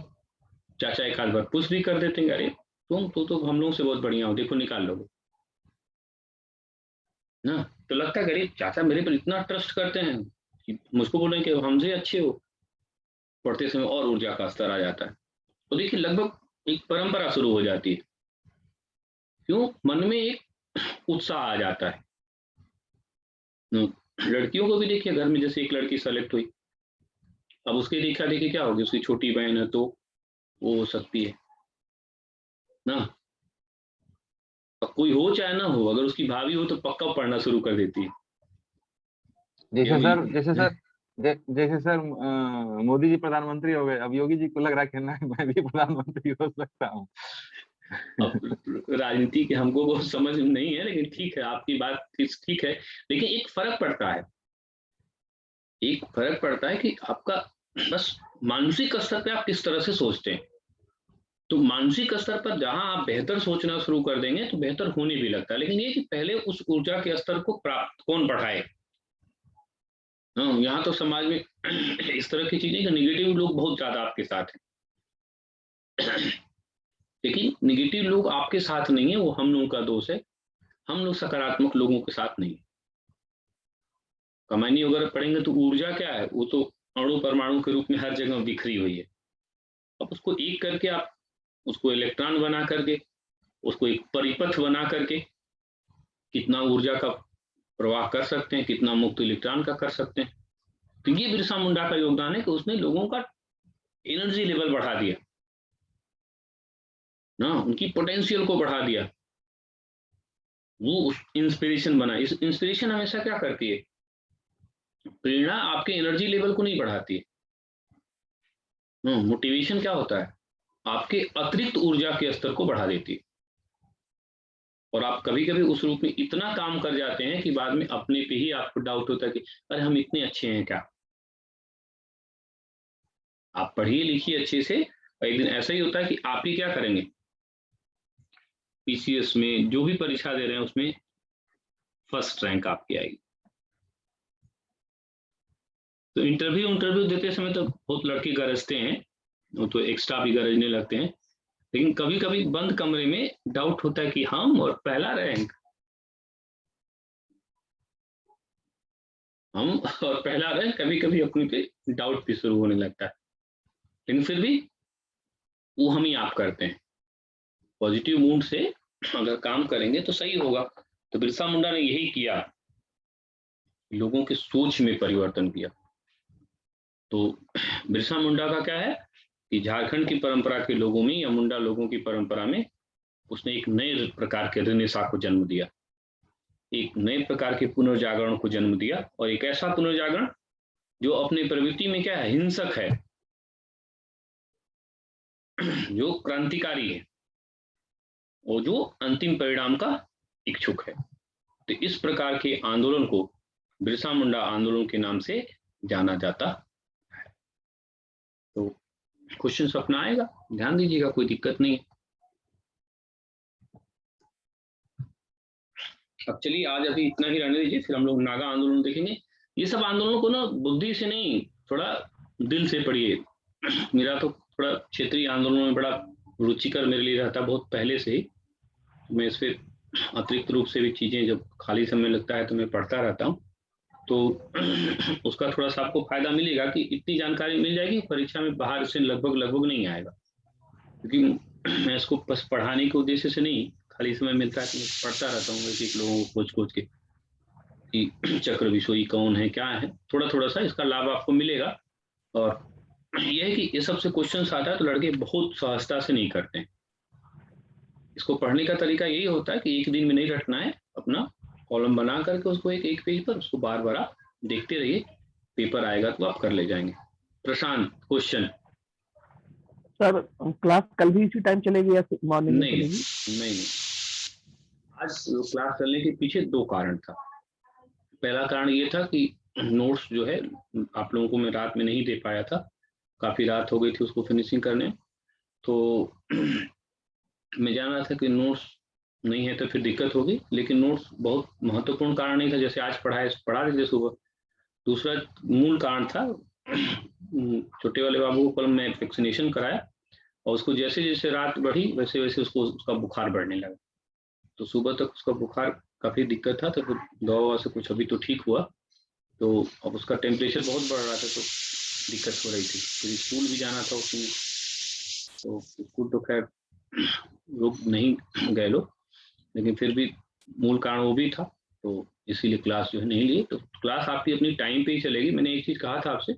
चाचा एक आध बार पुश भी कर देते हैं, अरे तुम तो हम लोगों से बहुत बढ़िया हो, देखो निकाल लोगे ना। तो लगता है अरे चाचा मेरे पर इतना ट्रस्ट करते हैं कि मुझको बोलें कि हमसे अच्छे हो, पढ़ते समय और ऊर्जा का स्तर आ जाता है। तो देखिए लगभग एक परंपरा शुरू हो जाती है, क्यों, मन में एक उत्साह आ जाता है। लड़कियों को भी देखिए, घर में जैसे एक लड़की सेलेक्ट हुई, अब उसके देखा देखी क्या होगी, उसकी छोटी बहन है तो वो हो सकती है ना, अब कोई हो चाहे ना हो, अगर उसकी भाभी हो तो पक्का पढ़ना शुरू कर देती है। जैसे सर मोदी जी प्रधानमंत्री हो गए, अब योगी जी को लग रहा है कि ना मैं भी प्रधानमंत्री हो सकता हूँ। अब राजनीति के हमको बहुत समझ नहीं है, लेकिन ठीक है, आपकी बात ठीक है, लेकिन एक फर्क पड़ता है, एक फर्क पड़ता है कि आपका बस मानसिक स्तर पे आप किस तरह से सोचते हैं। तो मानसिक स्तर पर जहां आप बेहतर सोचना शुरू कर देंगे तो बेहतर होने भी लगता है, लेकिन ये कि पहले उस ऊर्जा के स्तर को प्राप्त कौन बढ़ाए। यहाँ तो समाज में इस तरह की चीजें कि निगेटिव लोग बहुत ज्यादा आपके साथ हैं, लेकिन निगेटिव लोग आपके साथ नहीं है, वो हम लोगों का दोष है, हम लोग सकारात्मक लोगों के साथ नहीं। कमानी वगैरह पढ़ेंगे तो ऊर्जा क्या है, वो तो अणु परमाणु के रूप में हर जगह बिखरी हुई है। अब उसको एक करके आप उसको इलेक्ट्रॉन बना करके, उसको एक परिपथ बना करके कितना ऊर्जा का प्रवाह कर सकते हैं, कितना मुक्त इलेक्ट्रॉन का कर सकते हैं। तो ये बिरसा मुंडा का योगदान है कि उसने लोगों का एनर्जी लेवल बढ़ा दिया ना, उनकी पोटेंशियल को बढ़ा दिया, वो इंस्पिरेशन बना। इस इंस्पिरेशन हमेशा क्या करती है, प्रेरणा आपके एनर्जी लेवल को नहीं बढ़ाती है। मोटिवेशन क्या होता है, आपके अतिरिक्त ऊर्जा के स्तर को बढ़ा देती है, और आप कभी कभी उस रूप में इतना काम कर जाते हैं कि बाद में अपने पे ही आपको डाउट होता है कि अरे हम इतने अच्छे हैं क्या। आप पढ़िए लिखिए अच्छे से, और एक दिन ऐसा ही होता है कि आप ही क्या करेंगे, पीसीएस में जो भी परीक्षा दे रहे हैं उसमें फर्स्ट रैंक आपकी आएगी। तो इंटरव्यू देते समय तो बहुत लड़के गरजते हैं, वो तो एक्स्ट्रा भी गरजने लगते हैं, लेकिन कभी कभी बंद कमरे में डाउट होता है कि हम और पहला रैंक, हम और पहला रैंक, कभी कभी अपने पे डाउट भी शुरू होने लगता है, लेकिन फिर भी वो हम ही आप करते हैं। पॉजिटिव मूड से अगर काम करेंगे तो सही होगा। तो बिरसा मुंडा ने यही किया, लोगों की सोच में परिवर्तन किया। तो बिरसा मुंडा का क्या है कि झारखंड की परंपरा के लोगों में या मुंडा लोगों की परंपरा में उसने एक नए प्रकार के रेनेसां को जन्म दिया, एक नए प्रकार के पुनर्जागरण को जन्म दिया, और एक ऐसा पुनर्जागरण जो अपनी प्रवृत्ति में क्या है, हिंसक है, जो क्रांतिकारी है, और जो अंतिम परिणाम का इच्छुक है। तो इस प्रकार के आंदोलन को बिरसा मुंडा आंदोलन के नाम से जाना जाता है। तो क्वेश्चन अपना आएगा, ध्यान दीजिएगा, कोई दिक्कत नहीं है। अब चलिए आज अभी इतना ही रहने दीजिए, फिर हम लोग नागा आंदोलन देखेंगे। ये सब आंदोलनों को ना बुद्धि से नहीं, थोड़ा दिल से पढ़िए। मेरा तो थोड़ा क्षेत्रीय आंदोलनों में बड़ा रुचिकर मेरे लिए रहता बहुत पहले से ही। मैं इस पर अतिरिक्त रूप से भी चीजें जब खाली समय लगता है तो मैं पढ़ता रहता हूँ, तो उसका थोड़ा सा आपको फायदा मिलेगा कि इतनी जानकारी मिल जाएगी, परीक्षा में बाहर से लगभग नहीं आएगा, क्योंकि मैं इसको बस पढ़ाने के उद्देश्य से नहीं, खाली समय मिलता है तो मैं पढ़ता रहता हूँ एक लोगों को खोज के कि चक्र विसोई कौन है, क्या है, थोड़ा सा इसका लाभ आपको मिलेगा। और यह है कि ये सबसे क्वेश्चन आता है तो लड़के बहुत सहजता से नहीं करते हैं। इसको पढ़ने का तरीका यही होता है कि एक दिन में नहीं रटना है, अपना कॉलम बना करके उसको एक पेज पर उसको बार बार आप देखते रहिए, पेपर आएगा तो आप कर ले जाएंगे। प्रशांत क्वेश्चन। सर क्लास कल भी इसी टाइम चलेगी या मॉर्निंग में चलेगी? नहीं, आज क्लास चलने के पीछे दो कारण था। पहला कारण ये था कि नोट्स जो है आप लोगों को मैं रात में नहीं दे पाया था, काफी रात हो गई थी उसको फिनिशिंग करने, तो मैं जान रहा था कि नोट्स नहीं है तो फिर दिक्कत होगी, लेकिन नोट्स बहुत महत्वपूर्ण कारण नहीं था, जैसे आज पढ़ा देते सुबह। दूसरा मूल कारण था, छोटे वाले बाबू को कल मैं वैक्सीनेशन कराया और उसको जैसे जैसे रात बढ़ी वैसे वैसे उसका बुखार बढ़ने लगा, तो सुबह तक उसका बुखार काफी दिक्कत था, तो फिर दवा से कुछ अभी तो ठीक हुआ, तो अब उसका टेम्परेचर बहुत बढ़ रहा था तो दिक्कत हो रही थी, फिर स्कूल भी जाना था उसमें, तो स्कूल तो खैर लोग नहीं गए लोग, लेकिन फिर भी मूल कारण वो भी था, तो इसीलिए क्लास जो है नहीं लिए। तो क्लास आपकी अपनी टाइम पे ही चलेगी। मैंने एक चीज कहा था आपसे,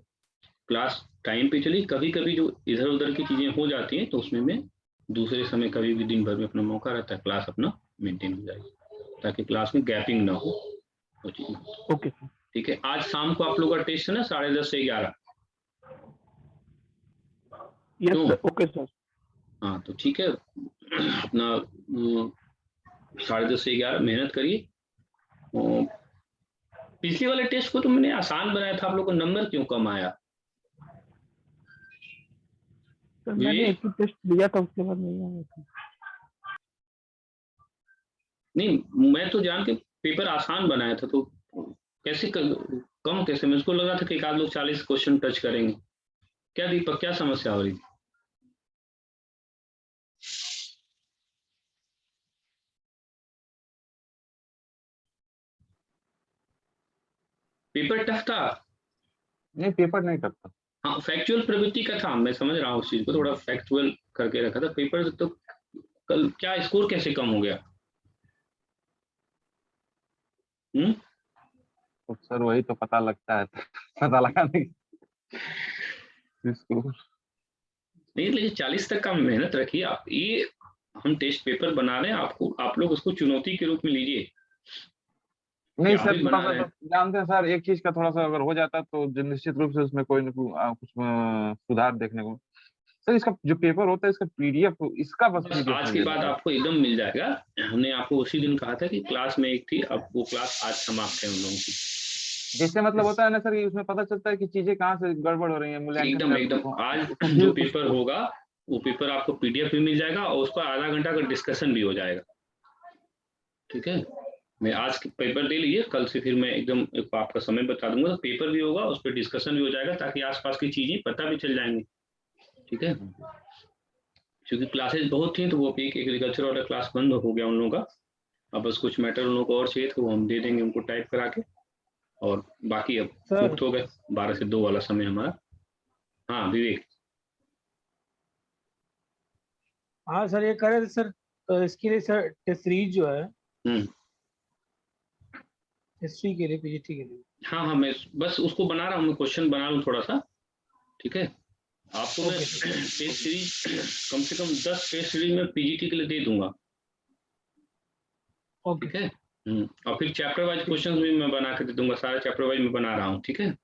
क्लास टाइम पे चली, कभी कभी जो इधर उधर की चीजें हो जाती हैं तो उसमें मैं दूसरे समय कभी भी दिन भर में अपना मौका रहता है, क्लास अपना मेंटेन हो जाएगी, ताकि क्लास में गैपिंग ना हो। ओके सर, ठीक है। आज शाम को आप लोग का टेस्ट है ना 10:30 से 11? Yes sir, okay sir. हाँ तो ठीक है, अपना 10:30 से 11 मेहनत करिए। पिछले वाले टेस्ट को तो मैंने आसान बनाया था, आप लोग को नंबर क्यों कम आया? सर मैंने एक ही टेस्ट दिया था, उसके बाद नहीं आया था। नहीं, मैं तो जान के पेपर आसान बनाया था, तो कैसे कम कैसे? मुझको लगा था कि एक आध लोग 40 क्वेश्चन टच करेंगे। क्या दीपक, क्या समस्या हो रही थी? पेपर टफ था? नहीं, पेपर नहीं टफ था। हाँ, फैक्चुअल प्रवृत्ति का था, मैं समझ रहा हूँ उस चीज को, थोड़ा फैक्चुअल करके रखा था। पेपर तो कल क्या स्कोर कैसे कम हो गया? तो सर वही तो पता लगता है, पता लगा नहीं स्कोर नहीं, लेकिन 40 तक का मेहनत रखिए आप। ये हम टेस्ट पेपर बना रहे हैं, आपको आप लोग उसको चुनौती के रूप में लीजिए। नहीं सर, थोड़ा सा तो जानते हैं सर, एक चीज का थोड़ा सा अगर हो जाता तो निश्चित रूप से उसमें कोई न कोई कुछ सुधार देखने को। सर इसका जो पेपर होता है, इसका पीडीएफ, इसका बस आज के बाद आपको एकदम मिल जाएगा। हमने आपको उसी दिन कहा था कि क्लास में एक थी, अब वो क्लास आज समाप्त है उन लोगों की। जैसे मतलब होता है ना सर, उसमें पता चलता है कि चीजें कहाँ से गड़बड़ हो रही है मूल्यांकन। एकदम आज जो पेपर होगा वो पेपर आपको पीडीएफ भी मिल जाएगा और उसका आधा घंटा का डिस्कशन भी हो जाएगा। ठीक है, मैं आज पेपर दे लीजिए, कल से फिर मैं एकदम आपका समय बता दूंगा, तो पेपर भी होगा, उस पर डिस्कशन भी हो जाएगा, ताकि आसपास की चीजें पता भी चल जाएंगी। ठीक है, क्योंकि क्लासेस बहुत थी तो वो एक एग्रीकल्चर वाला क्लास बंद हो गया उन लोगों का। अब बस कुछ मैटर उन लोगों को और चाहिए तो वो हम दे देंगे उनको टाइप करा के, और बाकी अब मुक्त हो गए 12 से 2 वाला समय हमारा। हाँ विवेक। हाँ सर, ये कह रहे थे सर, इसके लिए सर टेस्ट सीरीज जो है हिस्ट्री के लिए, पीजीटी के लिए। हाँ मैं बस उसको बना रहा हूँ, मैं क्वेश्चन बना लूँ थोड़ा सा। ठीक है, आपको मैं टेस्ट सीरीज कम से कम 10 टेस्ट सीरीज में पीजीटी के लिए दे दूंगा। ठीक है, और फिर चैप्टर वाइज क्वेश्चंस भी मैं बना के दे दूंगा, सारे चैप्टर वाइज मैं बना रहा हूँ। ठीक है,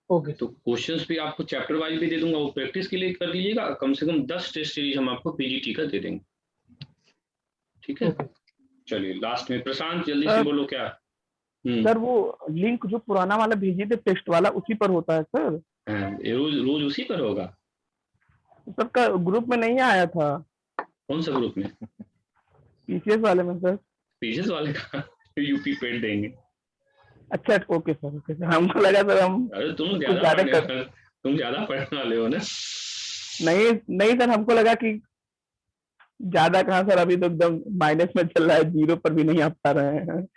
ओके, तो क्वेश्चंस भी आपको चैप्टर वाइज भी दे दूंगा, वो प्रैक्टिस के लिए कर लीजिएगा। कम से कम 10 टेस्ट सीरीज हम आपको पीजीटी का दे देंगे। ठीक है, चलिए लास्ट में प्रशांत जल्दी से बोलो क्या। सर वो लिंक जो पुराना वाला भेजिए थे टेस्ट वाला, उसी पर होता है सर? रोज उसी पर होगा सर का ग्रुप में नहीं आया था। कौन सा ग्रुप में? पीसीएस वाले में सर। पीसीएस वाले का यूपी पेड देंगे। अच्छा ओके सर, ओके सर, हमको लगा सर हम अरे तुम ज्यादा पढ़ने वाले हो ना। नहीं सर, हमको लगा कि ज्यादा कहाँ सर, अभी तो एकदम माइनस में चल रहा है, 0 पर भी नहीं आ पा रहे हैं।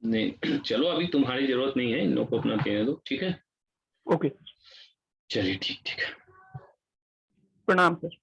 नहीं चलो, अभी तुम्हारी जरूरत नहीं है, इन लोग को अपना कहने दो। ठीक है, ओके चलिए ठीक है, प्रणाम सर।